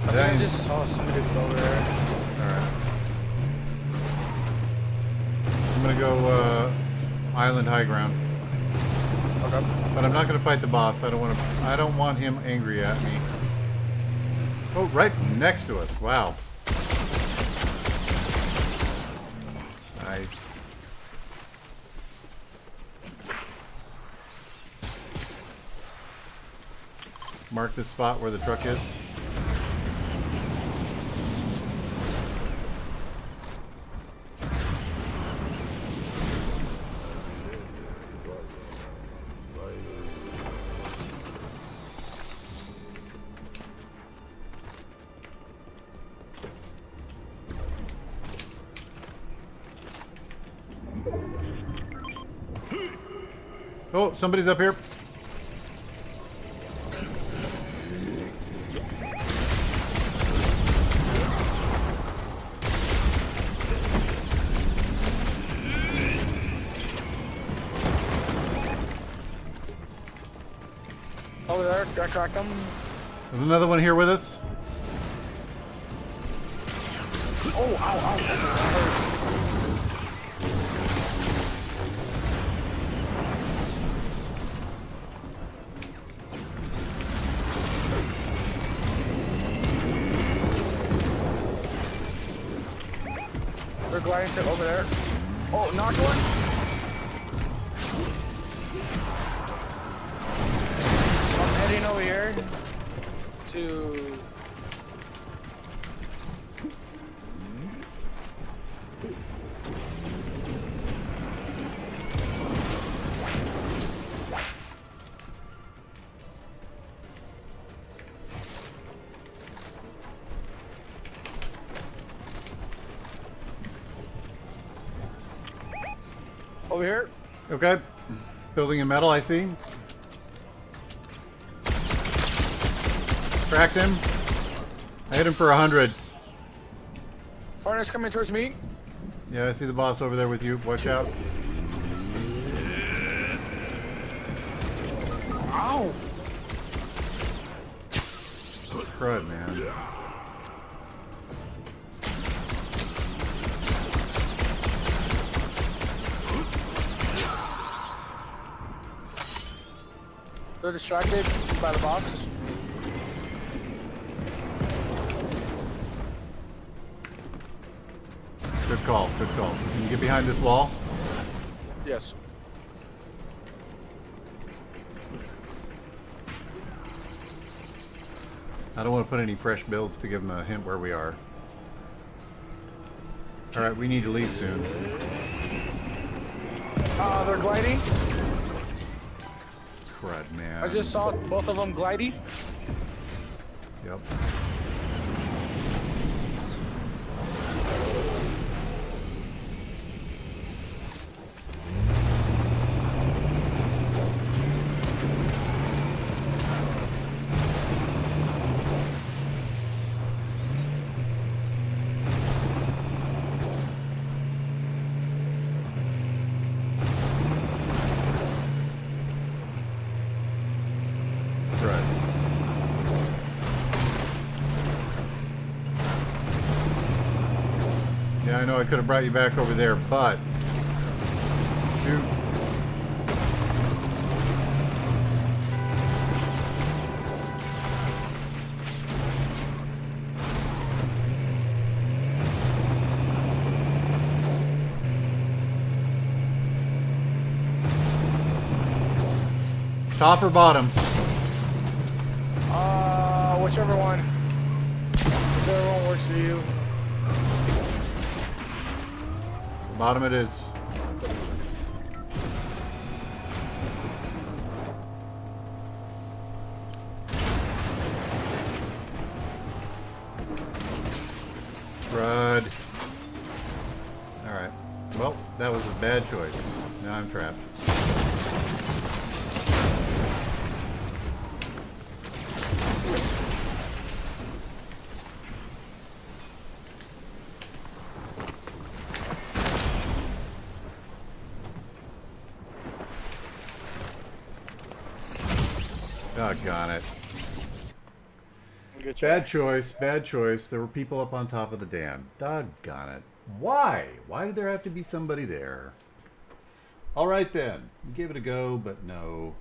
I think I just saw somebody over there. Alright. I'm gonna go island high ground. Okay. But I'm not gonna fight the boss. I don't want him angry at me. Oh, right next to us. Wow. Nice. Mark the spot where the truck is. Oh, somebody's up here. Over there, I cracked him. There's another one here with us. Oh, ow. They're gliding to over there. Oh, knocked one. I'm heading over here to. Over here. Okay. Building in metal, I see. Cracked him. I hit him for 100. Partner's coming towards me. Yeah, I see the boss over there with you. Watch out. Ow. Crud, man. They're distracted by the boss. Good call, good call. Can you get behind this wall? Yes. I don't want to put any fresh builds to give them a hint where we are. Alright, we need to leave soon. They're gliding. Crud, man. I just saw both of them gliding. Yep. Yeah, I know I could have brought you back over there, but... Shoot. Top or bottom? Whichever one. Whichever one works for you. Bottom it is. Crud. Alright. Well, that was a bad choice. Now I'm trapped. Doggone it. Good try. Bad choice, bad choice. There were people up on top of the dam. Doggone it. Why? Why did there have to be somebody there? Alright then. We gave it a go, but no.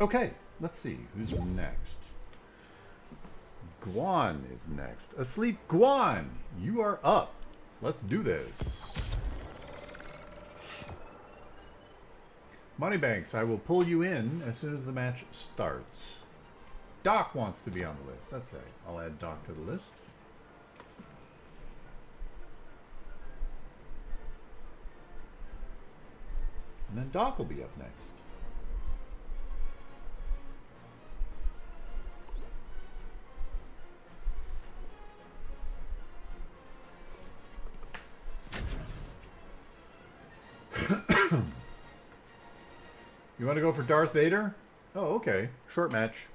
Okay, let's see. Who's next? Guan is next. Asleep Guan! You are up. Let's do this. Moneybanks, I will pull you in as soon as the match starts. Doc wants to be on the list. That's right. I'll add Doc to the list. And then Doc will be up next. You want to go for Darth Vader? Oh, okay. Short match.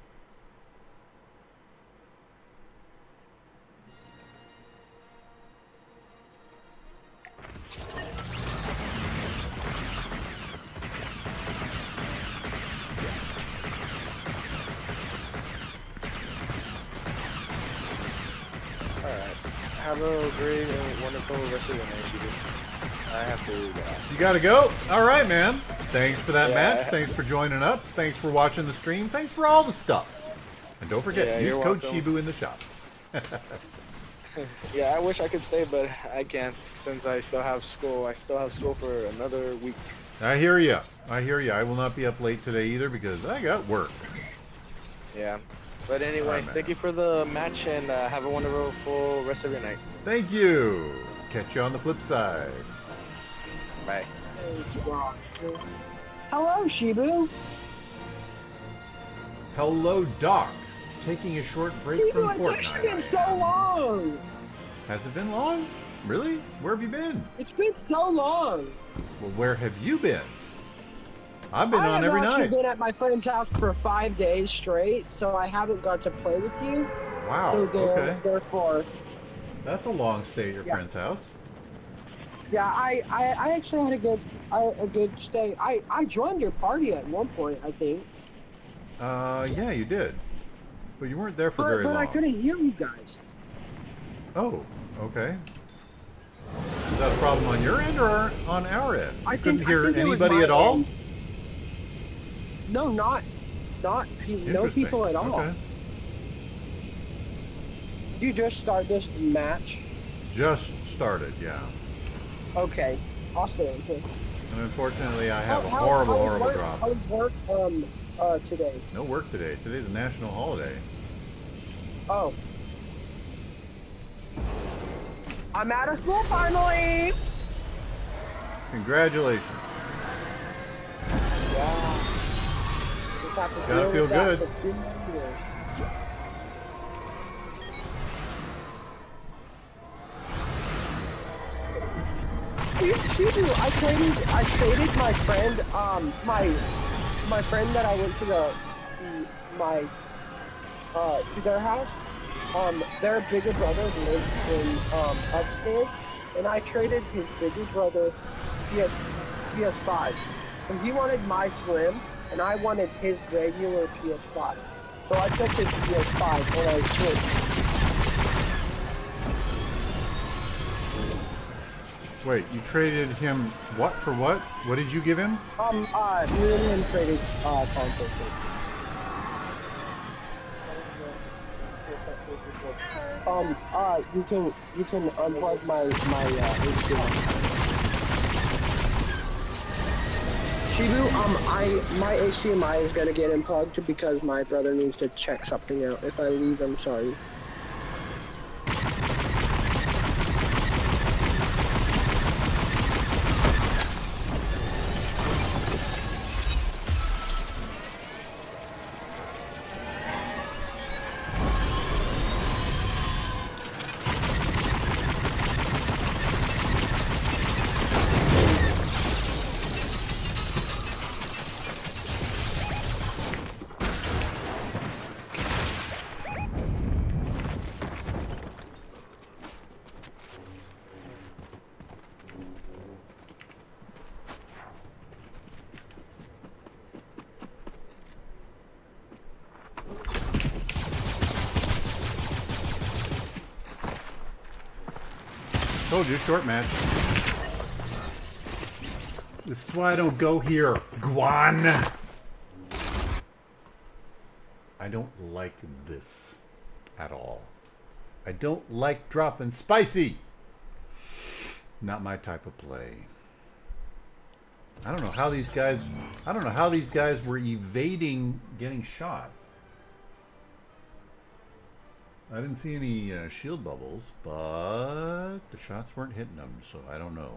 Alright. Have a great and wonderful rest of the night, Shibu. I have to go. You gotta go? Alright, man. Thanks for that Yeah, match. Thanks for joining up. Thanks for watching the stream. Thanks for all the stuff. And don't forget, Yeah, use you're code welcome. Shibu in the shop. Yeah, I wish I could stay, but I can't since I still have school. I still have school for another week. I hear ya. I hear ya. I will not be up late today either because I got work. Yeah. But anyway, Alright, thank man. you for the match and have a wonderful rest of your night. Thank you. Catch you on the flip side. Bye. Hello, Shibu. Hello, Doc. taking a short break See, from it's Fortnite. actually been I so am. long. Has it been long? Really? Where have you been? It's been so long. Well, where have you been? I've been I on have every actually night. been at my friend's house for 5 days straight, so I haven't got to play with you. Wow. So Okay. therefore, That's a long stay at your yeah, friend's house. yeah. I actually had a good stay. I joined your party at one point, I think, Yeah, you did. But you weren't there for very but I long. couldn't hear you guys. Oh, okay. Is that a problem on your end or on our end? You couldn't I hear think it was anybody my at all? end. No, no Interesting. people at all. Okay. You just start this match. Just started, yeah. Okay, I'll stay until. And unfortunately, I have a horrible drop. How was work today? No work today. Today's a national holiday. Oh. I'm out of school finally! Congratulations. Yeah. Just have to Gotta deal feel with that good. for 2 more years. I traded my friend, my friend that I went to to their house. Their bigger brother lives in upstairs, and I traded his bigger brother PS5, and he wanted my Slim, and I wanted his regular PS5. So I took his PS5 and I switched. Wait, you traded him what for what? What did you give him? Me and him traded consoles. You can unplug my HDMI. Shibu, my HDMI is gonna get unplugged because my brother needs to check something out. If I leave, I'm sorry. Told you, short match. This is why I don't go here, Guan. I don't like this at all. I don't like dropping spicy. Not my type of play. I don't know how these guys were evading getting shot. I didn't see any shield bubbles, but the shots weren't hitting them, so I don't know.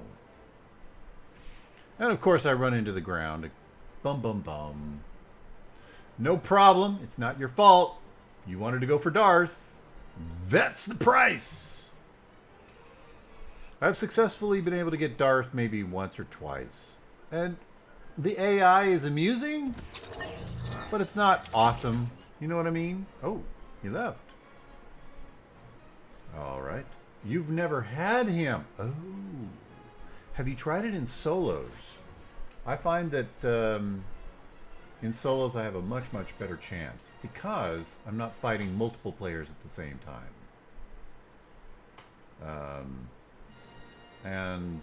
And of course I run into the ground. Bum bum bum. No problem. It's not your fault. You wanted to go for Darth. That's the price. I've successfully been able to get Darth maybe once or twice. And the AI is amusing, but it's not awesome. You know what I mean? Oh, he left. All right. You've never had him. Oh. Have you tried it in solos? I find that in solos I have a much, much better chance because I'm not fighting multiple players at the same time. And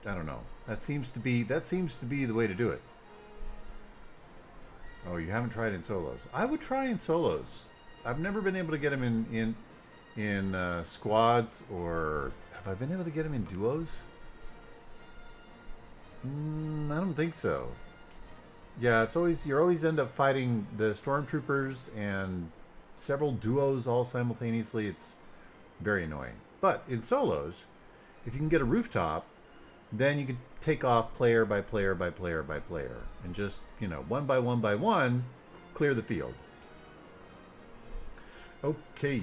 I don't know. That seems to be the way to do it. Oh, you haven't tried in solos. I would try in solos. I've never been able to get him in squads, or have I been able to get him in duos? I don't think so. Yeah, you always end up fighting the stormtroopers and several duos all simultaneously. It's very annoying. But in solos, if you can get a rooftop, then you can take off player by player by player by player and just, one by one by one, clear the field. Okay,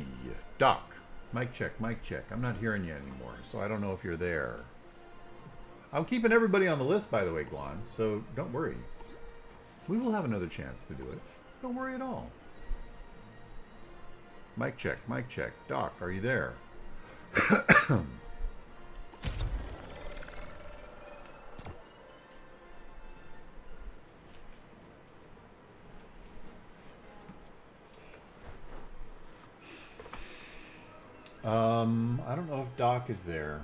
Doc. Mic check, mic check. I'm not hearing you anymore, so I don't know if you're there. I'm keeping everybody on the list, by the way, Guan, so don't worry. We will have another chance to do it. Don't worry at all. Mic check, mic check. Doc, are you there? I don't know if Doc is there.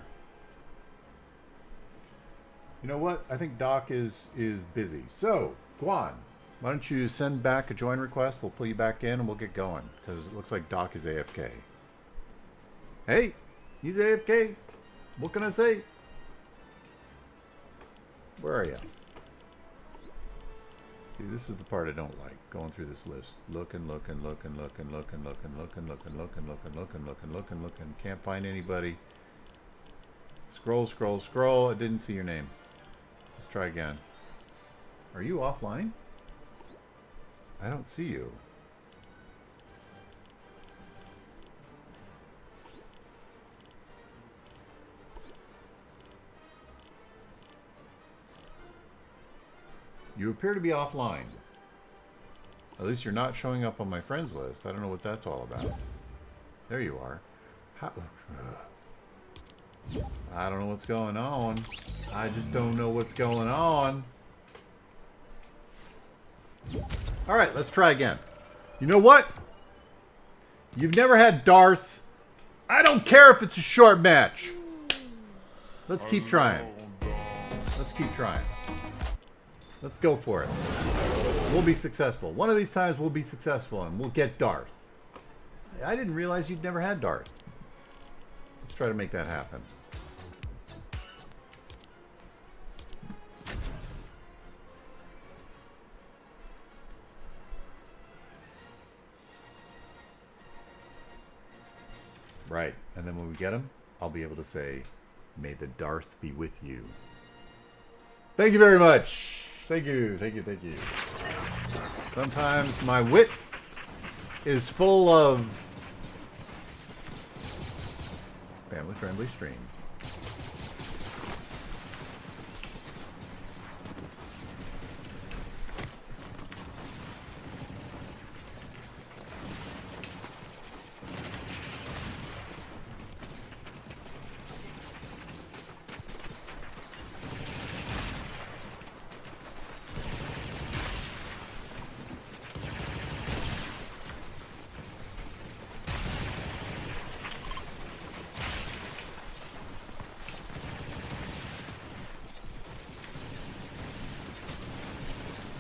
You know what? I think Doc is busy. So, Guan, why don't you send back a join request? We'll pull you back in and we'll get going because it looks like Doc is AFK. Hey, he's AFK. What can I say? Where are you? See, this is the part I don't like. Going through this list. Looking. Can't find anybody. Scroll. I didn't see your name. Let's try again. Are you offline? I don't see you. You appear to be offline. At least you're not showing up on my friends list. I don't know what that's all about. There you are. I don't know what's going on. I just don't know what's going on. Alright, let's try again. You know what? You've never had Darth. I don't care if it's a short match. Let's keep trying. Let's keep trying. Let's go for it. We'll be successful. One of these times we'll be successful and we'll get Darth. I didn't realize you'd never had Darth. Let's try to make that happen. Right, and then when we get him, I'll be able to say, "May the Darth be with you." Thank you very much. Thank you. Sometimes my wit is full of family-friendly stream.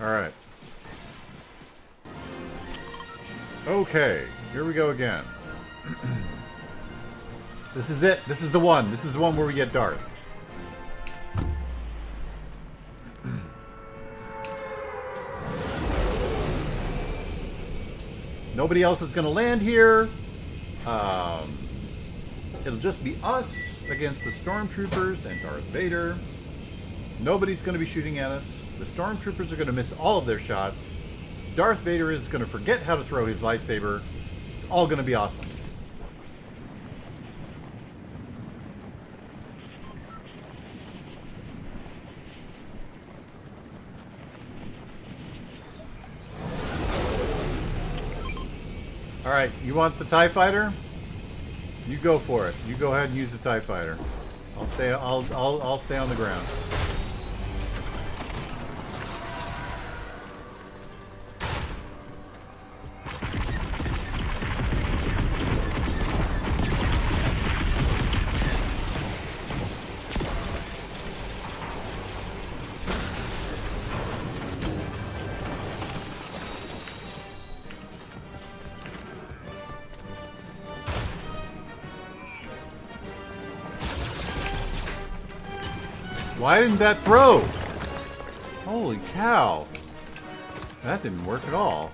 Alright. Okay, here we go again. This is it. This is the one. This is the one where we get Darth. Nobody else is going to land here. It'll just be us against the stormtroopers and Darth Vader. Nobody's going to be shooting at us. The stormtroopers are going to miss all of their shots. Darth Vader is going to forget how to throw his lightsaber. It's all going to be awesome. Alright, you want the TIE Fighter? You go for it. You go ahead and use the TIE Fighter. I'll stay on the ground. Why didn't that throw? Holy cow. That didn't work at all.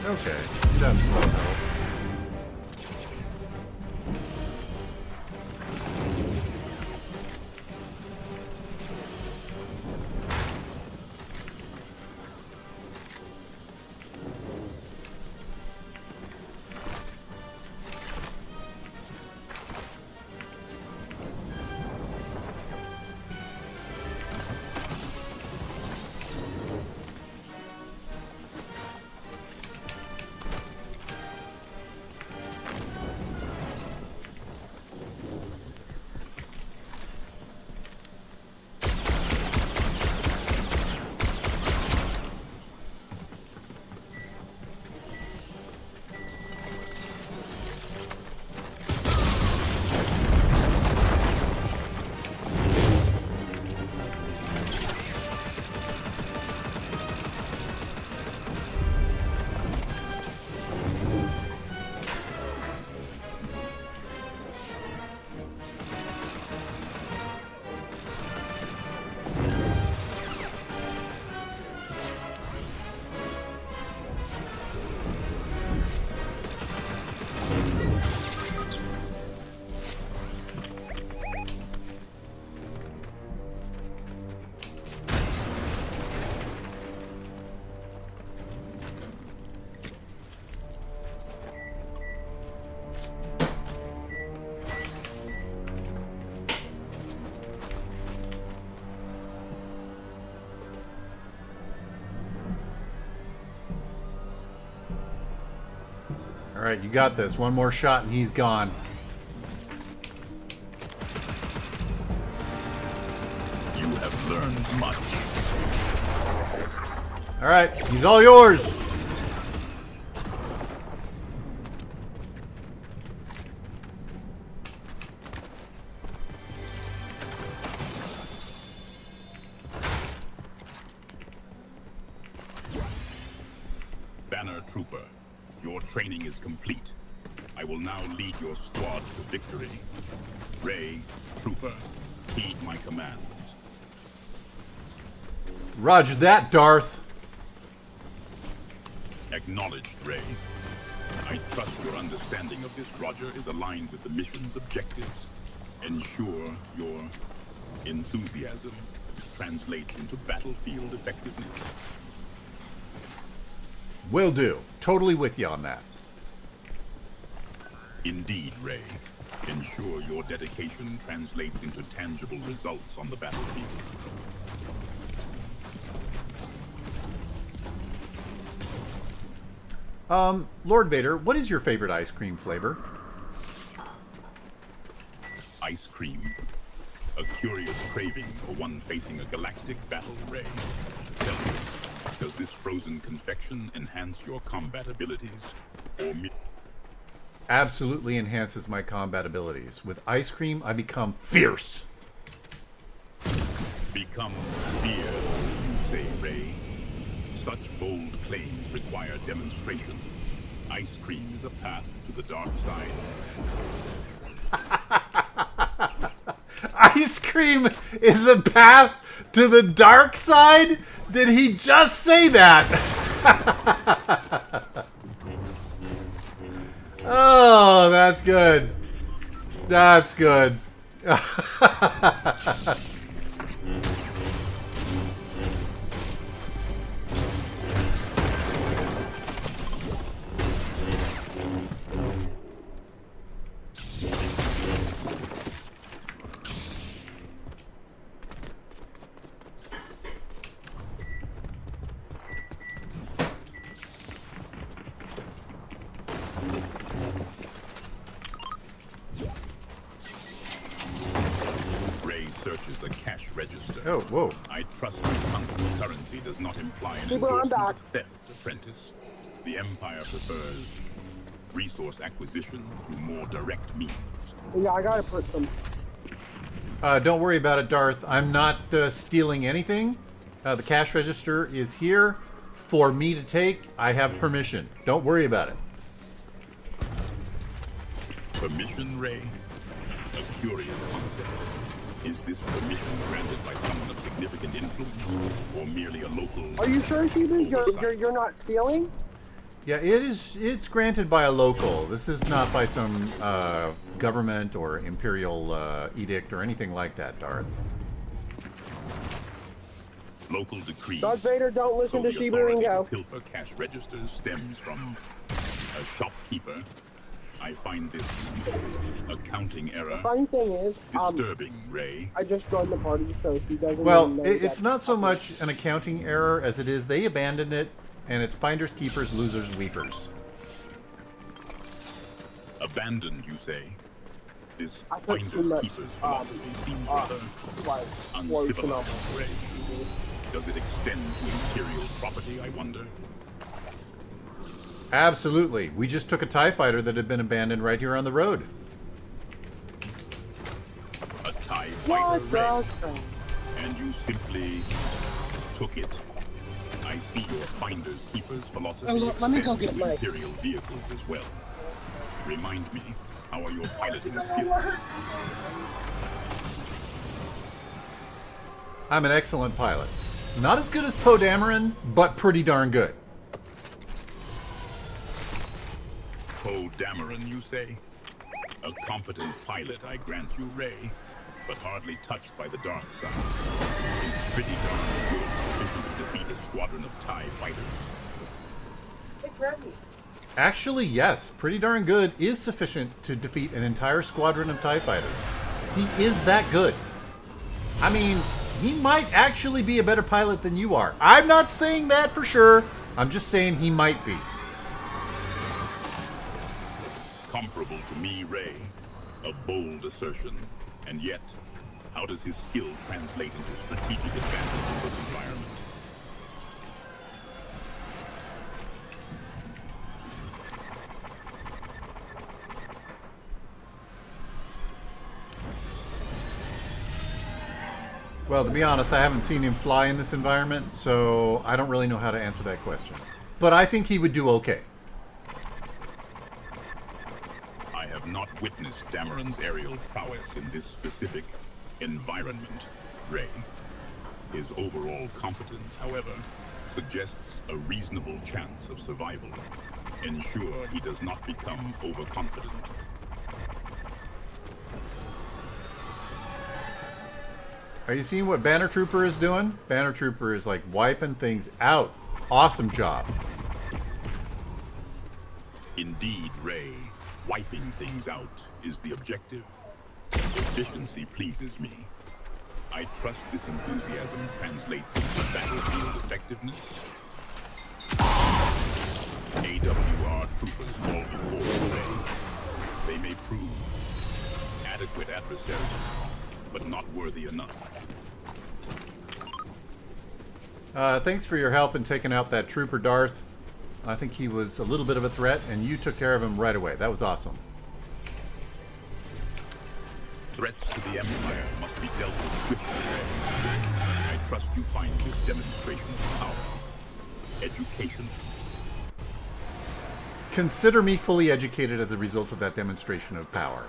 Okay, that's no help. Alright, you got this. One more shot and he's gone. You have learned much. Alright, he's all yours! Banner Trooper, your training is complete. I will now lead your squad to victory. Ray, Trooper, heed my commands. Roger that, Darth. Acknowledged, Ray. I trust your understanding of this, Roger, is aligned with the mission's objectives. Ensure your enthusiasm translates into battlefield effectiveness. Will do. Totally with you on that. Indeed, Ray. Ensure your dedication translates into tangible results on the battlefield. Lord Vader, what is your favorite ice cream flavor? Ice cream. A curious craving for one facing a galactic battle, Ray. Tell me, does this frozen confection enhance your combat abilities? Or Absolutely enhances my combat abilities. With ice cream, I become fierce. become fear, you say, Ray? Such bold claims require demonstration. Ice cream is a path to the dark side. Ice cream is a path to the dark side? Did he just say that? Oh, that's good. That's good. Ray searches a cash register. Oh, whoa. I trust that currency does not imply an People, I'm endorsement back. of theft, apprentice. The Empire prefers resource acquisition through more direct means. Yeah, I gotta put some. Don't worry about it, Darth. I'm not stealing anything. The cash register is here for me to take. I have permission. Don't worry about it. Permission, Ray? A curious concept. Is this permission granted by someone of significant influence, or merely a local... Are you sure, Shibu? oversight? You're not stealing? Yeah, it's granted by a local. This is not by some government or imperial edict or anything like that, Darth. Local decrees. Darth Vader, don't listen to So the authority ShibuRingo. to pilfer cash registers stems from a shopkeeper. I find this accounting error Funny thing is, disturbing, Ray. I just joined the party, so he doesn't Well, even know it's that- not so much an accounting error as it is they abandoned it, and it's finders, keepers, losers, weepers. Abandoned, you say? This I put too finders much, keepers philosophy seems rather like, floats and all. uncivilized, Ray. Does it extend to imperial property, I wonder? Absolutely. We just took a TIE fighter that had been abandoned right here on the road. A TIE What fighter, the? Ray, and you simply took it. I see your finders keepers philosophy let me go extends get to my- imperial vehicles as well. Remind me, how are your piloting skills? I'm an excellent pilot. Not as good as Poe Dameron, but pretty darn good. Poe Dameron, you say? A competent pilot, I grant you, Ray, but hardly touched by the dark side. It's pretty darn good, sufficient to defeat a squadron of TIE fighters. Actually, yes, pretty darn good is sufficient to defeat an entire squadron of TIE fighters. He is that good. I mean, he might actually be a better pilot than you are. I'm not saying that for sure. I'm just saying he might be. Comparable to me, Ray. A bold assertion. And yet, how does his skill translate into strategic advantage in this environment? Well, to be honest, I haven't seen him fly in this environment, so I don't really know how to answer that question. But I think he would do okay. I have not witnessed Dameron's aerial prowess in this specific environment, Ray. His overall competence, however, suggests a reasonable chance of survival. Ensure he does not become overconfident. Are you seeing what Banner Trooper is doing? Banner Trooper is like wiping things out. Awesome job. Indeed, Ray. Wiping things out is the objective. Efficiency pleases me. I trust this enthusiasm translates into battlefield effectiveness. AWR troopers fall before Ray. They may prove adequate adversaries, but not worthy enough. Thanks for your help in taking out that Trooper Darth. I think he was a little bit of a threat, and you took care of him right away. That was awesome. Threats to the Empire must be dealt with swiftly. I trust you find this demonstration of power educational. Consider me fully educated as a result of that demonstration of power.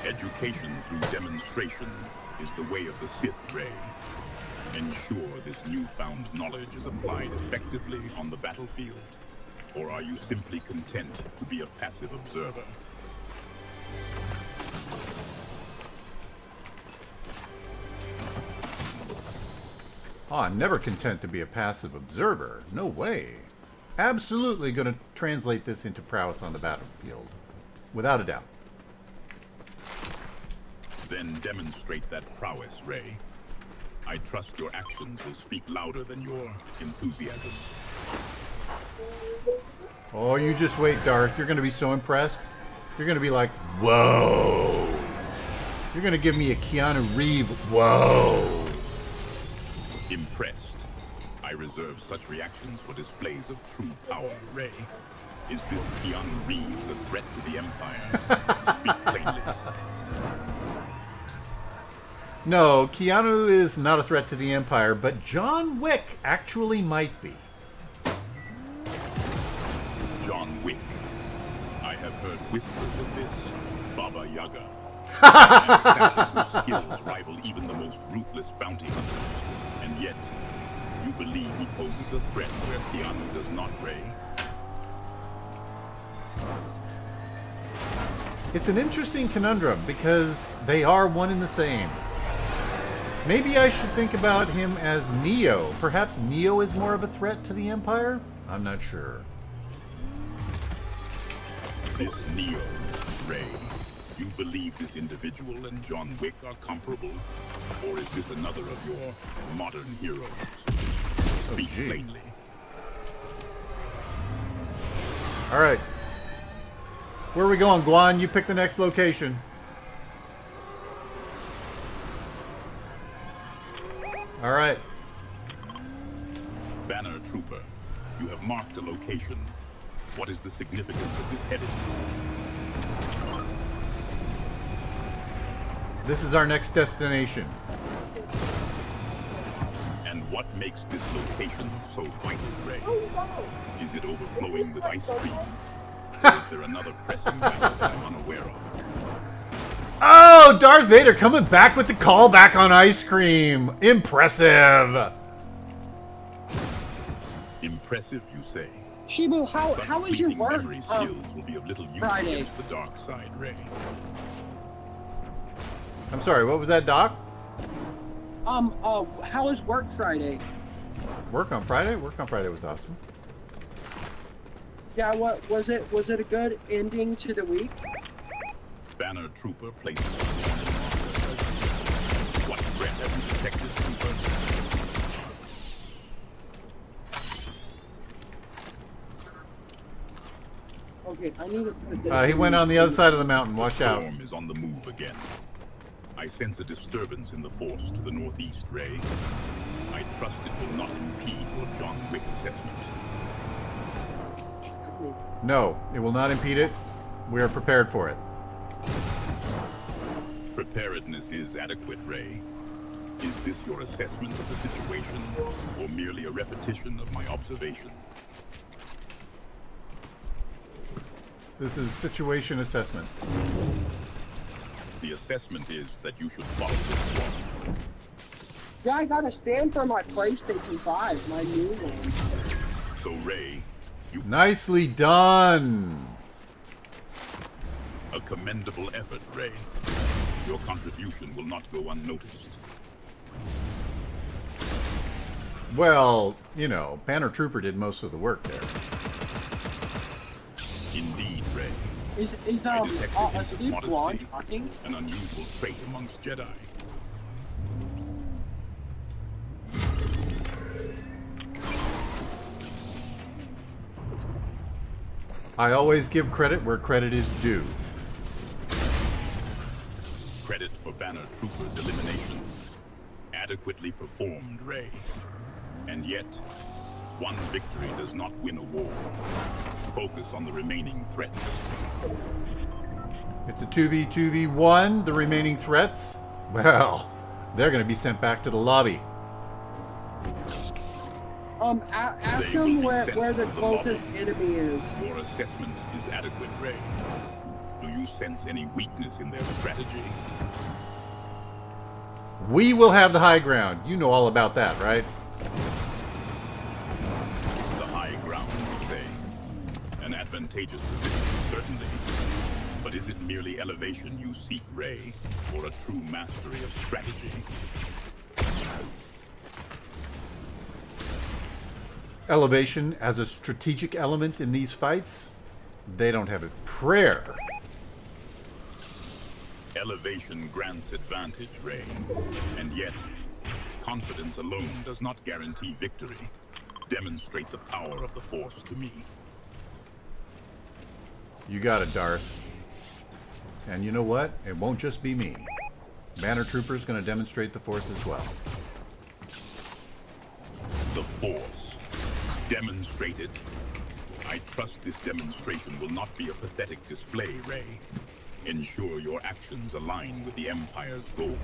Education through demonstration is the way of the Sith, Ray. Ensure this newfound knowledge is applied effectively on the battlefield, or are you simply content to be a passive observer? Oh, I'm never content to be a passive observer. No way. Absolutely going to translate this into prowess on the battlefield. Without a doubt. Then demonstrate that prowess, Ray. I trust your actions will speak louder than your enthusiasm. Oh, you just wait, Darth. You're going to be so impressed. You're going to be like, whoa. You're going to give me a Keanu Reeves, whoa. Impressed. I reserve such reactions for displays of true power, Ray. Is this Keanu Reeves a threat to the Empire? Speak plainly. No, Keanu is not a threat to the Empire, but John Wick actually might be. John Wick. I have heard whispers of this Baba Yaga. An assassin whose skills rival even the most ruthless bounty hunters. And yet, you believe he poses a threat where Keanu does not, Ray? It's an interesting conundrum because they are one and the same. Maybe I should think about him as Neo. Perhaps Neo is more of a threat to the Empire? I'm not sure. This Neo, Ray. You believe this individual and John Wick are comparable? Or is this another of your modern heroes? Speak plainly. Alright. Where are we going, Guan? You pick the next location. Alright. Banner Trooper, you have marked a location. What is the significance of this heading? This is our next destination. And what makes this location so vital, Ray? Is it overflowing with ice cream? Or is there another pressing matter that I'm unaware of? Oh, Darth Vader coming back with the callback on ice cream. Impressive. Impressive, you say? Shibu, Such how is your fleeting work? memory skills will be of little use Friday. against the dark side, Ray. I'm sorry, what was that, Doc? How was work Friday? Work on Friday? Work on Friday was awesome. Yeah, what was it? Was it a good ending to the week? Banner Trooper places a warning marker. What threat have you detected, Trooper? Okay, I need to put this. He went on the other side of the mountain. The Watch out. storm is on the move again. I sense a disturbance in the force to the northeast, Ray. I trust it will not impede your John Wick assessment. No, it will not impede it. We are prepared for it. Preparedness is adequate, Ray. Is this your assessment of the situation, or merely a repetition of my observation? This is situation assessment. The assessment is that you should follow this law. Yeah, I got a stand for my PlayStation 5, my new one. So, Ray, you Nicely done. a commendable effort, Ray. Your contribution will not go unnoticed. Well, you know, Banner Trooper did most of the work there. Indeed, Ray. Is I detected a hints of Steve modesty, Blonde talking? an unusual trait amongst Jedi. I always give credit where credit is due. Credit for Banner Trooper's elimination. Adequately performed, Ray. And yet, one victory does not win a war. Focus on the remaining threats. It's a 2v2v1. The remaining threats, well, they're going to be sent back to the lobby. Ask They will him be where sent the to the closest lobby. enemy is. Your assessment is adequate, Ray. Do you sense any weakness in their strategy? We will have the high ground. You know all about that, right? The high ground, you say? An advantageous position, certainly. But is it merely elevation you seek, Ray, or a true mastery of strategy? Elevation as a strategic element in these fights? They don't have it. Prayer. Elevation grants advantage, Ray. And yet, confidence alone does not guarantee victory. Demonstrate the power of the Force to me. You got it, Darth. And you know what? It won't just be me. Banner Trooper's going to demonstrate the Force as well. The Force. Demonstrate it. I trust this demonstration will not be a pathetic display, Ray. Ensure your actions align with the Empire's goals.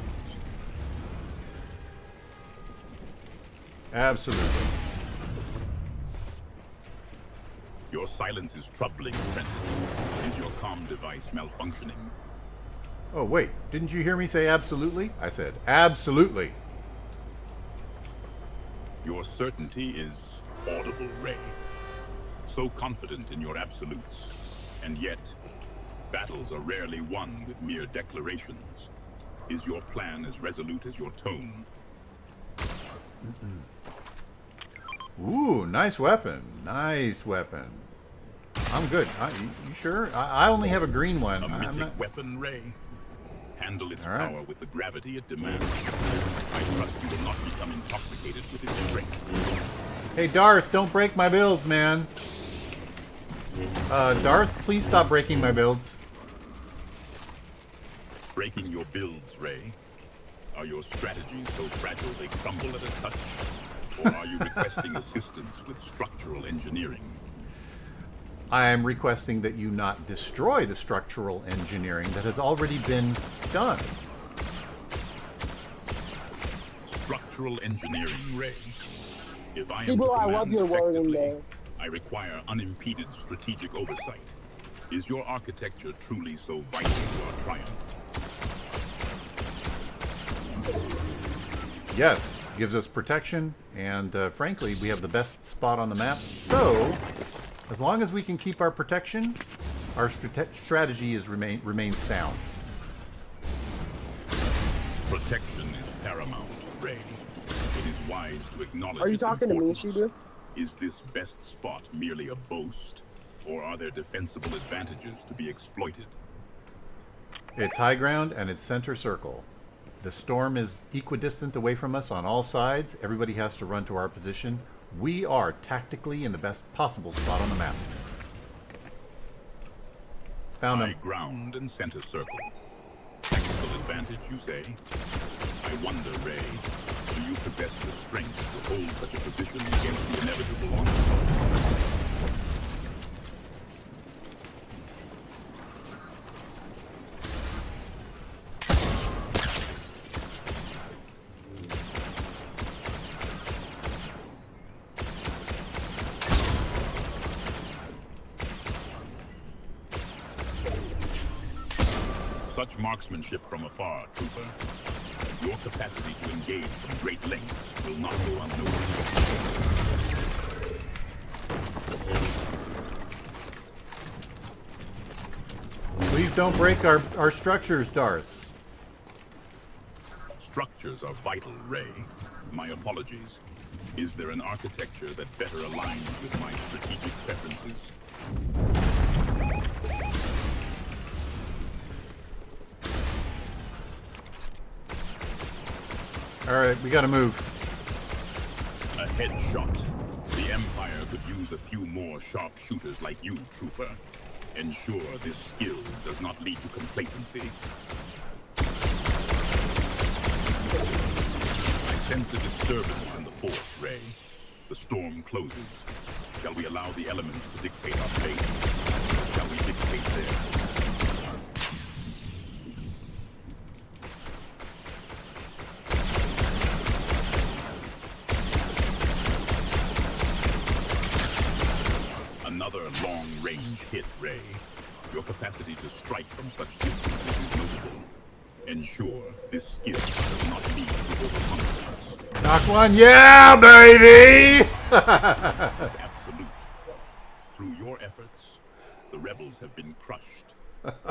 Absolutely. Your silence is troubling, Apprentice. Is your comm device malfunctioning? Oh, wait. Didn't you hear me say absolutely? I said absolutely. Your certainty is audible, Ray. So confident in your absolutes, and yet battles are rarely won with mere declarations. Is your plan as resolute as your tone? Ooh, nice weapon. Nice weapon. I'm good. You sure? I only have a green one. A I'm mythic not... weapon, Ray. Handle its All right. power with the gravity it demands. I trust you will not become intoxicated with its strength. Hey, Darth, don't break my builds, man. Darth, please stop breaking my builds. Breaking your builds, Ray. Are your strategies so fragile they crumble at a touch? Or are you requesting assistance with structural engineering? I am requesting that you not destroy the structural engineering that has already been done. Structural engineering, Ray. If I am to Shibu, I command love your wording effectively, there. I require unimpeded strategic oversight. Is your architecture truly so vital to our triumph? Yes, gives us protection, and frankly, we have the best spot on the map. So, as long as we can keep our protection, our strategy remains sound. Protection is paramount, Ray. It is wise to acknowledge Are you its talking to me, importance. Shibu? Is this best spot merely a boast, or are there defensible advantages to be exploited? It's high ground and it's center circle. The storm is equidistant away from us on all sides. Everybody has to run to our position. We are tactically in the best possible spot on the map. Found High him. ground and center circle. Tactical advantage, you say? I wonder, Ray, do you possess the strength to hold such a position against the inevitable onslaught? Such marksmanship from afar, Trooper. Your capacity to engage from great lengths will not go unnoticed. Please don't break our structures, Darth. Structures are vital, Ray. My apologies. Is there an architecture that better aligns with my strategic preferences? All right, we gotta move. A headshot. The Empire could use a few more sharpshooters like you, Trooper. Ensure this skill does not lead to complacency. I sense a disturbance in the force, Ray. The storm closes. Shall we allow the elements to dictate our fate? Or shall we dictate theirs? Another long-range hit, Ray. Your capacity to strike from such distances is notable. Ensure this skill does not lead to overconfidence. Knock one, yeah, baby! Is absolute. Through your efforts, the rebels have been crushed.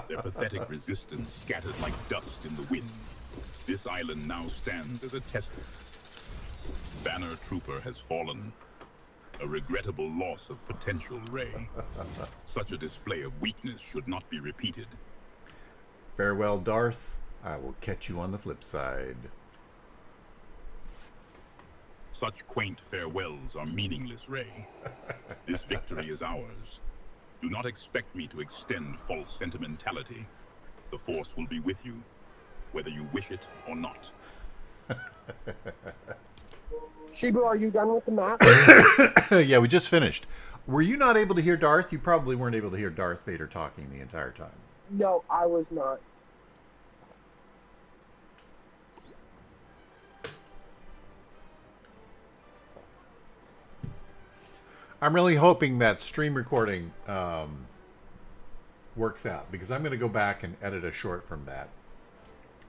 Their pathetic resistance scattered like dust in the wind. This island now stands as a testament. Banner Trooper has fallen. A regrettable loss of potential, Ray. Such a display of weakness should not be repeated. Farewell, Darth. I will catch you on the flip side. Such quaint farewells are meaningless, Ray. This victory is ours. Do not expect me to extend false sentimentality. The Force will be with you, whether you wish it or not. Shibu, are you done with the map? Yeah, we just finished. Were you not able to hear Darth? You probably weren't able to hear Darth Vader talking the entire time. No, I was not. I'm really hoping that stream recording works out, because I'm going to go back and edit a short from that.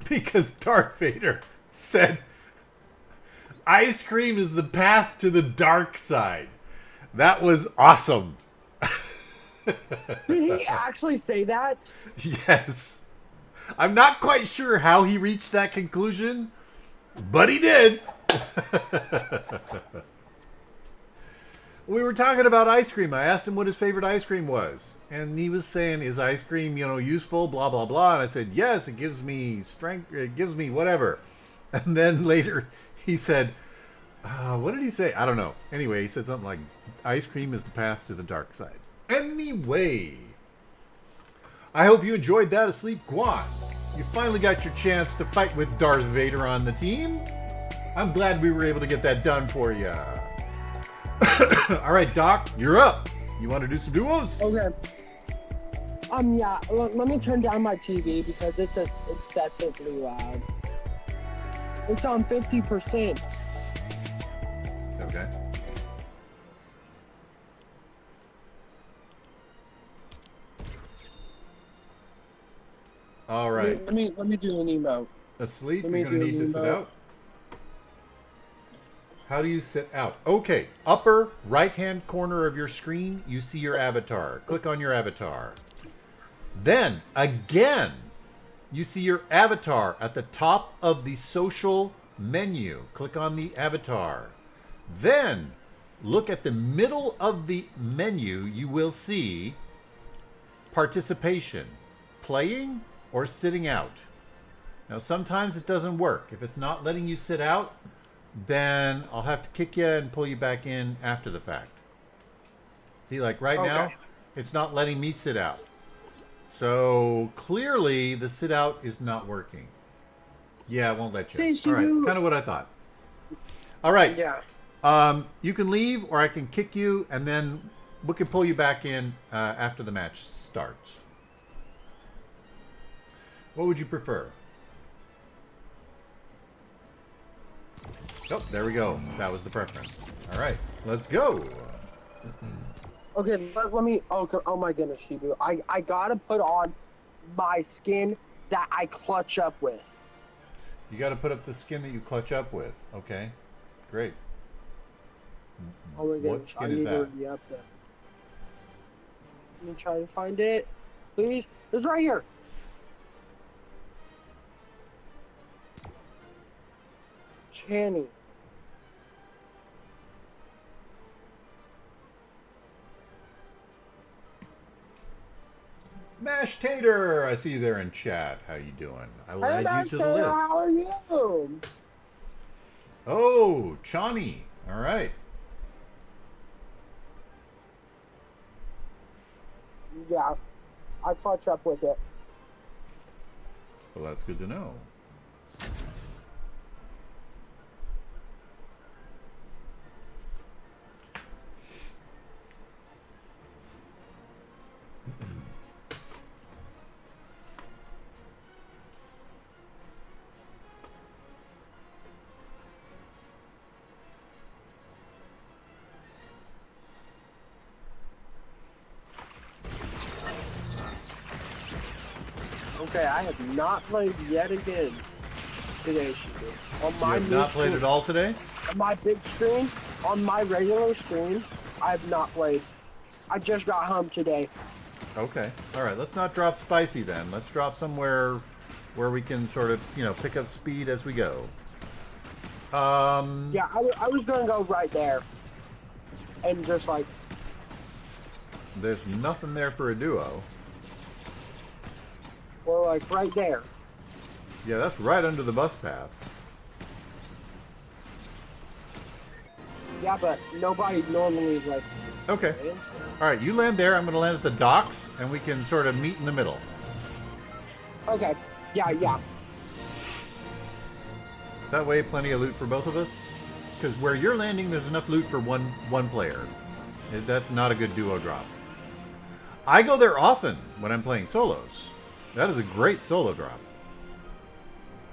Because Darth Vader said, ice cream is the path to the dark side. That was awesome. Did he actually say that? Yes. I'm not quite sure how he reached that conclusion, but he did. We were talking about ice cream. I asked him what his favorite ice cream was. And he was saying, is ice cream, useful, blah, blah, blah. And I said, yes, it gives me strength, it gives me whatever. And then later he said, what did he say? I don't know. Anyway, he said something like, ice cream is the path to the dark side. Anyway, I hope you enjoyed that, Asleep Quan. You finally got your chance to fight with Darth Vader on the team. I'm glad we were able to get that done for you. All right, Doc, you're up. You want to do some duos? Okay. Yeah. Let me turn down my TV because it's excessively loud. It's on 50%. Okay. All right. Let me do an emote. Asleep, Let me you're going to do need to an sit emote. out. How do you sit out? Okay, upper right-hand corner of your screen, you see your avatar. Click on your avatar. Then, again, you see your avatar at the top of the social menu. Click on the avatar. Then, look at the middle of the menu. You will see participation, playing or sitting out. Now, sometimes it doesn't work. If it's not letting you sit out, then I'll have to kick you and pull you back in after the fact. See, like right now, it's not letting me sit out. So clearly the sit out is not working. Yeah, it won't let you. See, All right, Shibu. kind of what I thought. All right. Yeah. You can leave, or I can kick you, and then we can pull you back in after the match starts. What would you prefer? Oh, there we go. That was the preference. All right, let's go. Okay, let me. Oh my goodness, Shibu. I gotta put on my skin that I clutch up with. You got to put up the skin that you clutch up with. Okay, great. Oh my What goodness, skin I is need to that? be up there. Let me try to find it. Please, it's right here. Channy. Mash Tater, I see you there in chat. How you doing? I will Hey, add you Master, to the list. how are you? Oh, Chani. All right. Yeah, I clutch up with it. Well, that's good to know. Okay, I have not played yet again today, Shibu. On my You have new not played screen, it all today? on my big screen, on my regular screen, I have not played. I just got home today. Okay. All right. Let's not drop spicy then. Let's drop somewhere where we can sort of, pick up speed as we go. Yeah, I was gonna go right there, and just like, There's nothing there for a duo. or like right there. Yeah, that's right under the bus path. Yeah, but nobody normally like. Okay. lands All right. You land there. I'm going to land at the docks, and we can sort of meet in the middle. there. Okay. Yeah. That way, plenty of loot for both of us. Because where you're landing, there's enough loot for one player. That's not a good duo drop. I go there often when I'm playing solos. That is a great solo drop.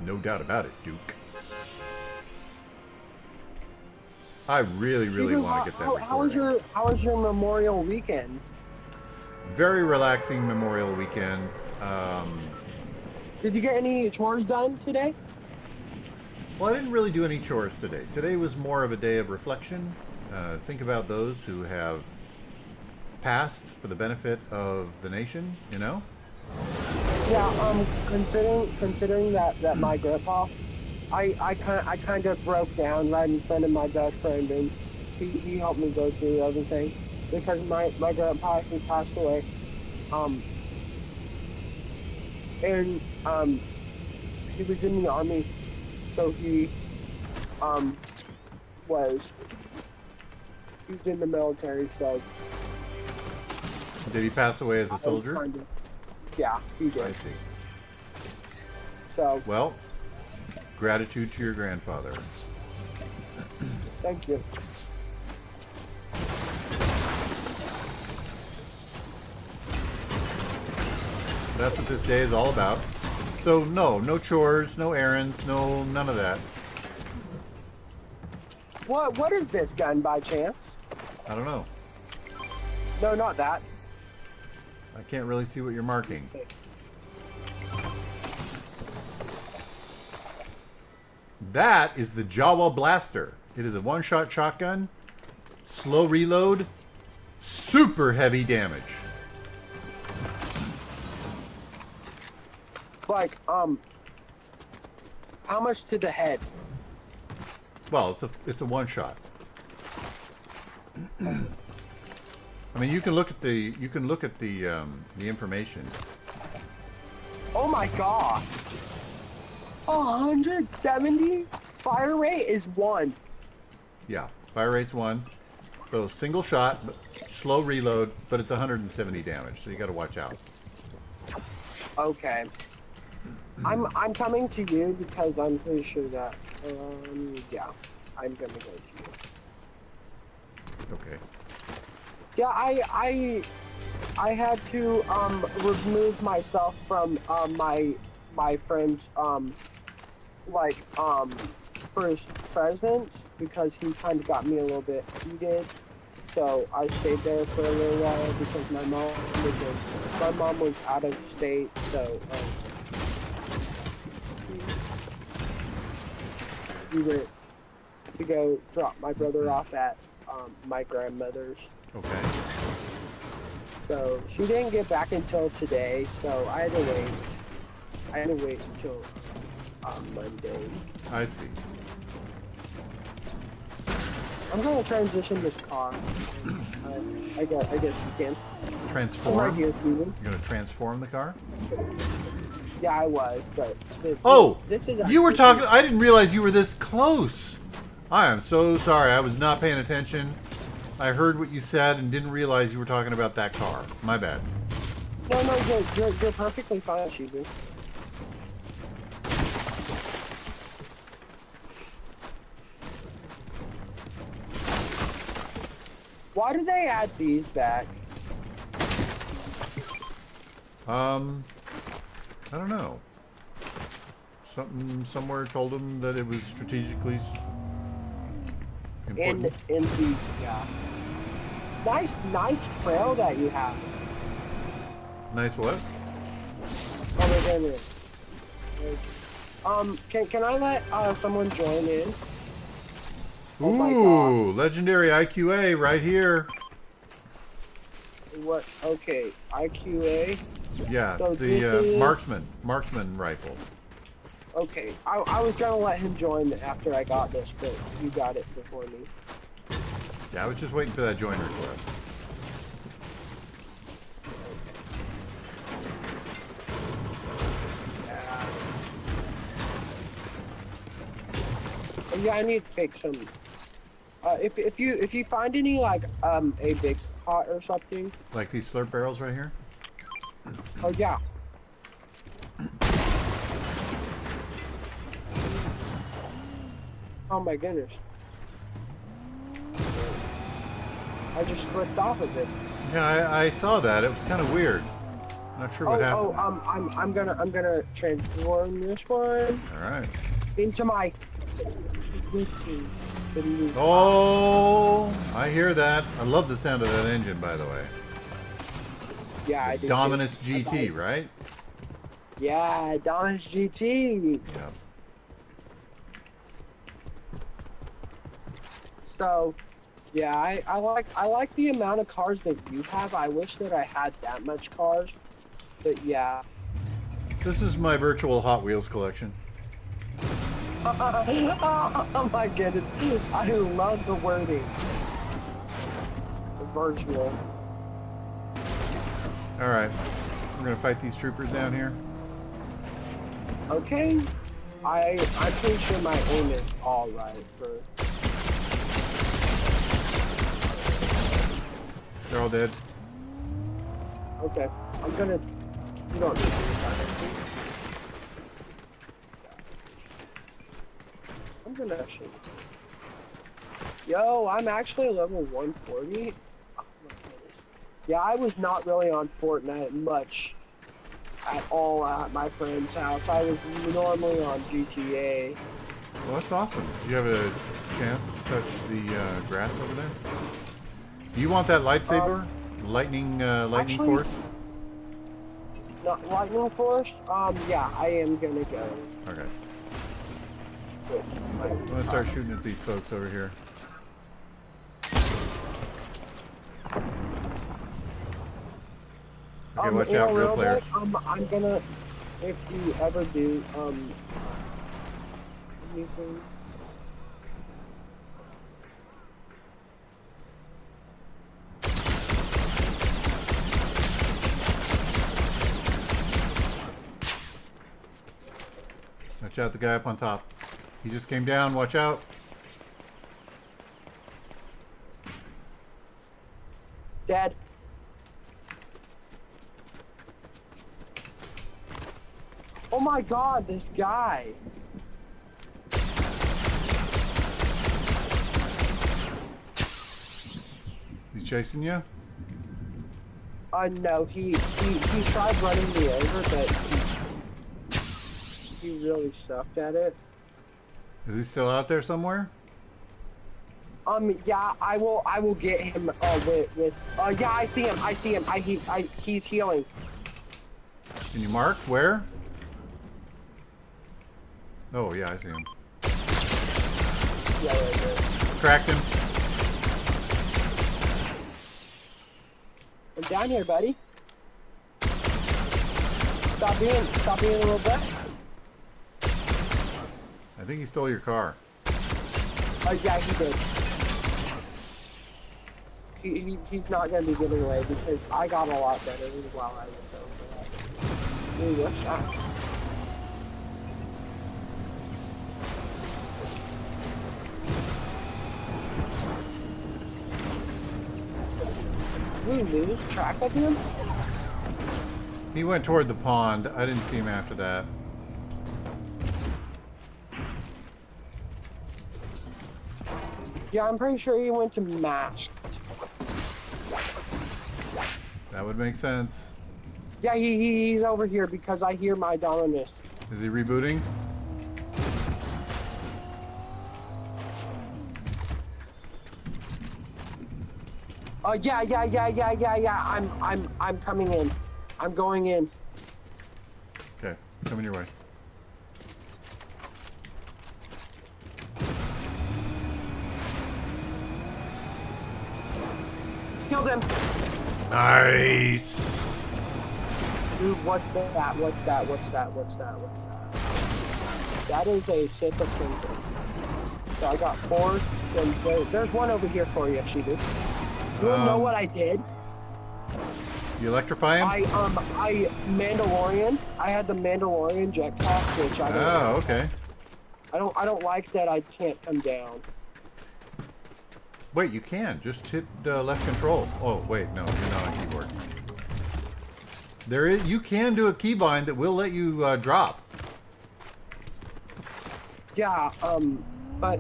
No doubt about it, Duke. I really Shibu, want to get that how was your Memorial weekend? Very relaxing Memorial weekend. Did you get any chores done today? Well, I didn't really do any chores today. Today was more of a day of reflection. Think about those who have passed for the benefit of the nation, Yeah, considering that my grandpa, I kind of broke down right in front of my best friend, and he helped me go through everything because my grandpa, he passed away, and he was in the army, so he was in the military, so Did he pass away as a I soldier? kind of- yeah, he I did. see. So Well, gratitude to your grandfather. thank you. That's what this day is all about. So no chores, no errands, none of that. What is this gun by chance? I don't know. No, not that. I can't really see what you're marking. That is the Jawa Blaster. It is a one-shot shotgun, slow reload, super heavy damage. Like, how much to the head? Well, it's a one-shot. I mean, you can look at the information. Oh my god! 170? Fire rate is 1. Yeah, fire rate's 1. So single shot, but slow reload, but it's 170 damage. So you got to watch out. Okay. I'm coming to you because I'm pretty sure that yeah, I'm gonna go to you. Okay. Yeah, I had to remove myself from my friend's like first presence because he kind of got me a little bit heated. So I stayed there for a little while because my mom was out of state. So we went to go drop my brother off at my grandmother's. Okay. So she didn't get back until today. So I had to wait. I had to wait until Monday. I see. I'm gonna transition this car. I guess you can. Transform? I'm right here, Steven. You're going to transform the car? Yeah, I was, but this is you were actually- talking... I didn't realize you were this close. I am so sorry. I was not paying attention. I heard what you said and didn't realize you were talking about that car. My bad. No, you're perfectly fine, Shibu. Why did they add these back? I don't know. Somewhere told them that it was strategically important. In the yeah. Nice trail that you have. Nice what? Oh my goodness. Can I let someone join in? Oh my Ooh, legendary IQA right here. What? Okay, IQA. Yeah, So it's the this is- marksman rifle. Okay, I was gonna let him join after I got this, but you got it before me. Yeah, I was just waiting for that join request. Yeah, I need to take some. If you find any like a big pot or something. Like these slurp barrels right here? Oh yeah. Oh my goodness. I just flipped off of it. Yeah, I saw that. It was kind of weird. Not sure what happened. I'm gonna transform this one All right. into my. Oh, I hear that. I love the sound of that engine, by the way. Yeah, I do. Dominus GT, right? Yeah, Dominus GT. Yeah. So, yeah, I like the amount of cars that you have. I wish that I had that much cars, but yeah. This is my virtual Hot Wheels collection. Oh my goodness, I love the wording. Virtual. All right, we're gonna fight these troopers down here. Okay, I'm pretty sure my aim is all right for. They're all dead. Okay, I'm gonna. You don't need to do that. I'm gonna actually. Yo, I'm actually level 140. Oh my goodness. Yeah, I was not really on Fortnite much at all at my friend's house. I was normally on GTA. Well, that's awesome. Do you have a chance to touch the grass over there? Do you want that lightsaber? Lightning actually, force? Not lightning force? Yeah, I am gonna go Okay. with my. I'm gonna start shooting at these folks over here. Okay, watch in out, a real little players. bit, I'm gonna, if you ever do, anything. Watch out, the guy up on top. He just came down, watch out. Dead. my god, this guy. He's chasing you? No, he tried running me over, but he really sucked at it. Is he still out there somewhere? Yeah, I will get him, yeah, I see him, he's healing. Can you mark where? Oh, yeah, I see him. Yeah, right there. Cracked him. I'm down here, buddy. Stop being a little bit. I think he stole your car. Yeah, he did. He's not gonna be getting away because I got a lot better while I was over that. Ooh, what's that? Did we lose track of him? He went toward the pond. I didn't see him after that. Yeah, I'm pretty sure he went to Mask. That would make sense. Yeah, he's over here because I hear my Dominus. Is he rebooting? Yeah. I'm coming in. I'm going in. Okay, coming your way. Killed him. Nice. Dude, what's that? That is a Sith of Crimson. So I got 4. There's one over here for you, Shibu. You wanna know what I did? You electrify him? I Mandalorian. I had the Mandalorian jetpack, which I don't. Oh, okay. I don't like that I can't come down. Wait, you can. Just hit left control. Oh, wait, no, you're not on keyboard. You can do a keybind that will let you drop. Yeah, but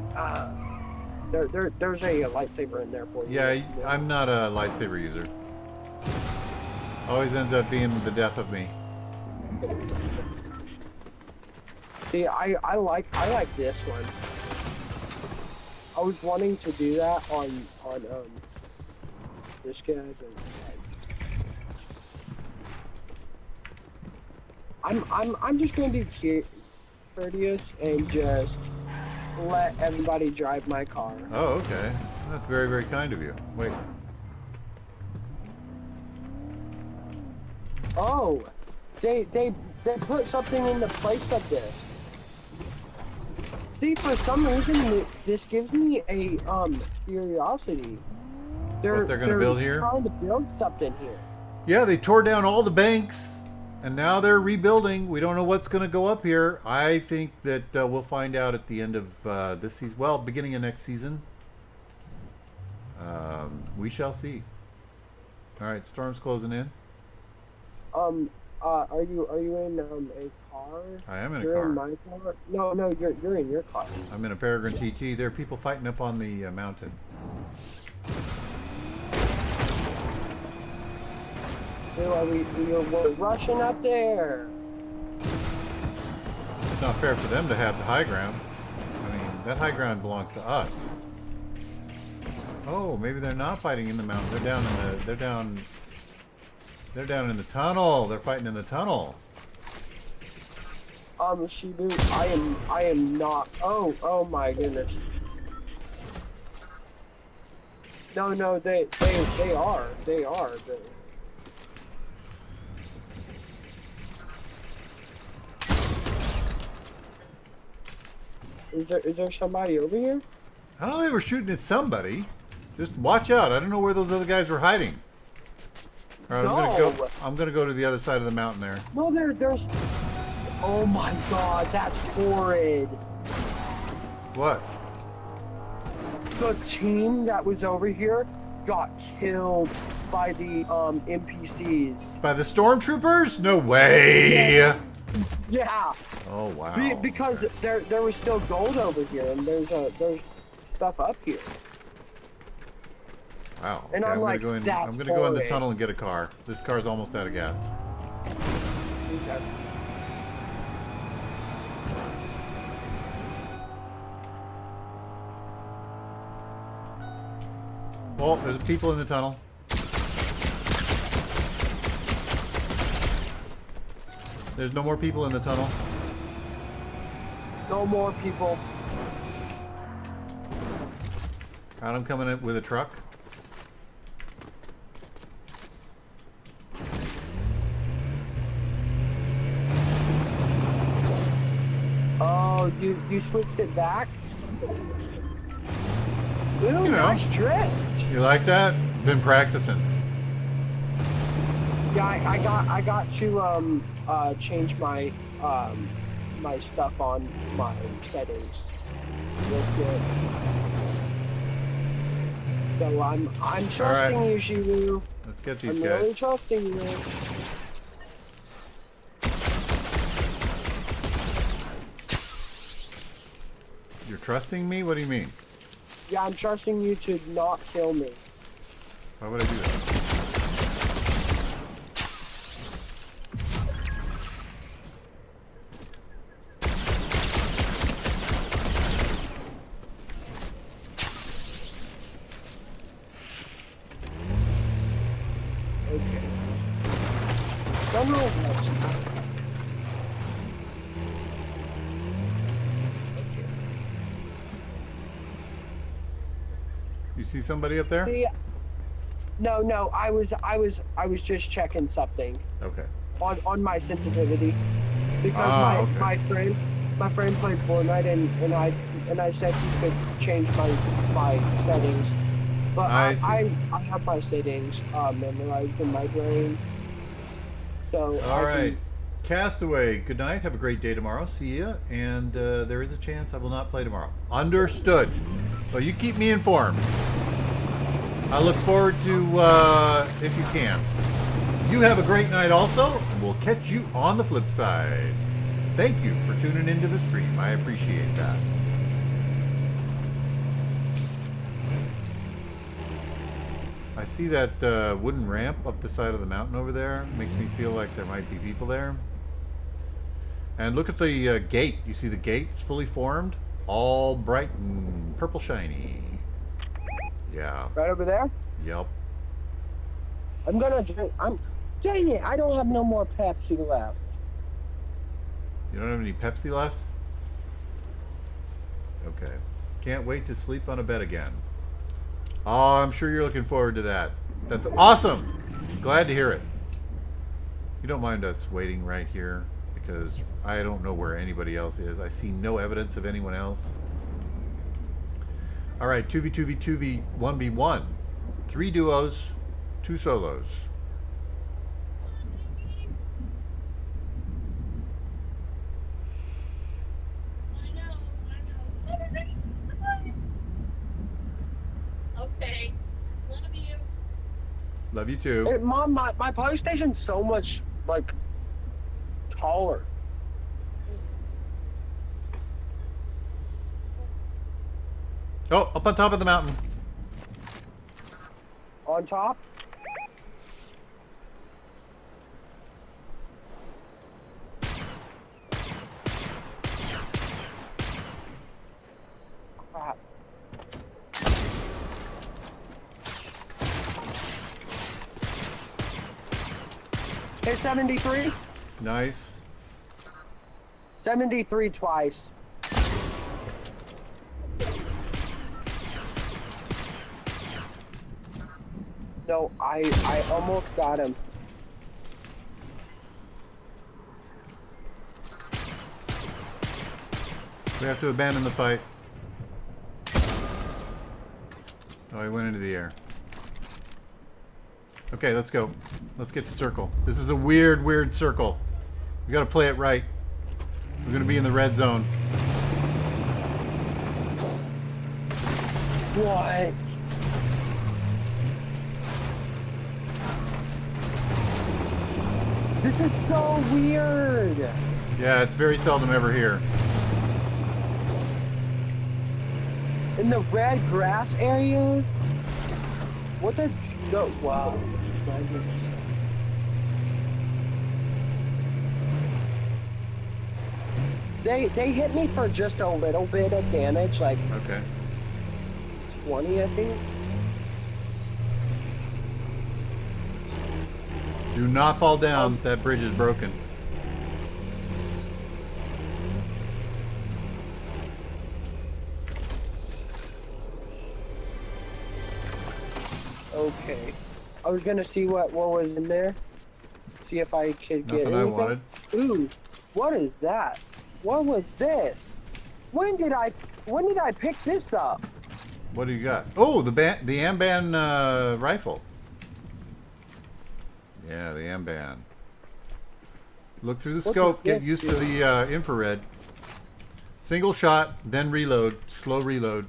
there's a lightsaber in there for you. Yeah, I'm not a lightsaber user. Always ends up being the death of me. See, I like this one. I was wanting to do that on this guy, but I'm just gonna be courteous and just let everybody drive my car. Oh, okay. That's very, very kind of you. Wait. Oh, they put something in the place of this. See, for some reason, this gives me a curiosity. What they're gonna build here? Trying to build something here. Yeah, they tore down all the banks, and now they're rebuilding. We don't know what's going to go up here. I think that we'll find out at the end of this season. Well, beginning of next season. We shall see. All right, storm's closing in. Are you in a car? I am in a you're car. In my car? No, you're in your car. I'm in a Peregrine TT. There are people fighting up on the mountain. We're rushing up there. It's not fair for them to have the high ground. I mean, that high ground belongs to us. Oh, maybe they're not fighting in the mountain. They're down in the. They're down in the tunnel. They're fighting in the tunnel. Shibu, I am not. Oh my goodness. No, they are. Is there somebody over here? I don't know, they were shooting at somebody. Just watch out. I don't know where those other guys were hiding. All right, I'm gonna go to the other side of the mountain there. No, there's. Oh my God, that's horrid. What? The team that was over here got killed by the NPCs. By the stormtroopers? No way. Yeah. Oh wow. Because Okay. there was still gold over here, and there's stuff up here. Wow. And Okay, I'm like, I'm that's gonna go in the horrid. tunnel and get a car. This car's almost out of gas. Okay. Oh, there's people in the tunnel. There's no more people in the tunnel. No more people. Got him coming in with a truck. Oh, you switched it back? Ooh, You know. nice drift. You like that? Been practicing. Yeah, I got to change my my stuff on my settings real quick. So I'm trusting you, Shibu. Let's get these I'm guys. really trusting you. You're trusting me? What do you mean? Yeah, I'm trusting you to not kill me. Why would I do that? Okay. Don't know what. You see somebody up there? See, no, I was just checking something Okay. on my sensitivity because okay. my friend played Fortnite and I said he could change my settings, but I see. I have my settings memorized in my brain. So All right. Castaway, good night. Have a great day tomorrow. See ya. And there is a chance I will not play tomorrow. Understood. Well, you keep me informed. I look forward to if you can. You have a great night also, and we'll catch you on the flip side. Thank you for tuning into the stream. I appreciate that. I see that wooden ramp up the side of the mountain over there. Makes me feel like there might be people there. And look at the gate. You see the gate? It's fully formed. All bright and purple shiny. Yeah. right over there. Yep. I'm gonna drink. Dang it! I don't have no more Pepsi left. You don't have any Pepsi left? Okay. Can't wait to sleep on a bed again. Oh, I'm sure you're looking forward to that. That's awesome. Glad to hear it. You don't mind us waiting right here because I don't know where anybody else is. I see no evidence of anyone else. All right, 2v2v2v 1v1. 3 duos, 2 solos. Okay. Love you. Love you too. Hey, Mom, my PlayStation's so much like taller. Oh, up on top of the mountain. On top. Crap. Hey, 73. Nice. 73 twice. No, I almost got him. We have to abandon the fight. Oh, he went into the air. Okay, let's go. Let's get to circle. This is a weird, weird circle. We gotta play it right. We're gonna be in the red zone. What? This is so weird. Yeah, it's very seldom ever here. In the red grass area? What the... No, wow. They hit me for just a little bit of damage, like Okay. 20, I think. Do not fall down. That bridge is broken. Okay. I was gonna see what was in there. See if I could get Nothing I anything. wanted. Ooh, what is that? What was this? When did I pick this up? What do you got? Oh, the Amban rifle. Yeah, the Amban. Look through the What scope. does Get this used do? to the infrared. Single shot, then reload. Slow reload.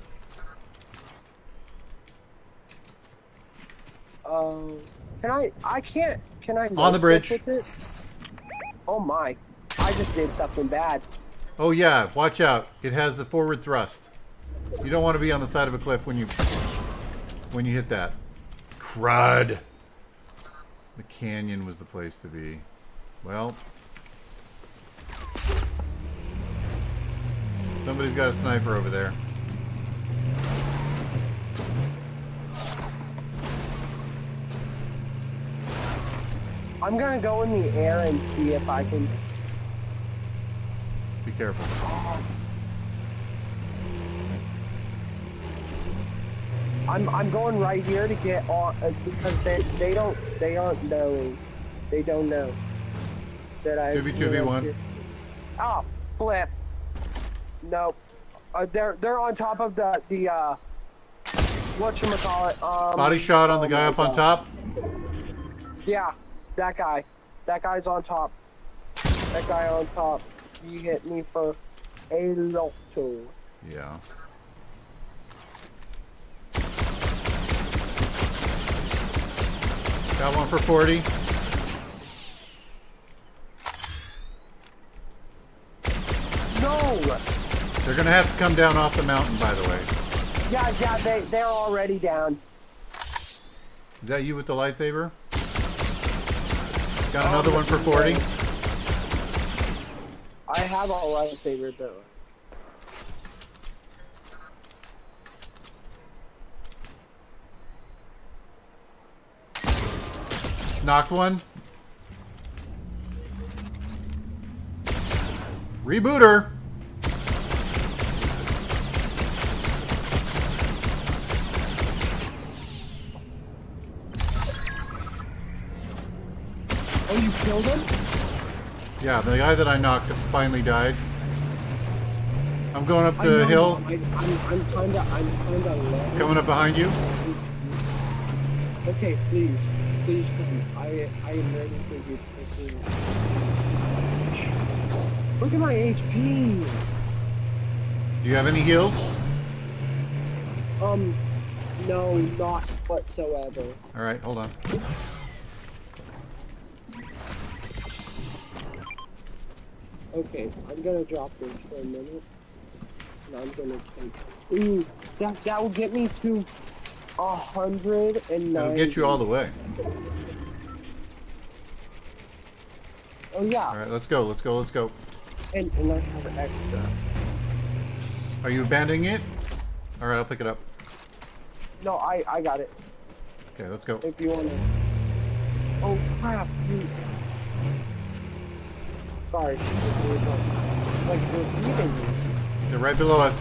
Can I On the bridge. with it? Oh my. I just did something bad. Oh yeah, watch out. It has the forward thrust. You don't want to be on the side of a cliff when you hit that. Crud. The canyon was the place to be. Well, somebody's got a sniper over there. I'm gonna go in the air and see if I can. Be careful. I'm going right here to get on because they aren't knowing. They don't know that I. 2v1. Oh, flip. Nope. They're on top of the whatchamacallit, Body shot on the guy my up on gosh. top. Yeah, that guy. That guy's on top. That guy on top. He hit me for a lot. Yeah. Got one for 40. No! They're gonna have to come down off the mountain, by the way. Yeah, they're already down. Is that you with the lightsaber? Got another one for 40. I have a lightsaber though. Knocked one. Rebooter. Oh, you killed him? Yeah, the guy that I knocked finally died. I'm going up I the know, hill. I'm kinda low. Coming up behind you. Okay, please come. I am ready for you to take me. Look at my HP. Do you have any heals? No, not whatsoever. All right, hold on. Okay, I'm gonna drop this for a minute. And I'm gonna take. Ooh, that will get me to 109. It'll get you all the way. Oh yeah. All right, let's go. Let's go. Let's go. And I have extra. Are you abandoning it? All right, I'll pick it up. No, I got it. Okay, let's go. If you wanna. Oh crap! Sorry. Like you're beating me. They're right below us.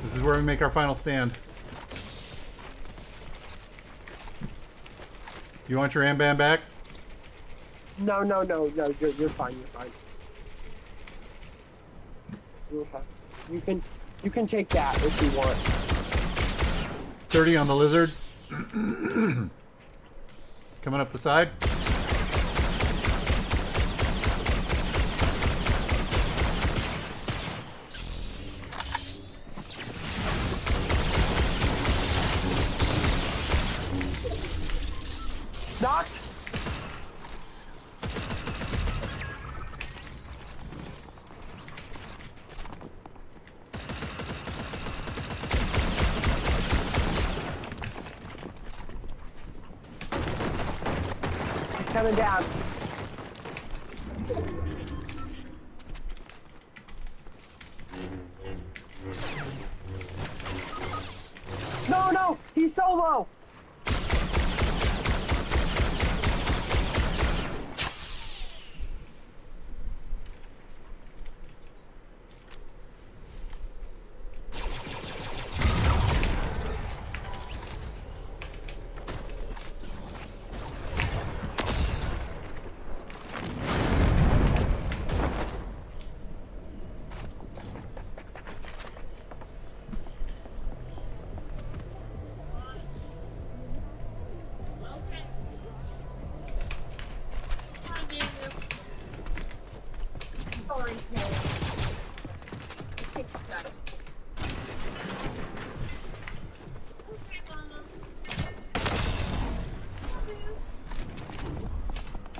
This is where we make our final stand. Do you want your Amban back? No. You're fine. You're fine. You're fine. You can take that if you want. 30 on the lizard. Coming up the side. Knocked. coming down. No, no, he's so low.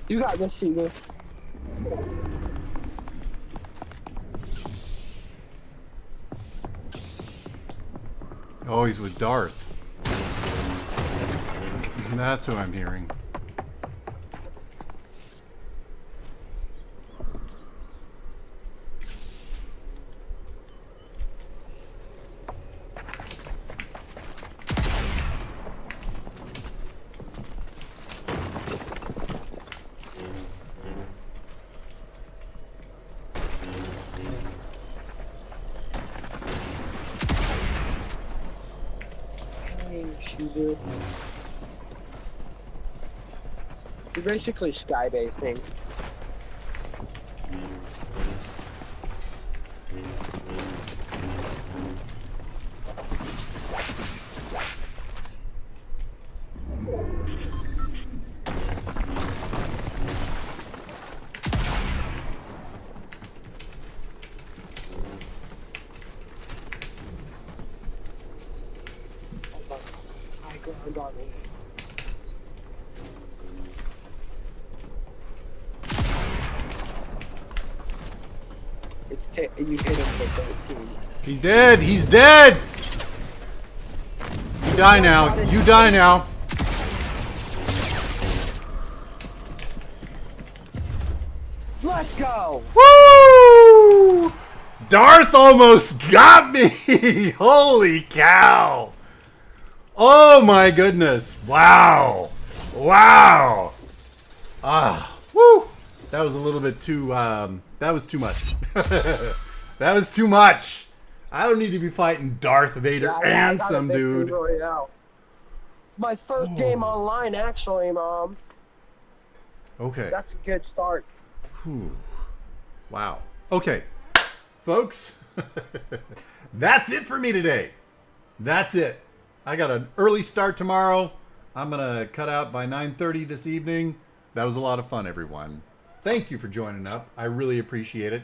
You got this, Shibu. Oh, he's with Darth. That's who I'm hearing. Hey, Shibu. You're basically skybasing. High ground on me. You hit him for 13. He's dead! He's dead! You die now. You die now. Let's go! Woo! Darth almost got me! Holy cow! Oh my goodness! Wow! Wow! Ah! Woo! That was a little bit too, that was too much. That was too much! I don't need to be fighting Darth Vader and some dude. Royale. My first game online, actually, Mom. Okay. That's a good start. Whew. Wow. Okay, folks, that's it for me today. That's it. I got an early start tomorrow. I'm gonna cut out by 9:30 this evening. That was a lot of fun, everyone. Thank you for joining up. I really appreciate it.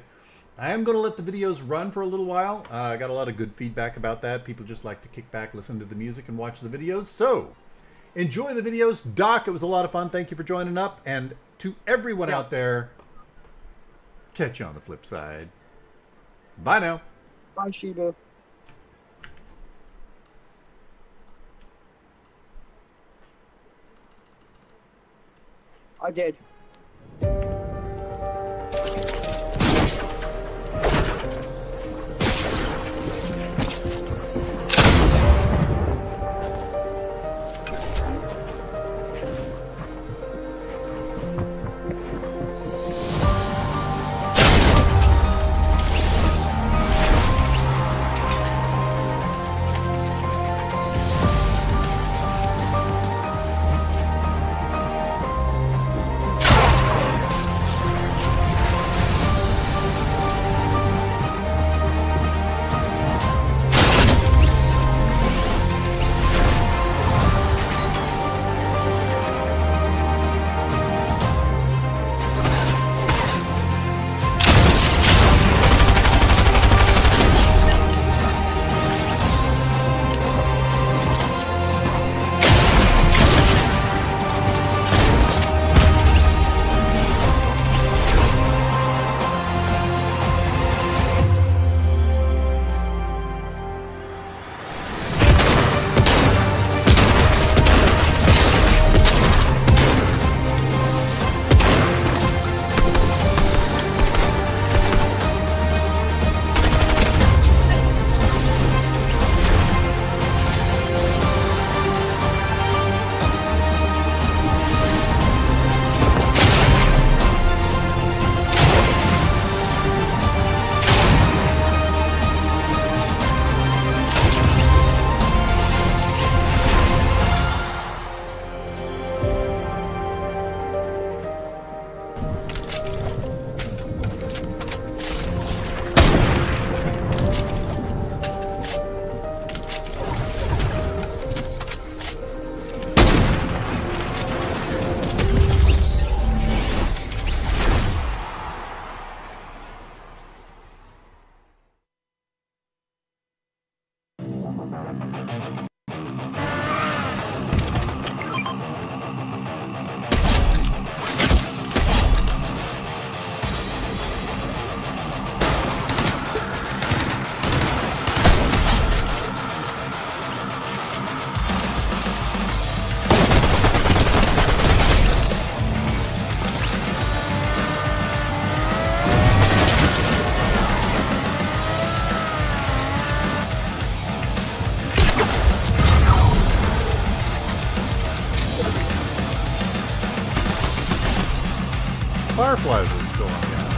I am gonna let the videos run for a little while. I got a lot of good feedback about that. People just like to kick back, listen to the music, and watch the videos. So enjoy the videos. Doc, it was a lot of fun. Thank you for joining up. And to everyone out there, catch you on the flip side. Bye now. Bye, Shibu. I did. Fireflies are still on the island.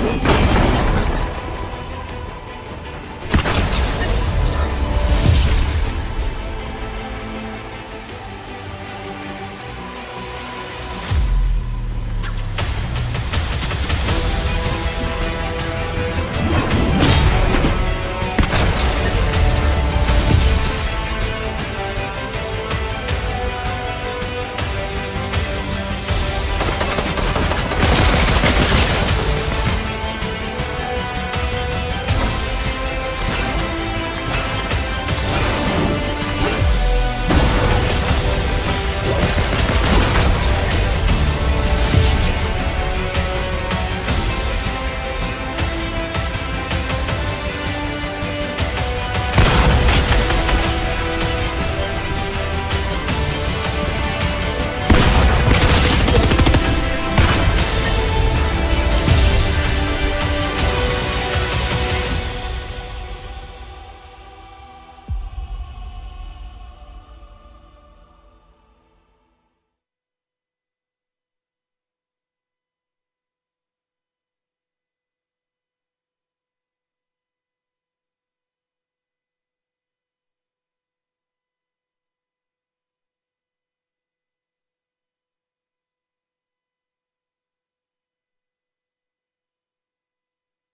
Wait,